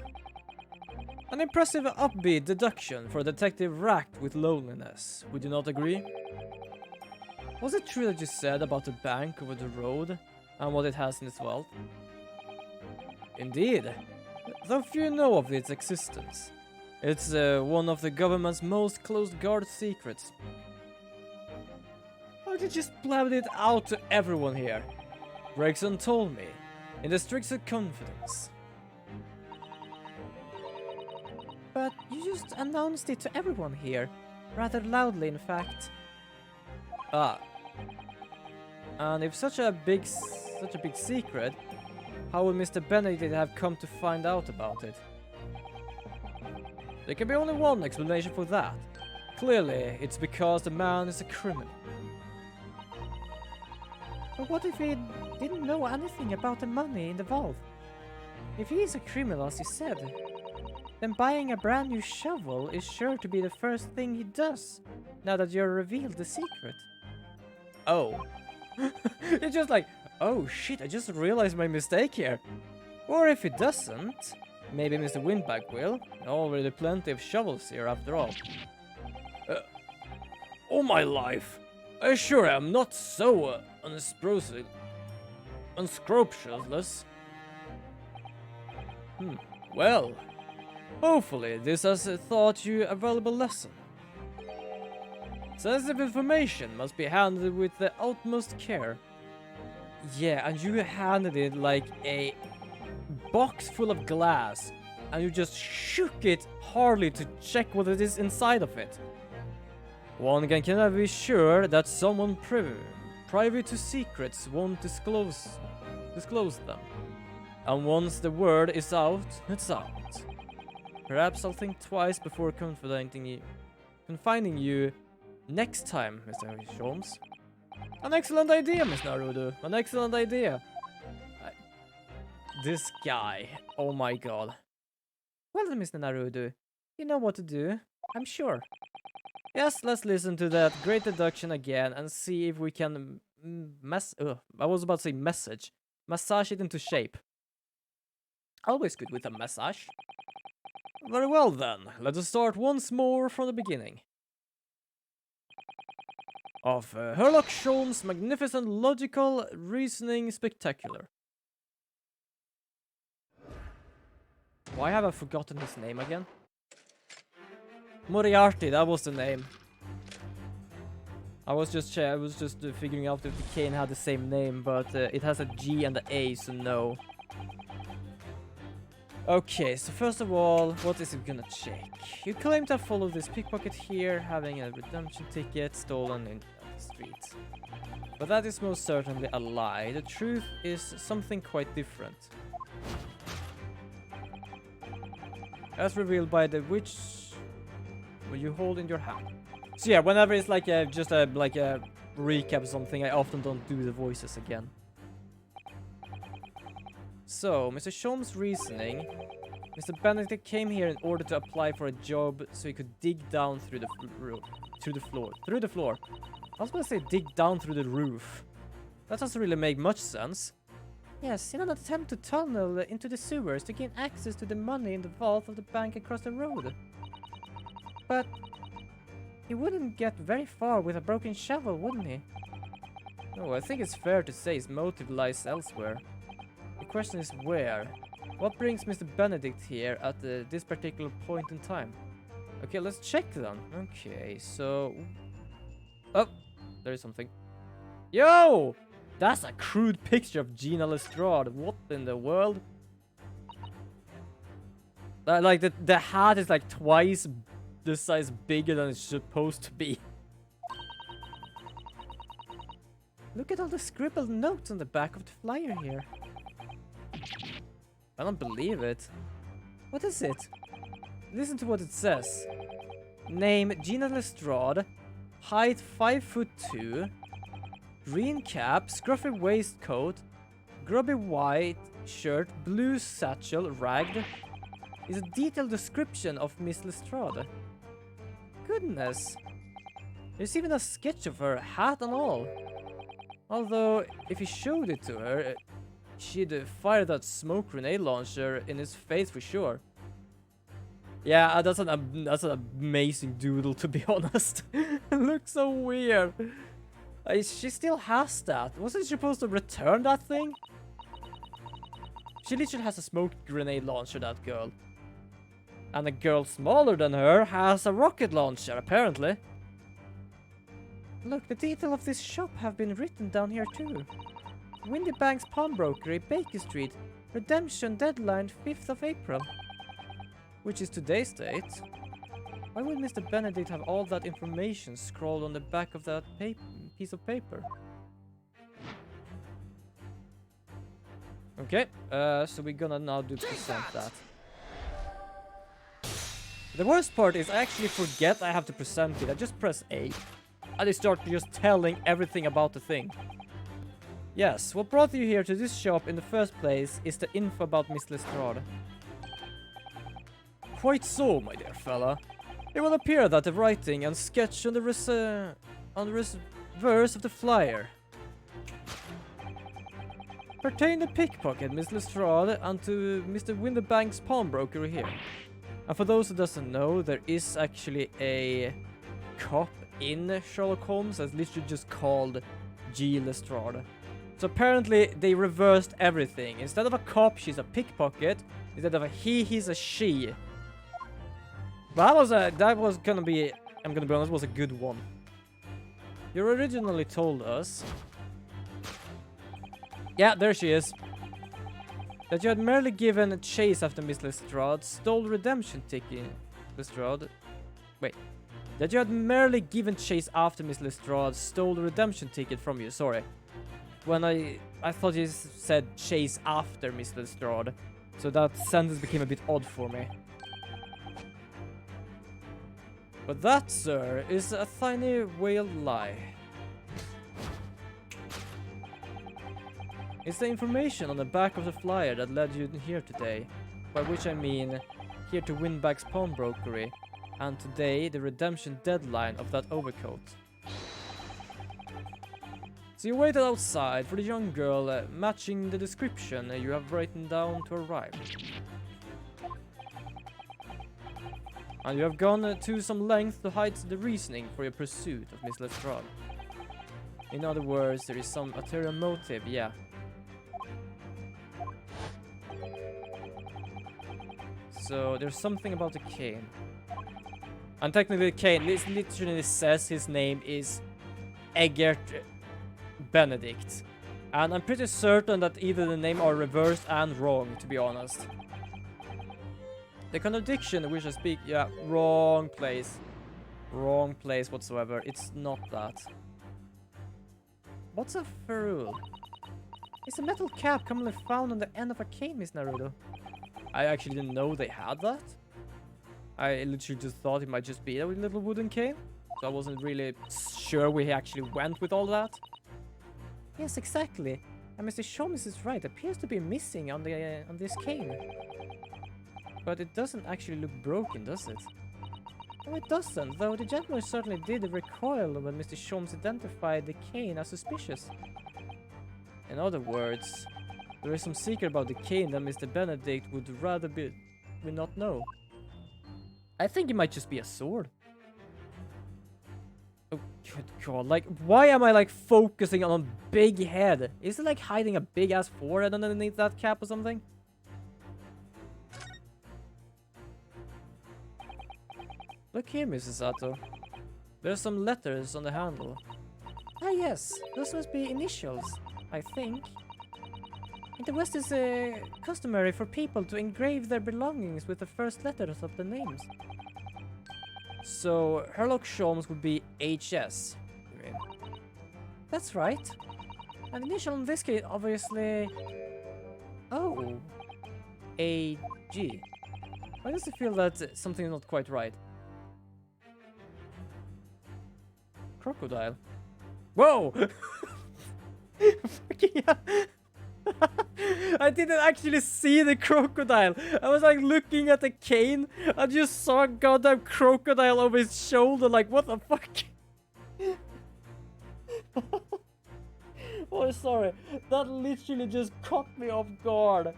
An impressive upbeat deduction for a detective racked with loneliness, would you not agree? Was it true that you said about the bank over the road and what it has in its wealth? Indeed, though few know of its existence. It's one of the government's most closed-guard secrets. Why don't you just blab it out to everyone here? Gregson told me, in the strictest confidence. But you just announced it to everyone here, rather loudly in fact. Ah. And if such a big secret, how would Mr. Benedict have come to find out about it? There can be only one explanation for that. Clearly, it's because the man is a criminal. But what if he didn't know anything about the money in the vault? If he is a criminal, as you said, then buying a brand new shovel is sure to be the first thing he does, now that you've revealed the secret. Oh. It's just like, oh shit, I just realized my mistake here. Or if he doesn't, maybe Mr. Windbag will. Already plenty of shovels here after all. All my life, I sure am not so unscrupulous. Well, hopefully this has taught you a valuable lesson. Sensitive information must be handled with the utmost care. Yeah, and you handed it like a box full of glass, and you just shook it hardly to check what it is inside of it. One can never be sure that someone privy to secrets won't disclose them. And once the word is out, it's out. Perhaps I'll think twice before confining you next time, Mr. Holmes. An excellent idea, Miss Naruto. An excellent idea. This guy. Oh my god. Well then, Mr. Naruto, you know what to do, I'm sure. Yes, let's listen to that great deduction again and see if we can massage it into shape. Always good with a massage. Very well then, let us start once more from the beginning. Of Sherlock Holmes' magnificent logical reasoning spectacular. Why have I forgotten his name again? Moriarty, that was the name. I was just figuring out if the Kane had the same name, but it has a G and an A, so no. Okay, so first of all, what is it gonna check? You claim to have followed this pickpocket here, having a redemption ticket stolen in the street. But that is most certainly a lie. The truth is something quite different. As revealed by the which you hold in your hand. So yeah, whenever it's like a recap or something, I often don't do the voices again. So, Mr. Holmes' reasoning, Mr. Benedict came here in order to apply for a job so he could dig down through the floor. I was going to say dig down through the roof. That doesn't really make much sense. Yes, in an attempt to tunnel into the sewers to gain access to the money in the vault of the bank across the road. But he wouldn't get very far with a broken shovel, wouldn't he? No, I think it's fair to say his motive lies elsewhere. The question is where? What brings Mr. Benedict here at this particular point in time? Okay, let's check then. Okay, so... Oh, there is something. Yo! That's a crude picture of Gina Lestrade. What in the world? Like, the hat is like twice the size bigger than it's supposed to be. Look at all the scribbled notes on the back of the flyer here. I don't believe it. What is it? Listen to what it says. Name Gina Lestrade. Height 5'2". Green cap, scruffy waistcoat, grubby white shirt, blue satchel, ragged. Is a detailed description of Miss Lestrade. Goodness. There's even a sketch of her, hat and all. Although, if he showed it to her, she'd fire that smoke grenade launcher in his face for sure. Yeah, that's an amazing doodle, to be honest. It looks so weird. She still has that. Wasn't she supposed to return that thing? She literally has a smoke grenade launcher, that girl. And a girl smaller than her has a rocket launcher, apparently. Look, the details of this shop have been written down here too. Windy Banks Pawnbrokery, Baker Street. Redemption deadline 5th of April. Which is today's date. Why would Mr. Benedict have all that information scrawled on the back of that piece of paper? Okay, so we're gonna now present that. The worst part is I actually forget I have to present it. I just press A. And I start just telling everything about the thing. Yes, what brought you here to this shop in the first place is the info about Miss Lestrade. Quite so, my dear fella. It will appear that the writing and sketch on the reverse of the flyer pertain to pickpocket Miss Lestrade and to Mr. Winterbank's pawnbroker here. And for those who doesn't know, there is actually a cop in Sherlock Holmes that's literally just called G. Lestrade. So apparently they reversed everything. Instead of a cop, she's a pickpocket. Instead of a he, he's a she. But that was gonna be, I'm gonna be honest, was a good one. You originally told us, yeah, there she is, that you had merely given chase after Miss Lestrade, stole redemption ticket. Lestrade, wait, that you had merely given chase after Miss Lestrade, stole the redemption ticket from you. Sorry, when I thought you said chase after Miss Lestrade, so that sentence became a bit odd for me. But that, sir, is a tiny veiled lie. It's the information on the back of the flyer that led you here today. By which I mean, here to Winback's pawnbrokery, and today the redemption deadline of that overcoat. So you waited outside for the young girl matching the description you have written down to arrive. And you have gone to some length to hide the reasoning for your pursuit of Miss Lestrade. In other words, there is some ulterior motive, yeah. So there's something about the cane. And technically cane, this literally says his name is Eggert Benedict. And I'm pretty certain that either the name are reversed and wrong, to be honest. The contradiction which I speak, yeah, wrong place. Wrong place whatsoever. It's not that. What's a ferrule? It's a metal cap commonly found on the end of a cane, Miss Naruto. I actually didn't know they had that. I literally just thought it might just be a little wooden cane. So I wasn't really sure we actually went with all that. Yes, exactly. And Mr. Sholmes is right. Appears to be missing on this cane. But it doesn't actually look broken, does it? No, it doesn't, though the gentleman certainly did recoil when Mr. Sholmes identified the cane as suspicious. In other words, there is some secret about the cane that Mr. Benedict would rather we not know. I think it might just be a sword. Oh, good god, like, why am I, like, focusing on a big head? Is it, like, hiding a big-ass forehead underneath that cap or something? Look here, Mrs. Sato. There's some letters on the handle. Ah, yes. Those must be initials, I think. In the West, it's customary for people to engrave their belongings with the first letters of the names. So, Sherlock Holmes would be HS. That's right. And the initial in this case, obviously... Oh. AG. Why does it feel that something is not quite right? crocodile. Whoa! Fucking hell. I didn't actually see the crocodile. I was like looking at the cane. I just saw a goddamn crocodile over his shoulder. Like, what the fuck? Oh, sorry. That literally just caught me off guard.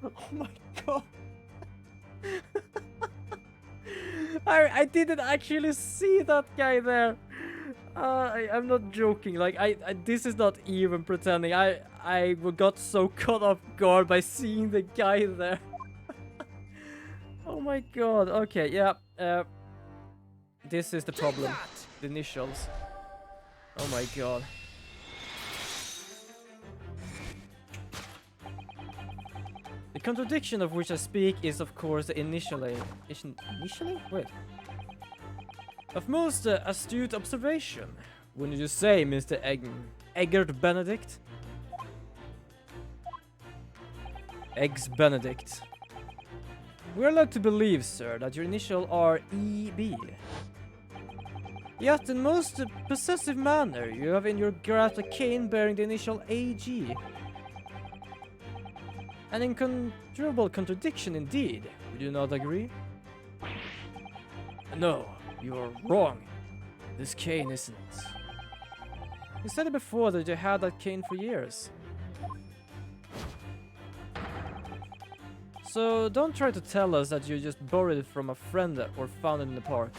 Oh my god. I didn't actually see that guy there. I'm not joking. Like I this is not even pretending. I got so caught off guard by seeing the guy there. Oh my god. Okay, yeah. This is the problem. The initials. Oh my god. The contradiction of which I speak is, of course, the initially? Wait. Of most astute observation. Wouldn't you say, Mr. Eggert Benedict? Eggs Benedict. We are led to believe, sir, that your initial are EB. Yet, in most possessive manner, you have in your grasp a cane bearing the initial AG. An incontrovertible contradiction indeed, would you not agree? No, you are wrong. This cane isn't. You said it before that you had that cane for years. So don't try to tell us that you just borrowed it from a friend or found it in the park.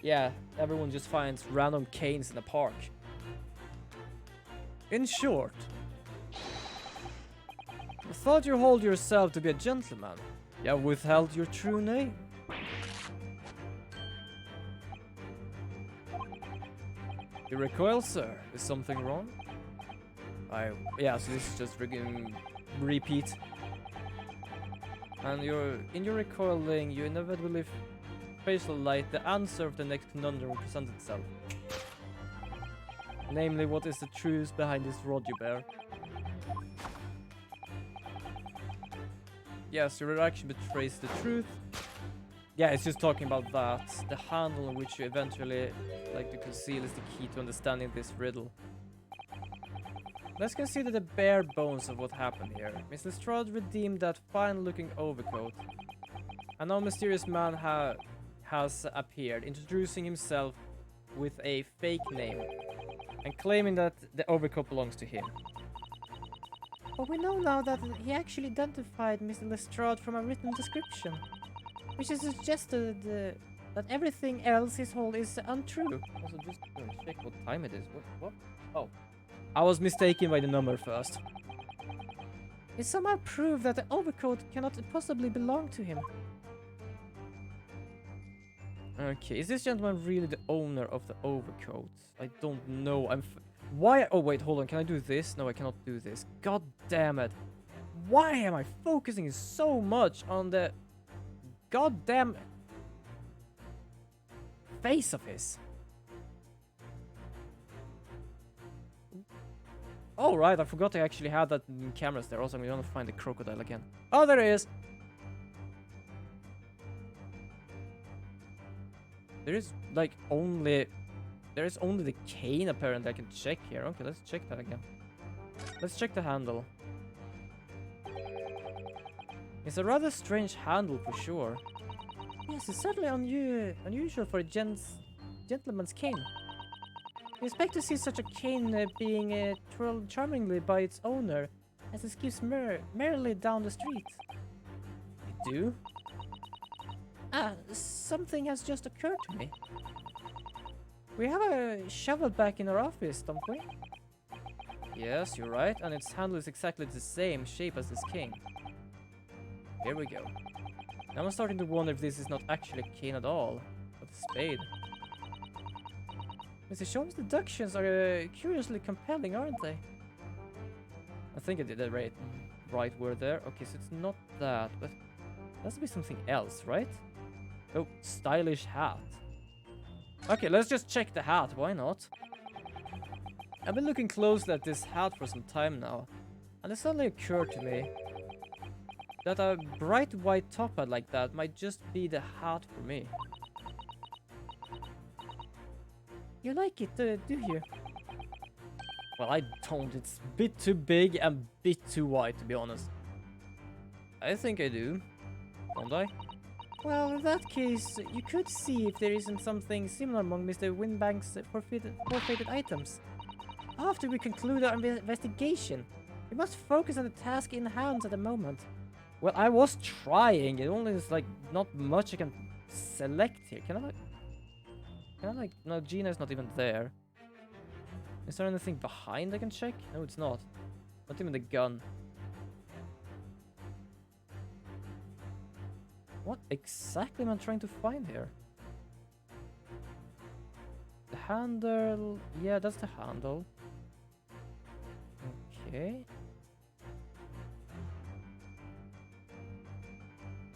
Yeah, everyone just finds random canes in the park. In short, I thought you hold yourself to be a gentleman. You have withheld your true name. You recoil, sir? Is something wrong? Yeah, so this is just friggin' repeat. And in your recoiling, you inevitably face the light the answer of the next conundrum will present itself. Namely, what is the truth behind this rod you bear? Yes, your reaction betrays the truth. Yeah, it's just talking about that. The handle on which you eventually like to conceal is the key to understanding this riddle. Let's consider the bare bones of what happened here. Miss Lestrade redeemed that fine-looking overcoat. A now mysterious man has appeared, introducing himself with a fake name and claiming that the overcoat belongs to him. But we know now that he actually identified Mr. Lestrade from a written description, which is suggested that everything else he told is untrue. Also, just check what time it is. What? Oh. I was mistaken by the number first. It somehow proved that the overcoat cannot possibly belong to him. Okay, is this gentleman really the owner of the overcoat? I don't know. Why? Oh wait, hold on. Can I do this? No, I cannot do this. God damn it! Why am I focusing so much on the goddamn face of his? Oh right, I forgot I actually had that in cameras there. Also, I'm gonna find the crocodile again. Oh, there it is. There is like only the cane apparently I can check here. Okay, let's check that again. Let's check the handle. It's a rather strange handle for sure. Yes, it's certainly unusual for a gentleman's cane. You expect to see such a cane being twirled charmingly by its owner as it skips merrily down the street. You do? Something has just occurred to me. We have a shovel back in our office, don't we? Yes, you're right, and its handle is exactly the same shape as this cane. Here we go. Now I'm starting to wonder if this is not actually a cane at all, but a spade. Mr. Sean's deductions are curiously compelling, aren't they? I think I did the right word there. Okay, so it's not that, but it has to be something else, right? Oh, stylish hat. Okay, let's just check the hat. Why not? I've been looking closely at this hat for some time now, and it suddenly occurred to me that a bright white top hat like that might just be the hat for me. You like it, do you? Well, I don't. It's a bit too big and a bit too wide, to be honest. I think I do. Don't I? Well, in that case, you could see if there isn't something similar among Mr. Windbank's forfeited items. After we conclude our investigation, we must focus on the task in hand at the moment. Well, I was trying. It only is like not much I can select here. Can I like... No, Gina's not even there. Is there anything behind I can check? No, it's not. Not even the gun. What exactly am I trying to find here? The handle... Yeah, that's the handle. Okay.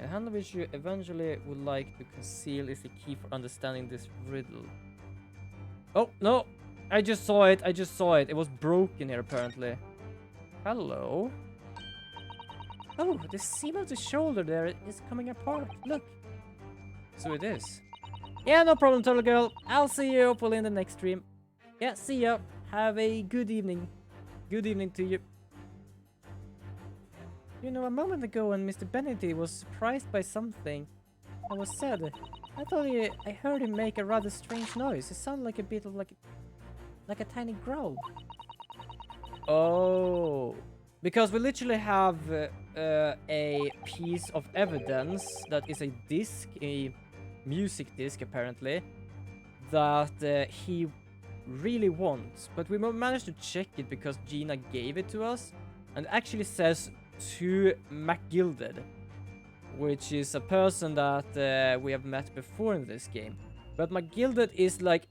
A handle which you eventually would like to conceal is the key for understanding this riddle. Oh, no! I just saw it. It was broken here, apparently. Hello? Oh, the seam of the shoulder there is coming apart. Look. So it is. Yeah, no problem, Turtle Girl. I'll see you hopefully in the next stream. Yeah, see ya. Have a good evening. Good evening to you. You know, a moment ago when Mr. Benedict was surprised by something that was said, I thought I heard him make a rather strange noise. It sounded like a bit of like a tiny growl. Oh, because we literally have a piece of evidence that is a disc, a music disc apparently, that he really wants. But we managed to check it because Gina gave it to us, and it actually says to McGilded, which is a person that we have met before in this game. But McGilded is like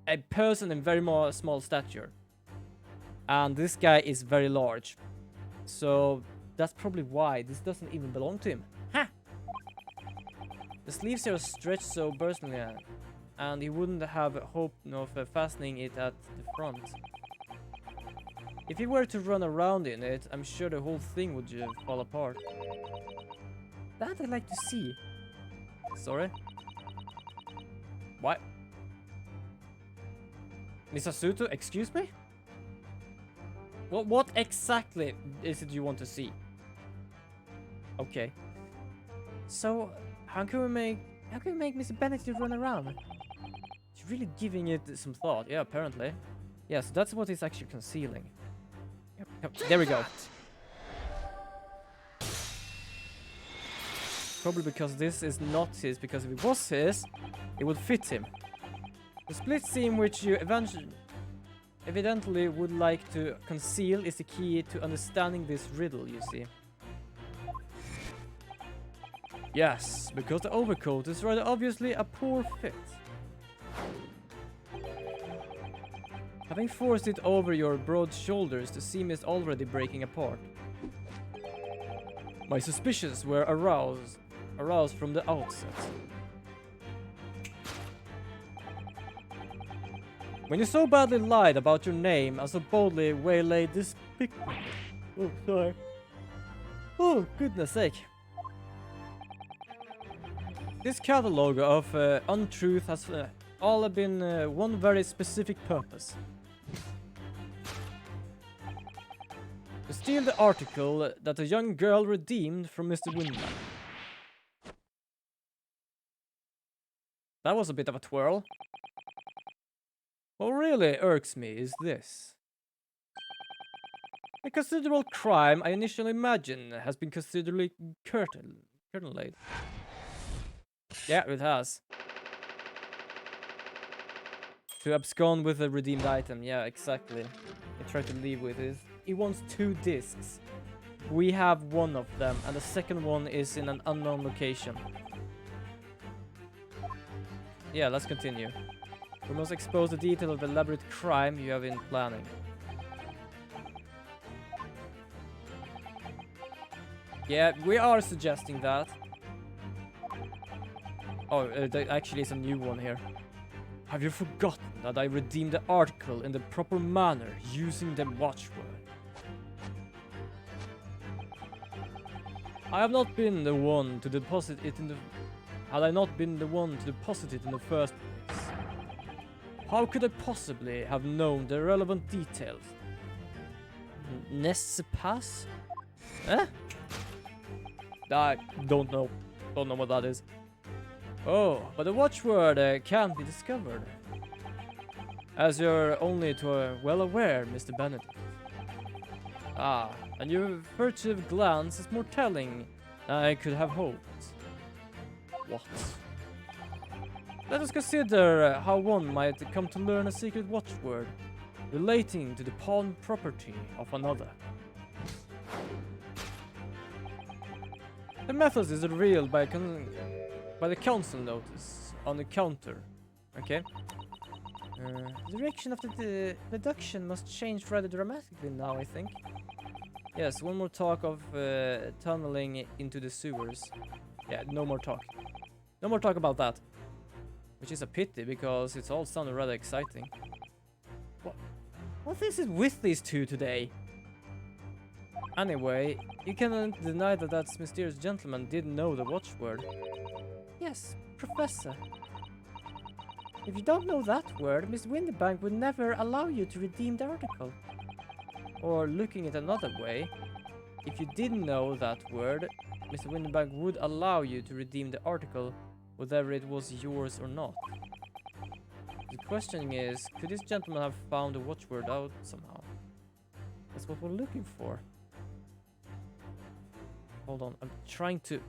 a person in very small stature, and this guy is very large, so that's probably why this doesn't even belong to him. Ha! The sleeves here are stretched so personally, and he wouldn't have hope of fastening it at the front. If he were to run around in it, I'm sure the whole thing would fall apart. That I'd like to see. Sorry? What? Misasuto, excuse me? What exactly is it you want to see? Okay. So, how can we make Mr. Benedict run around? He's really giving it some thought. Yeah, apparently. Yes, that's what he's actually concealing. Yep, there we go. Probably because this is not his, because if it was his, it would fit him. The split seam which you evidently would like to conceal is the key to understanding this riddle, you see. Yes, because the overcoat is rather obviously a poor fit. Having forced it over your broad shoulders, the seam is already breaking apart. My suspicions were aroused from the outset. When you so badly lied about your name and so boldly waylaid this picture. Oh, sorry. Oh, goodness sake. This catalogue of untruth has all been one very specific purpose. To steal the article that a young girl redeemed from Mr. Windman. That was a bit of a twirl. What really irks me is this. A considerable crime I initially imagined has been considerably curtailed. Yeah, it has. To abscond with a redeemed item, yeah, exactly. I tried to leave with it. He wants 2 discs. We have 1 of them, and the second one is in an unknown location. Yeah, let's continue. We must expose the detail of the elaborate crime you have been planning. Yeah, we are suggesting that. Oh, there actually is a new one here. Have you forgotten that I redeemed the article in the proper manner using the watchword? I have not been the one to deposit it in the... Had I not been the one to deposit it in the first place? How could I possibly have known the relevant details? Nessipass? Eh? I don't know. Don't know what that is. Oh, but the watchword can't be discovered. As you're only too well aware, Mr. Benedict. Ah, and your furtive glance is more telling than I could have hoped. What? Let us consider how one might come to learn a secret watchword relating to the pawn property of another. The method is revealed by the council notice on the counter. Okay. The direction of the deduction must change rather dramatically now, I think. Yes, one more talk of tunneling into the sewers. Yeah, no more talk. No more talk about that. Which is a pity, because it's all sounded rather exciting. What is it with these two today? Anyway, you cannot deny that that mysterious gentleman did know the watchword. Yes, Professor. If you don't know that word, Miss Windybank would never allow you to redeem the article. Or looking at another way, if you didn't know that word, Mr. Windybank would allow you to redeem the article, whether it was yours or not. The question is, could this gentleman have found the watchword out somehow? That's what we're looking for. Hold on, I'm trying to...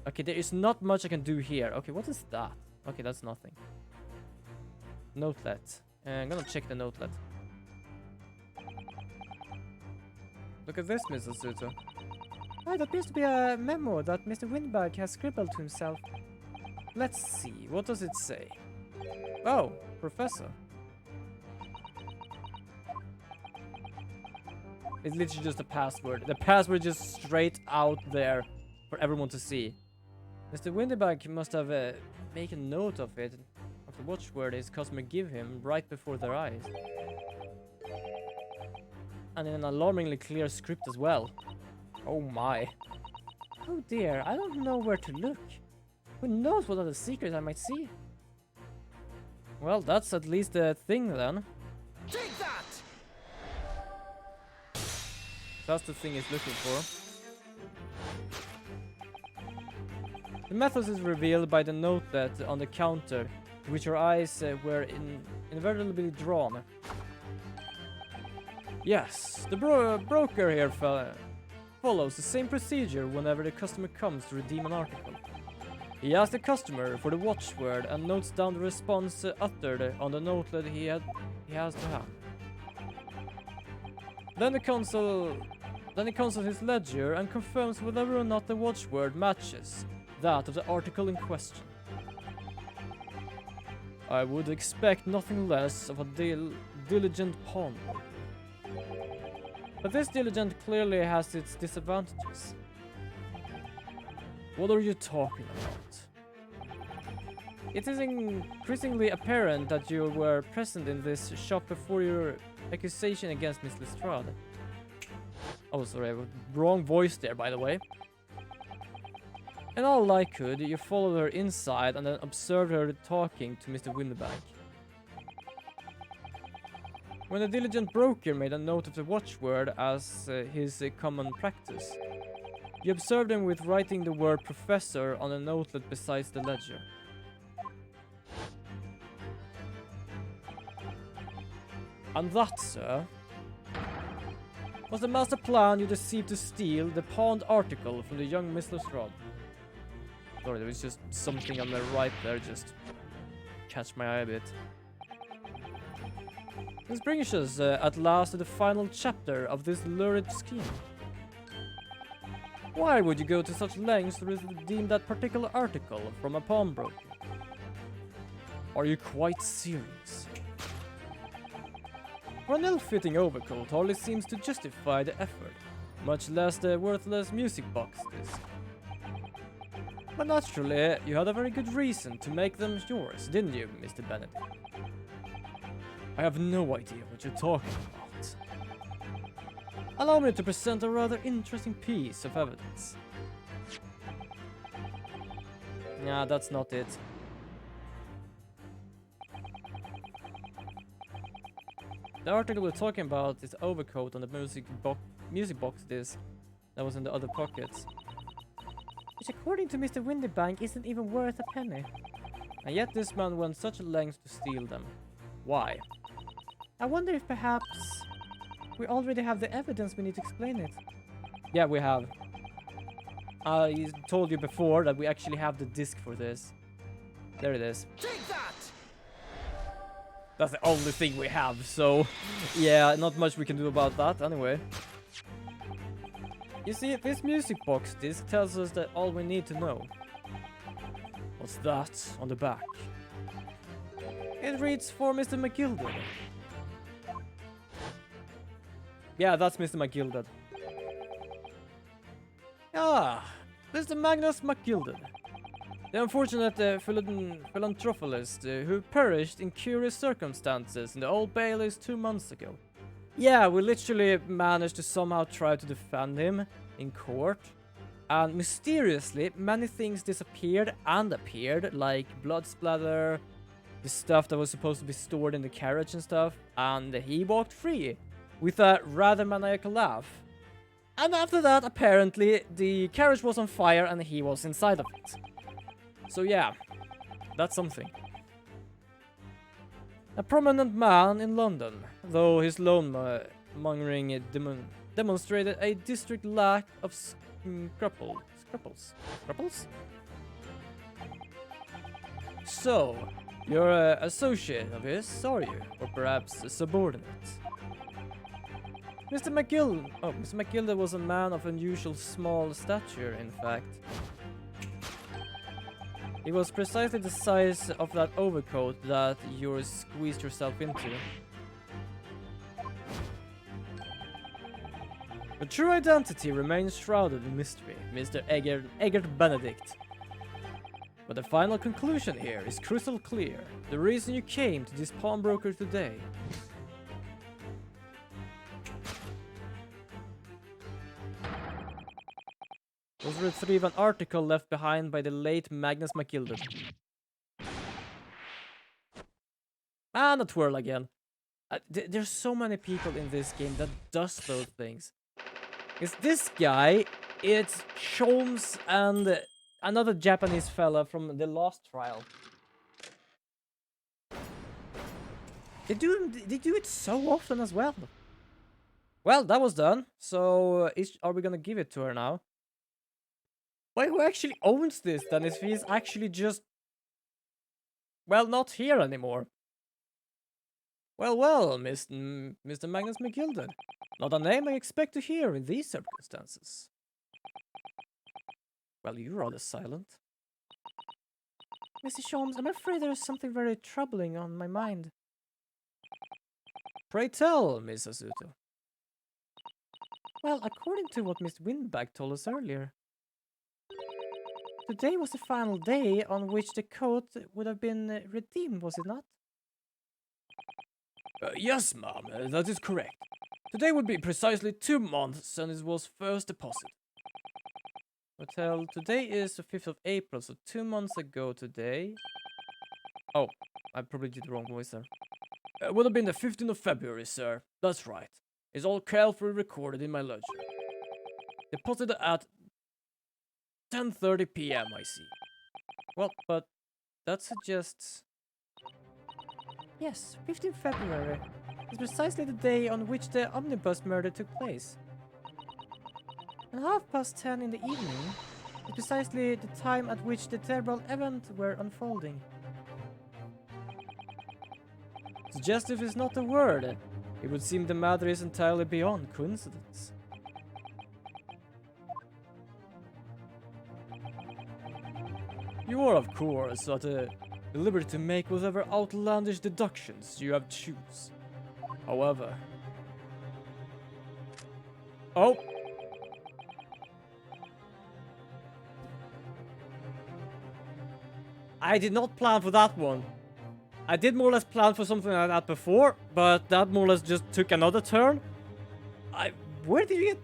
Okay, there is not much I can do here. Okay, what is that? Okay, that's nothing. Notelet. I'm gonna check the notelet. Look at this, Mr. Suto. It appears to be a memo that Mr. Windbag has scribbled to himself. Let's see, what does it say? Oh, Professor. It's literally just a password. The password just straight out there for everyone to see. Mr. Windbag must have made a note of it, of the watchword his customer give him right before their eyes. And in an alarmingly clear script as well. Oh my. Oh dear, I don't know where to look. Who knows what other secrets I might see? Well, that's at least a thing then. Take that! That's the thing he's looking for. The method is revealed by the notelet on the counter, to which your eyes were inevitably drawn. Yes, the broker here follows the same procedure whenever the customer comes to redeem an article. He asks the customer for the watchword and notes down the response uttered on the notelet he has to hand. Then he consults his ledger and confirms whether or not the watchword matches that of the article in question. I would expect nothing less of a diligent pawn. But this diligent clearly has its disadvantages. What are you talking about? It is increasingly apparent that you were present in this shop before your accusation against Miss Lestrade. Oh, sorry, wrong voice there, by the way. In all likelihood, you followed her inside and then observed her talking to Mr. Windybank. When the diligent broker made a note of the watchword as his common practice, you observed him with writing the word professor on a notelet beside the ledger. And that, sir, was the master plan you deceived to steal the pawned article from the young Miss Lestrade. Sorry, there was just something on the right there, just catch my eye a bit. This brings us at last to the final chapter of this lurid scheme. Why would you go to such lengths to redeem that particular article from a pawnbroker? Are you quite serious? For an ill-fitting overcoat hardly seems to justify the effort, much less the worthless music box disc. But naturally, you had a very good reason to make them yours, didn't you, Mr. Benedict? I have no idea what you're talking about. Allow me to present a rather interesting piece of evidence. Nah, that's not it. The article we're talking about is overcoat on the music box disc that was in the other pockets. Which according to Mr. Windybank isn't even worth a penny. And yet this man went such lengths to steal them. Why? I wonder if perhaps we already have the evidence we need to explain it. Yeah, we have. I told you before that we actually have the disc for this. There it is. Take that! That's the only thing we have, so yeah, not much we can do about that anyway. You see, this music box disc tells us that all we need to know. What's that on the back? It reads for Mr. McGilded. Yeah, that's Mr. McGilded. Ah, Mr. Magnus McGilded. The unfortunate philanthropist who perished in curious circumstances in the Old Baileys 2 months ago. Yeah, we literally managed to somehow try to defend him in court. And mysteriously, many things disappeared and appeared, like blood splatter, the stuff that was supposed to be stored in the carriage and stuff, and he walked free with a rather maniacal laugh. And after that, apparently, the carriage was on fire and he was inside of it. So yeah, that's something. A prominent man in London, though his loan-mongering demonstrated a distinct lack of scruples. So, you're an associate of his, are you? Or perhaps a subordinate? Mr. McGilded was a man of unusual small stature, in fact. He was precisely the size of that overcoat that you squeezed yourself into. The true identity remains shrouded in mystery, Mr. Eggert Benedict. But the final conclusion here is crystal clear. The reason you came to this pawnbroker today. Was to retrieve an article left behind by the late Magnus McGilded. And a twirl again. There's so many people in this game that does those things. It's this guy, it's Sholmes and another Japanese fella from the last trial. They do it so often as well. Well, that was done. So, are we gonna give it to her now? Well, who actually owns this then if he's actually just... well, not here anymore? Well, Mr. Magnus McGilded. Not a name I expect to hear in these circumstances. Well, you're rather silent. Mr. Sholmes, I'm afraid there is something very troubling on my mind. Pray tell, Miss Azuto. Well, according to what Miss Windbag told us earlier, today was the final day on which the coat would have been redeemed, was it not? Yes, ma'am, that is correct. Today would be precisely 2 months since it was first deposited. Well, today is the 5th of April, so 2 months ago today... Oh, I probably did the wrong voice there. It would have been the 15th of February, sir. That's right. It's all carefully recorded in my ledger. Deposited at 10:30 p.m. I see. Well, but that suggests... Yes, 15th February is precisely the day on which the omnibus murder took place. And 10:30 in the evening is precisely the time at which the terrible event were unfolding. Suggestive is not the word. It would seem the matter is entirely beyond coincidence. You are, of course, at the liberty to make whatever outlandish deductions you have choose. However... Oh! I did not plan for that one. I did more or less plan for something like that before, but that more or less just took another turn. Where did you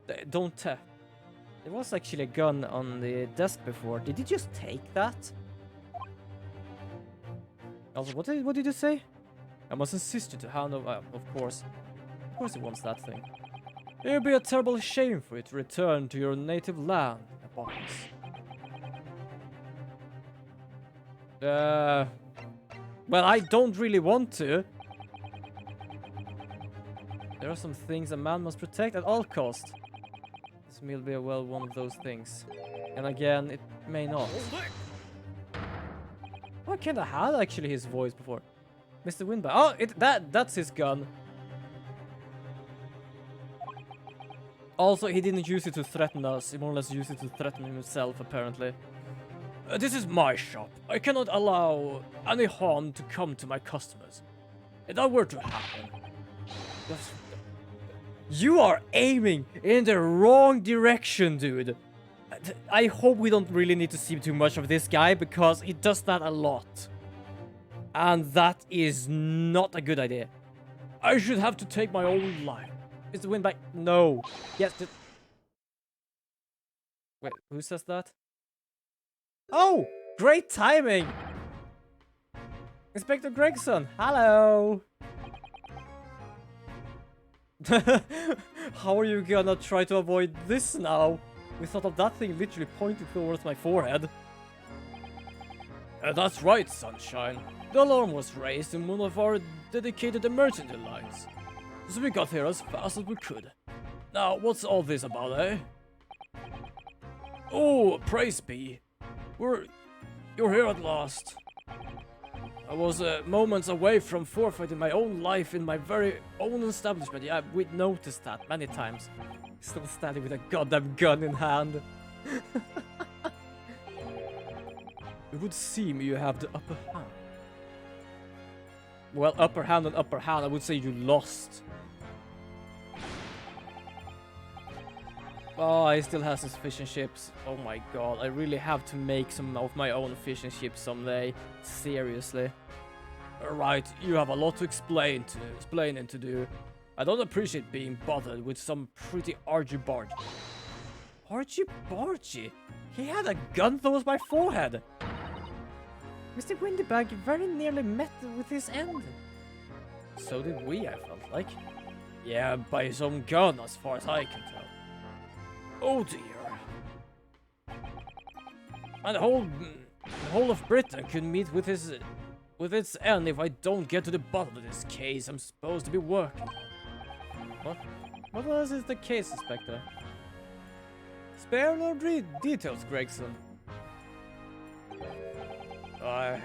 get... Don't tell. There was actually a gun on the desk before. Did you just take that? Also, what did you say? I must insist you to hand over. Of course he wants that thing. It would be a terrible shame for you to return to your native land, boss. Well, I don't really want to. There are some things a man must protect at all costs. This may be well one of those things. And again, it may not. Oh, I kinda had actually his voice before. Mr. Windbag. Oh, that's his gun. Also, he didn't use it to threaten us. He more or less used it to threaten himself, apparently. This is my shop. I cannot allow any harm to come to my customers. If that were to happen... You are aiming in the wrong direction, dude. I hope we don't really need to see too much of this guy, because he does that a lot. And that is not a good idea. I should have to take my own life. Is the wind back? No. Yes. Wait, who says that? Oh, great timing. Inspector Gregson, hello. How are you gonna try to avoid this now? We thought of that thing literally pointing towards my forehead. That's right, Sunshine. The alarm was raised in one of our dedicated emergency lines. So we got here as fast as we could. Now, what's all this about, eh? Oh, praise be. You're here at last. I was moments away from forfeiting my own life in my very own establishment. Yeah, we'd noticed that many times. Still standing with a goddamn gun in hand. It would seem you have the upper hand. Well, upper hand and upper hand, I would say you lost. Oh, he still has his fish and chips. Oh my god, I really have to make some of my own fish and chips someday. Seriously. Alright, you have a lot to explain and to do. I don't appreciate being bothered with some pretty argy-bargy. Argy-bargy? He had a gun towards my forehead. Mr. Windybag very nearly met with his end. So did we, I felt like. Yeah, by his own gun, as far as I can tell. Oh dear. And the whole of Britain could meet with its end if I don't get to the bottom of this case I'm supposed to be working. What? What else is the case, Inspector? Spare no details, Gregson. I'm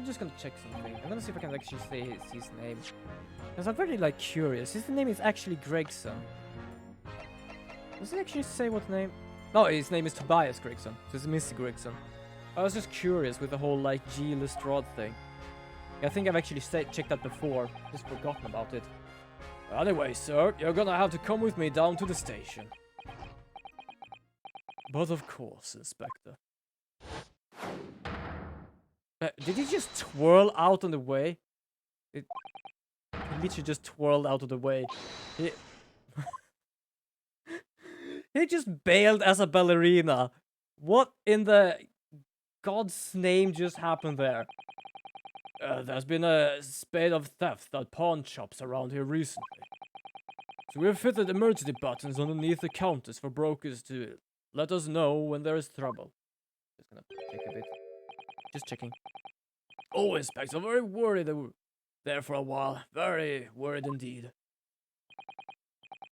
just gonna check something. I'm gonna see if I can actually say his name. Because I'm very, like, curious. His name is actually Gregson. Does he actually say what name? No, his name is Tobias Gregson. So it's Mr. Gregson. I was just curious with the whole, like, G. Lestrade thing. I think I've actually checked that before. Just forgotten about it. Anyway, sir, you're gonna have to come with me down to the station. But of course, Inspector. Did he just twirl out on the way? He literally just twirled out of the way. He just bailed as a ballerina. What in the God's name just happened there? There's been a spate of theft at pawn shops around here recently. So we've fitted emergency buttons underneath the counters for brokers to let us know when there is trouble. Just gonna take a bit. Just checking. Oh, Inspector, very worried they were there for a while. Very worried indeed.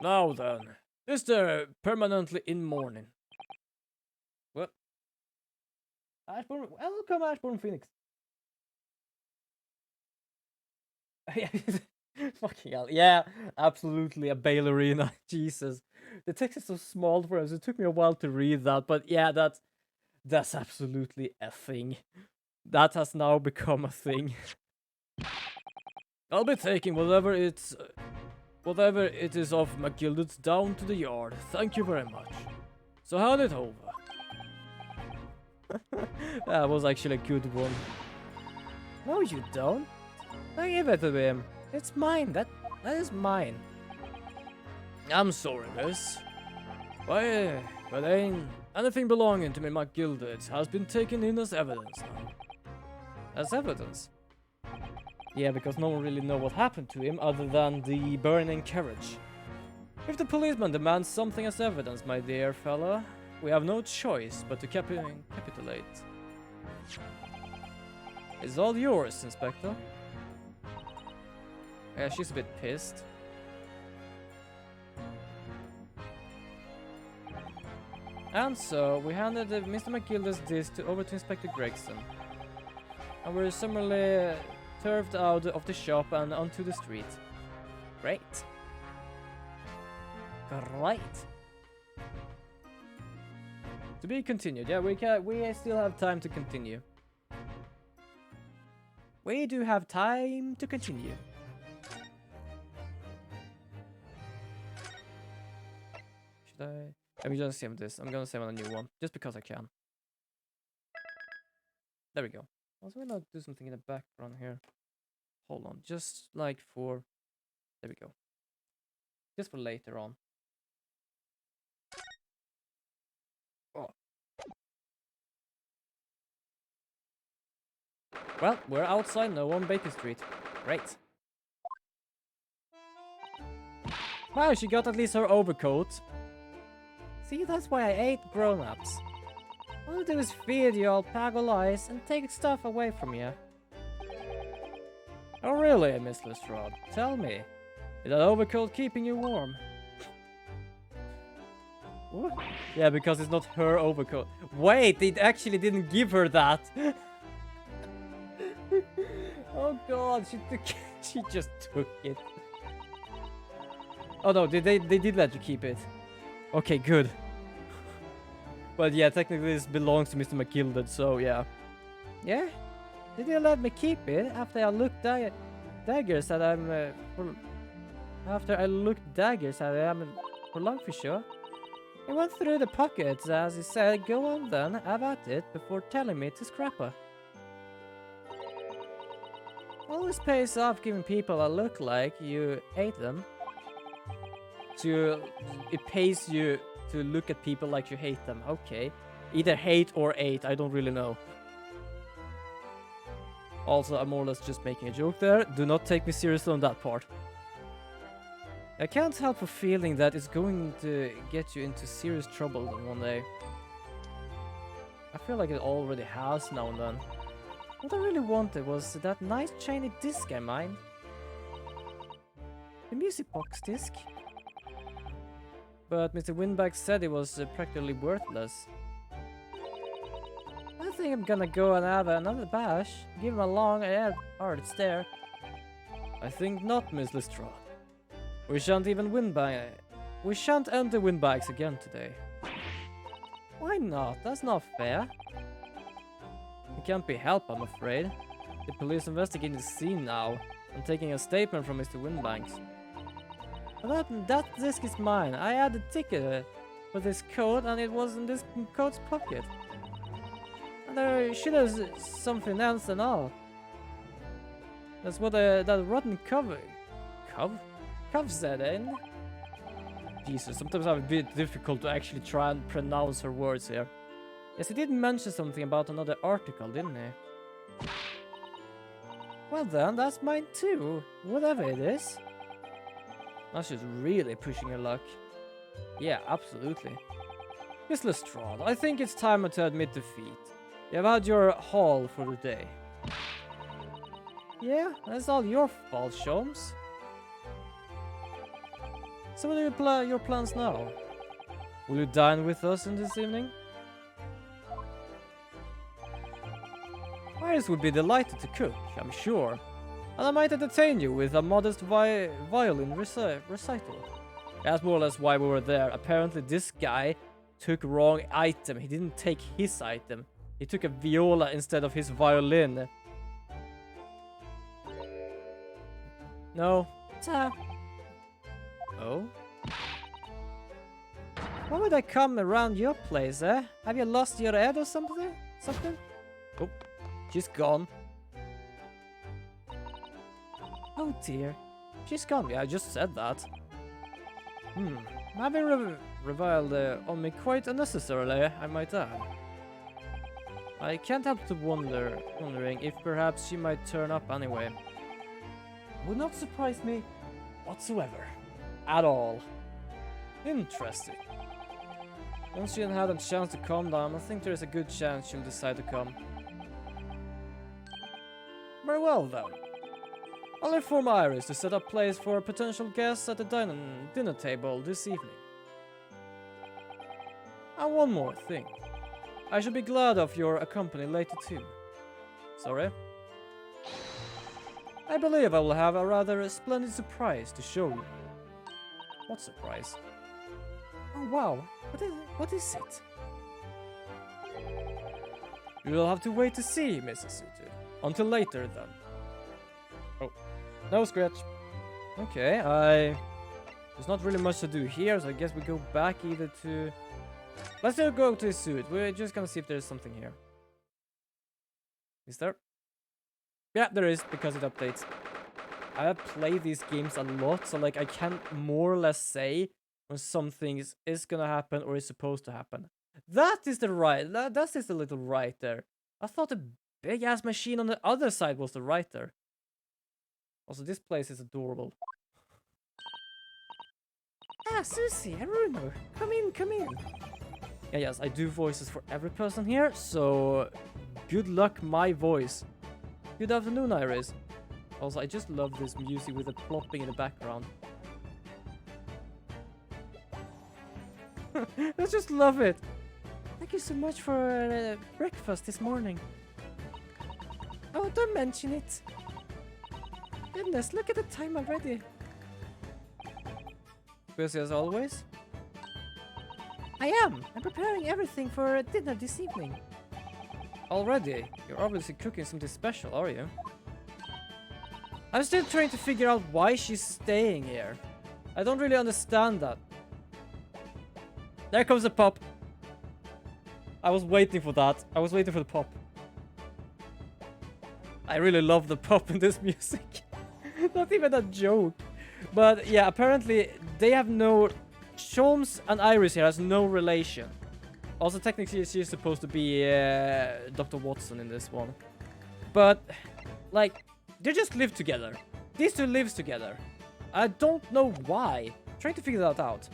Now then, is there permanently in mourning? What? Ashbourne, welcome Ashbourne Phoenix. Fucking hell. Yeah, absolutely a ballerina. Jesus. The text is so small for us. It took me a while to read that, but yeah, that's absolutely a thing. That has now become a thing. I'll be taking whatever it is of McGilded's down to the yard. Thank you very much. So hand it over. That was actually a good one. No, you don't. I give it to him. It's mine. That is mine. I'm sorry, miss. But ain't anything belonging to me McGilded has been taken in as evidence now. As evidence? Yeah, because no one really know what happened to him other than the burning carriage. If the policeman demands something as evidence, my dear fellow, we have no choice but to capitulate. It's all yours, Inspector. Yeah, she's a bit pissed. And so, we handed Mr. McGilda's disc over to Inspector Gregson. And we're summarily turfed out of the shop and onto the street. Great. Great. To be continued. Yeah, we still have time to continue. We do have time to continue. Should I? I'm gonna save this. I'm gonna save on a new one, just because I can. There we go. Also, we'll do something in the background here. Hold on, just like for... There we go. Just for later on. Oh. Well, we're outside now on Baker Street. Great. Wow, she got at least her overcoat. See, that's why I hate grown-ups. All they do is feed you all paggle lies and take stuff away from you. Oh really, Miss Lestrade? Tell me, is that overcoat keeping you warm? What? Yeah, because it's not her overcoat. Wait, they actually didn't give her that. Oh god, she just took it. Oh no, they did let you keep it. Okay, good. But yeah, technically this belongs to Mr. McGilda, so yeah. Yeah? Did you let me keep it after I looked daggers at him after I looked daggers at him for long for sure? He went through the pockets as he said, go on then, have at it before telling me to scrap her. Always pays off giving people a look like you hate them. It pays you to look at people like you hate them. Okay. Either hate or hate, I don't really know. Also, I'm more or less just making a joke there. Do not take me seriously on that part. I can't help a feeling that it's going to get you into serious trouble one day. I feel like it already has now and then. What I really wanted was that nice shiny disc I mine. The music box disc. But Mr. Winback said it was practically worthless. I think I'm gonna go and have another bash. Give him a long hard stare. I think not, Miss Lestrade. We shan't even we shan't enter Winbacks again today. Why not? That's not fair. It can't be helped, I'm afraid. The police investigating the scene now. I'm taking a statement from Mr. Winbanks. That disc is mine. I had a ticket for this coat and it was in this coat's pocket. And there should have something else and all. That's what that rotten cov said, eh? Jesus, sometimes I'm a bit difficult to actually try and pronounce her words here. Yes, he did mention something about another article, didn't he? Well then, that's mine too, whatever it is. Now she's really pushing her luck. Yeah, absolutely. Miss Lestrade, I think it's time to admit defeat. You have had your haul for the day. Yeah, that's all your fault, Sholmes. So what are your plans now? Will you dine with us in this evening? Iris would be delighted to cook, I'm sure. And I might entertain you with a modest violin recital. That's more or less why we were there. Apparently this guy took wrong item. He didn't take his item. He took a viola instead of his violin. No. Oh? Why would I come around your place, eh? Have you lost your head or something? Oh, she's gone. Oh dear. She's gone. Yeah, I just said that. Having reviled on me quite unnecessarily, I might add. I can't help to wondering if perhaps she might turn up anyway. would not surprise me whatsoever. At all. Interesting. Once she had a chance to calm down, I think there is a good chance she'll decide to come. Very well then. I'll inform Iris to set up place for potential guests at the dinner table this evening. And one more thing. I should be glad of your company later too. Sorry? I believe I will have a rather splendid surprise to show you. What surprise? Oh wow, what is it? You'll have to wait to see, Mrs. Sutu. Until later then. Oh, no scratch. Okay, there's not really much to do here, so I guess we go back either to... Let's still go to the suit. We're just gonna see if there's something here. Is there? Yeah, there is, because it updates. I have played these games a lot, so like I can more or less say when something is gonna happen or is supposed to happen. That is the right. That is the little writer. I thought the big ass machine on the other side was the writer. Also, this place is adorable. Ah, Susie, Aruno, come in, come in. Yeah, yes, I do voices for every person here, so good luck, my voice. Good afternoon, Iris. Also, I just love this music with the plopping in the background. I just love it. Thank you so much for breakfast this morning. Oh, don't mention it. Goodness, look at the time already. Busy as always? I am. I'm preparing everything for dinner this evening. Already? You're obviously cooking something special, are you? I'm still trying to figure out why she's staying here. I don't really understand that. There comes the pop. I was waiting for that. I was waiting for the pop. I really love the pop in this music. Not even a joke. But yeah, apparently they have no... Sholmes and Iris here has no relation. Also, technically she's supposed to be Dr. Watson in this one. But, like, they just live together. These two lives together. I don't know why. I'm trying to figure that out.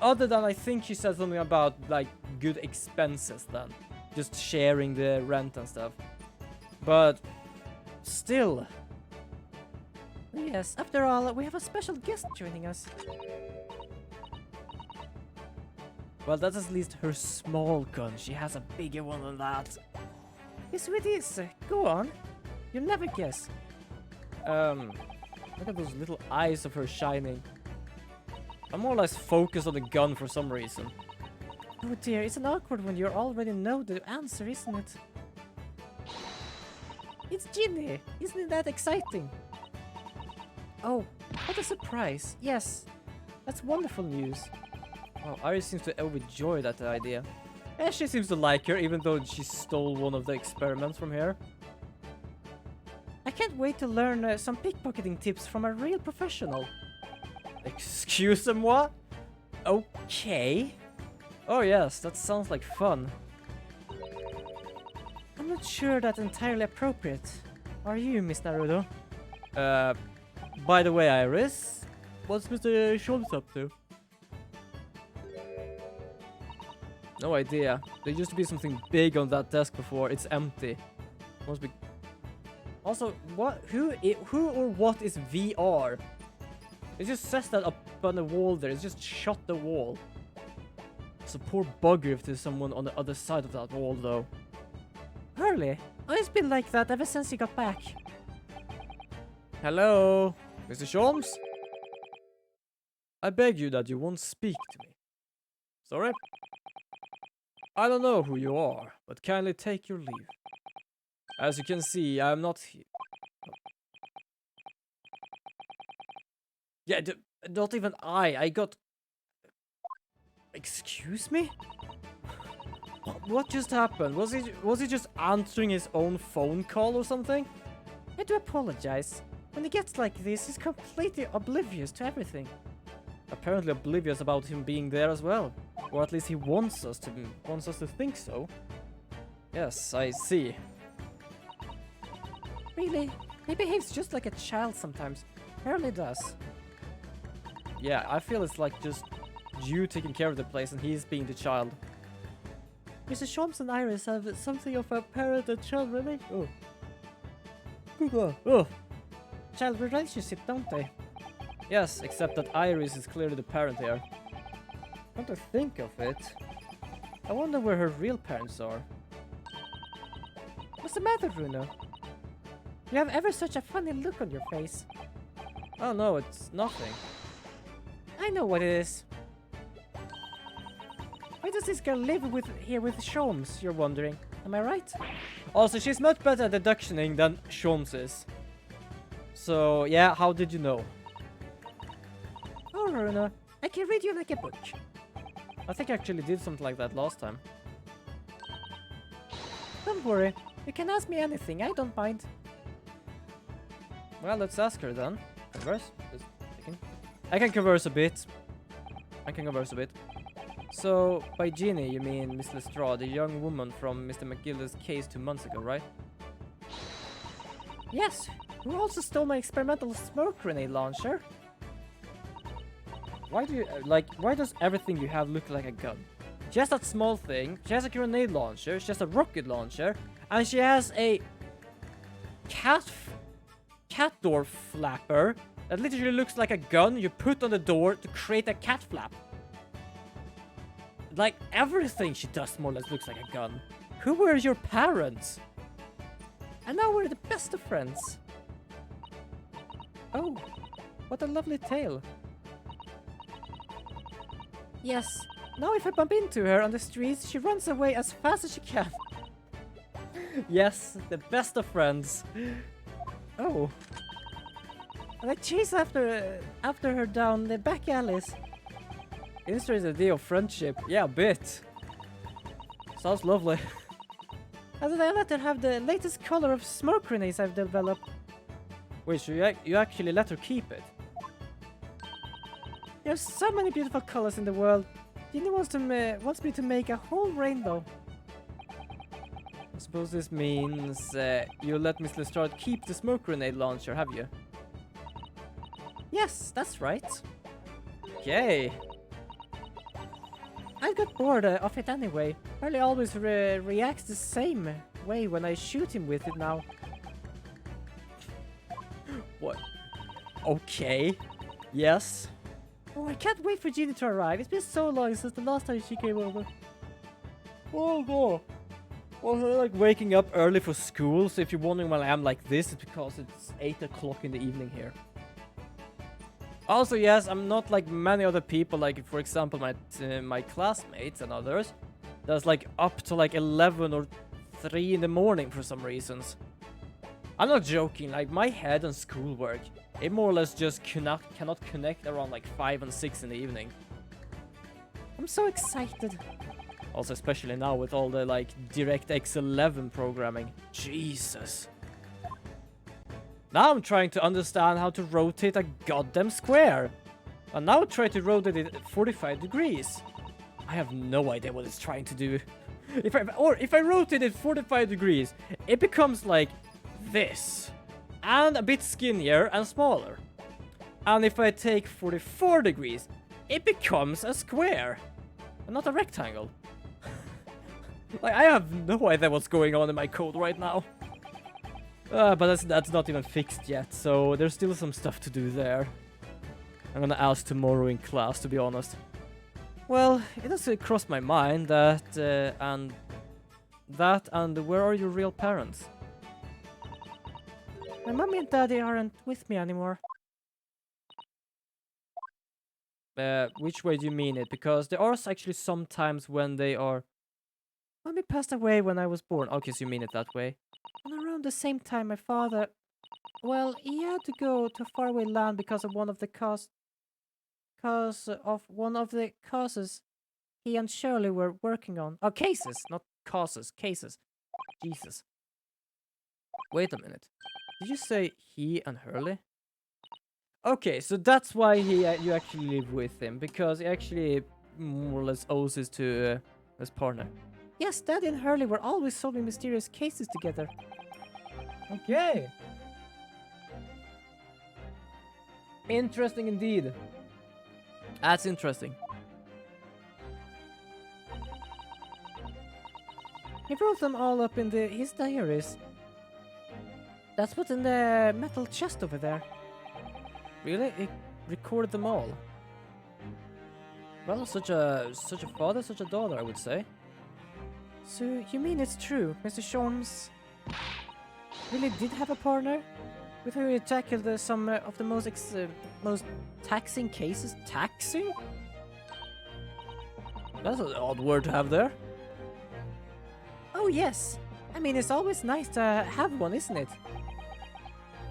Other than I think she said something about, like, good expenses then. Just sharing the rent and stuff. But, still. Yes, after all, we have a special guest joining us. Well, that's at least her small gun. She has a bigger one than that. Yes, it is. Go on. You'll never guess. Look at those little eyes of her shining. I'm more or less focused on the gun for some reason. Oh dear, it's an awkward when you already know the answer, isn't it? It's Ginny! Isn't that exciting? Oh, what a surprise. Yes, that's wonderful news. Oh, Iris seems to overjoy that idea. And she seems to like her, even though she stole one of the experiments from here. I can't wait to learn some pickpocketing tips from a real professional. Excuse-moi? Okay. Oh yes, that sounds like fun. I'm not sure that's entirely appropriate. Are you, Miss Naruto? By the way, Iris, what's Mr. Schultz up to? No idea. There used to be something big on that desk before. It's empty. Must be. Also, what? Who or what is VR? It just says that up on the wall there. It's just shut the wall. It's a poor bugger if there's someone on the other side of that wall, though. Hurley, it's been like that ever since you got back. Hello, Mr. Sholmes? I beg you that you won't speak to me. Sorry? I don't know who you are, but kindly take your leave. As you can see, I am not here. Yeah, not even I got... Excuse me? What just happened? Was he just answering his own phone call or something? I do apologize. When he gets like this, he's completely oblivious to everything. Apparently oblivious about him being there as well. Or at least he wants us to think so. Yes, I see. Really? He behaves just like a child sometimes. Hurley does. Yeah, I feel it's like just you taking care of the place and he's being the child. Mr. Sholmes and Iris have something of a parent and child relationship. Oh. Good one. Oh. Child relationship, don't they? Yes, except that Iris is clearly the parent here. Come to think of it, I wonder where her real parents are. What's the matter, Bruno? You have ever such a funny look on your face. Oh no, it's nothing. I know what it is. Why does this girl live here with Sholmes, you're wondering? Am I right? Also, she's much better at deductioning than Sholmes is. So, yeah, how did you know? Oh, Bruno, I can read you like a book. I think I actually did something like that last time. Don't worry, you can ask me anything, I don't mind. Well, let's ask her then. Converse? Just checking. I can converse a bit. So, by Jeannie, you mean Miss Lestrade, the young woman from Mr. McGillis' case 2 months ago, right? Yes, who also stole my experimental smoke grenade launcher. Why do you, why does everything you have look like a gun? She has that small thing, she has a grenade launcher, she has a rocket launcher, and she has a cat door flapper that literally looks like a gun you put on the door to create a cat flap. Like, everything she does more or less looks like a gun. Who were your parents? And now we're the best of friends. Oh, what a lovely tale. Yes, now if I bump into her on the streets, she runs away as fast as she can. Yes, the best of friends. Oh. And I chase after her down the back alleys. Illustrates the idea of friendship. Yeah, a bit. Sounds lovely. And then I let her have the latest color of smoke grenades I've developed. Wait, so you actually let her keep it? There's so many beautiful colors in the world. Ginny wants me to make a whole rainbow. I suppose this means you let Miss Lestrade keep the smoke grenade launcher, have you? Yes, that's right. Okay. I got bored of it anyway. Harley always reacts the same way when I shoot him with it now. What? Okay. Yes. Oh, I can't wait for Jeannie to arrive. It's been so long since the last time she came over. Oh, no. Well, I'm like waking up early for school, so if you're wondering why I am like this, it's because it's 8 o'clock in the evening here. Also, yes, I'm not like many other people, like, for example, my classmates and others, that's like up to like 11 or 3 in the morning for some reasons. I'm not joking, like, my head and schoolwork, it more or less just cannot connect around like 5 and 6 in the evening. I'm so excited. Also, especially now with all the like DirectX 11 programming. Jesus. Now I'm trying to understand how to rotate a goddamn square. And now try to rotate it at 45 degrees. I have no idea what it's trying to do. If I rotate it 45 degrees, it becomes like this. And a bit skinnier and smaller. And if I take 44 degrees, it becomes a square. And not a rectangle. Like, I have no idea what's going on in my code right now. But that's not even fixed yet, so there's still some stuff to do there. I'm gonna ask tomorrow in class, to be honest. Well, it does cross my mind that, and where are your real parents? My mommy and daddy aren't with me anymore. Which way do you mean it? Because there are actually some times when they are... Mommy passed away when I was born. Okay, so you mean it that way. And around the same time, my father... Well, he had to go to a faraway land because of one of the causes he and Shirley were working on. Oh, cases, not causes, cases. Jesus. Wait a minute. Did you say he and Hurley? Okay, so that's why you actually live with him, because he actually more or less owes this to his partner. Yes, Daddy and Hurley were always solving mysterious cases together. Okay. Interesting indeed. That's interesting. He wrote them all up in his diaries. That's what's in the metal chest over there. Really? He recorded them all? Well, such a father, such a daughter, I would say. So, you mean it's true, Mr. Sholmes really did have a partner? With whom he tackled some of the most taxing cases? Taxing? That's an odd word to have there. Oh yes. I mean, it's always nice to have one, isn't it?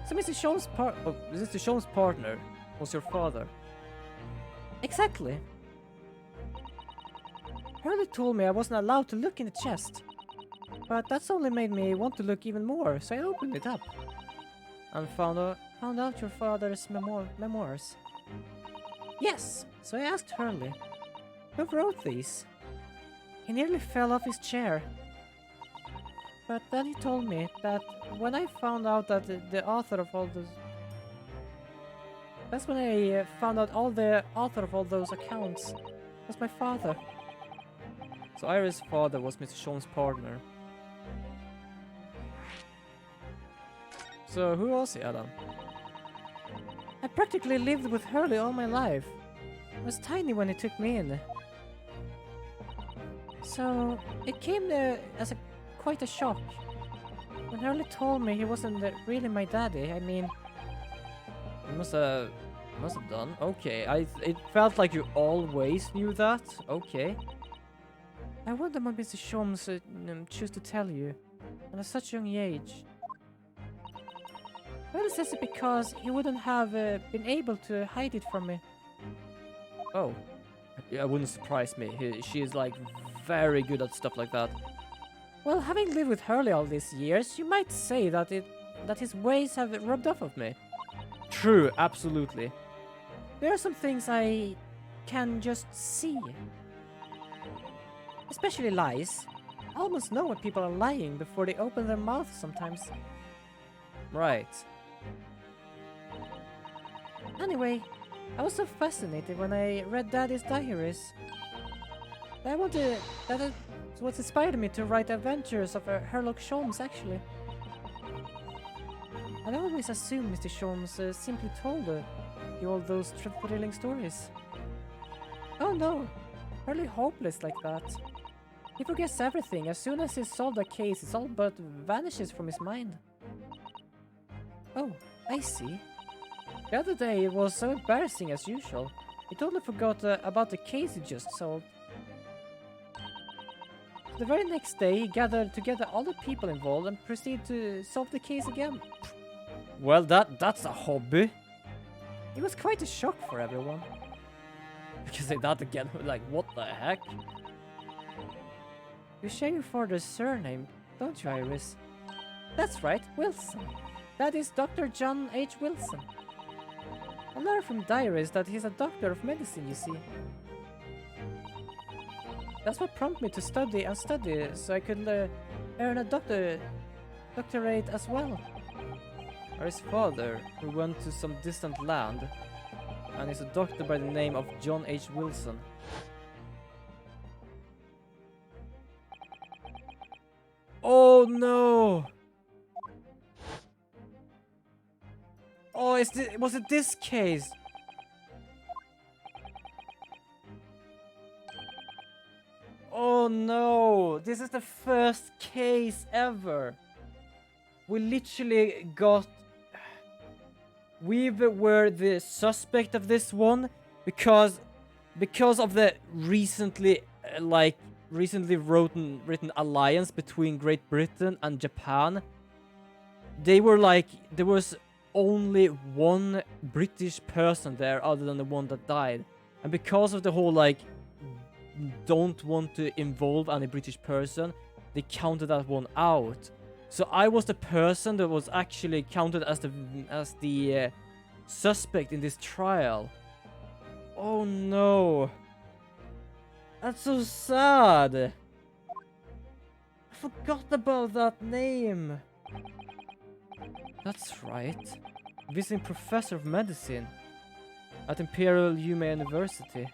So Mr. Sholmes' partner was your father? Exactly. Hurley told me I wasn't allowed to look in the chest. But that's only made me want to look even more, so I opened it up. And found out your father's memoirs. Yes, so I asked Hurley, who wrote these? He nearly fell off his chair. But then he told me that when I found out that the author of all those... That's when I found out all the author of all those accounts was my father. So Iris' father was Mr. Sholmes' partner. So who was he, Adam? I practically lived with Hurley all my life. I was tiny when he took me in. So it came as quite a shock. When Hurley told me he wasn't really my daddy, I mean... He must have done. Okay, it felt like you always knew that. Okay. I wonder what Mr. Sholmes chose to tell you at such a young age. Well, it says it because he wouldn't have been able to hide it from me. Oh. Yeah, it wouldn't surprise me. She is like very good at stuff like that. Well, having lived with Hurley all these years, you might say that his ways have rubbed off of me. True, absolutely. There are some things I can just see. Especially lies. I almost know when people are lying before they open their mouth sometimes. Right. Anyway, I was so fascinated when I read Daddy's diaries. That what inspired me to write Adventures of Sherlock Sholmes, actually. I always assumed Mr. Sholmes simply told you all those thrilling stories. Oh no, hardly hopeless like that. He forgets everything. As soon as he solved a case, it all but vanishes from his mind. Oh, I see. The other day it was so embarrassing as usual. He totally forgot about the case he just solved. The very next day he gathered together all the people involved and proceeded to solve the case again. Well, that's a hobby. It was quite a shock for everyone. Because they that again, like, what the heck? You share your father's surname, don't you, Iris? That's right, Wilson. That is Dr. John H. Wilson. I learned from diaries that he's a doctor of medicine, you see. That's what prompted me to study and study, so I could earn a doctorate as well. Or his father, who went to some distant land, and is a doctor by the name of John H. Wilson. Oh no! Oh, was it this case? Oh no! This is the first case ever! We literally got... We were the suspect of this one because of the recently written alliance between Great Britain and Japan. They were like, there was only one British person there other than the one that died. And because of the whole like, don't want to involve any British person, they counted that one out. So I was the person that was actually counted as the suspect in this trial. Oh no. That's so sad. I forgot about that name. That's right. Visiting professor of medicine. at Imperial Yume University.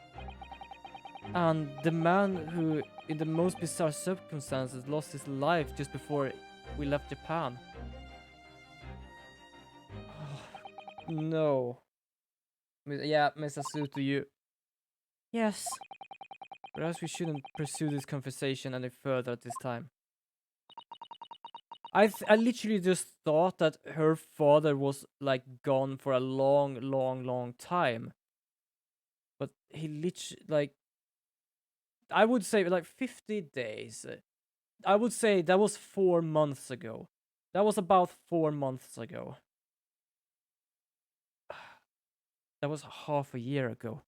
And the man who, in the most bizarre circumstances, lost his life just before we left Japan. No. Yeah, Miss Asuto, you... Yes. Perhaps we shouldn't pursue this conversation any further at this time. I literally just thought that her father was, like, gone for a long time. But he literally, like... I would say, like, 50 days. I would say that was 4 months ago. That was about 4 months ago. That was half a year ago.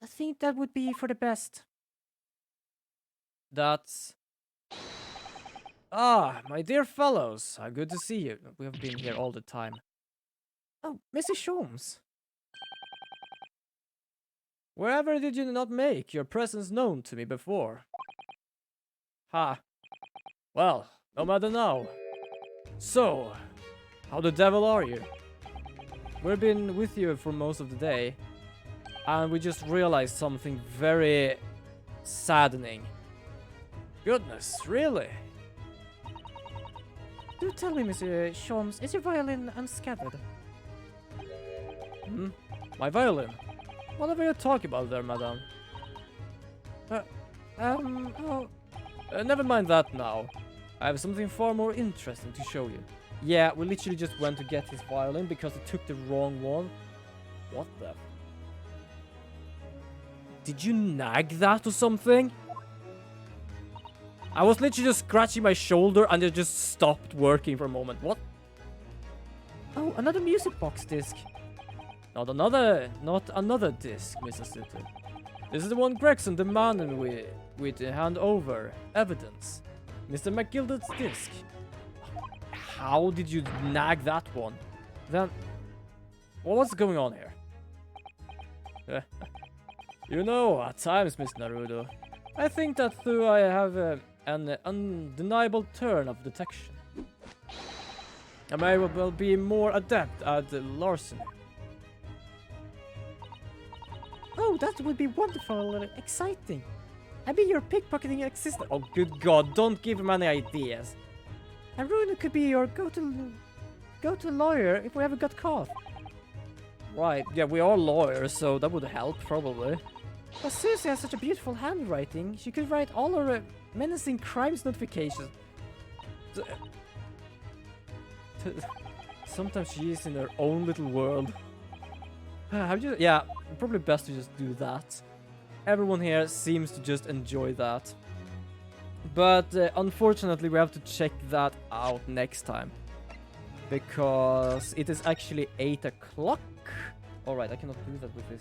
I think that would be for the best. That's... Ah, my dear fellows, how good to see you. We have been here all the time. Oh, Mrs. Sholmes. Wherever did you not make your presence known to me before? Ha. Well, no matter now. So, how the devil are you? We've been with you for most of the day, and we just realized something very saddening. Goodness, really? Do tell me, Mr. Sholmes, is your violin unscattered? Hmm? My violin? What are you talking about there, madame? Never mind that now. I have something far more interesting to show you. Yeah, we literally just went to get his violin because he took the wrong one. What the? Did you nag that or something? I was literally just scratching my shoulder and it just stopped working for a moment. What? Oh, another music box disc. Not another disc, Mrs. Sutter. This is the one Gregson demanded with hand over evidence. Mr. McGilded's disc. How did you nag that one? Then, what's going on here? You know, at times, Miss Naruto, I think that though I have an undeniable turn of detection, I may well be more adept at larceny. Oh, that would be wonderful, exciting. I be your pickpocketing assistant. Oh, good God, don't give him any ideas. Aruna could be your go-to lawyer if we ever got caught. Right, yeah, we are lawyers, so that would help, probably. But Susie has such a beautiful handwriting. She could write all her menacing crimes notifications. Sometimes she is in her own little world. Yeah, probably best to just do that. Everyone here seems to just enjoy that. But unfortunately, we have to check that out next time. Because it is actually 8 o'clock. Alright, I cannot do that with this.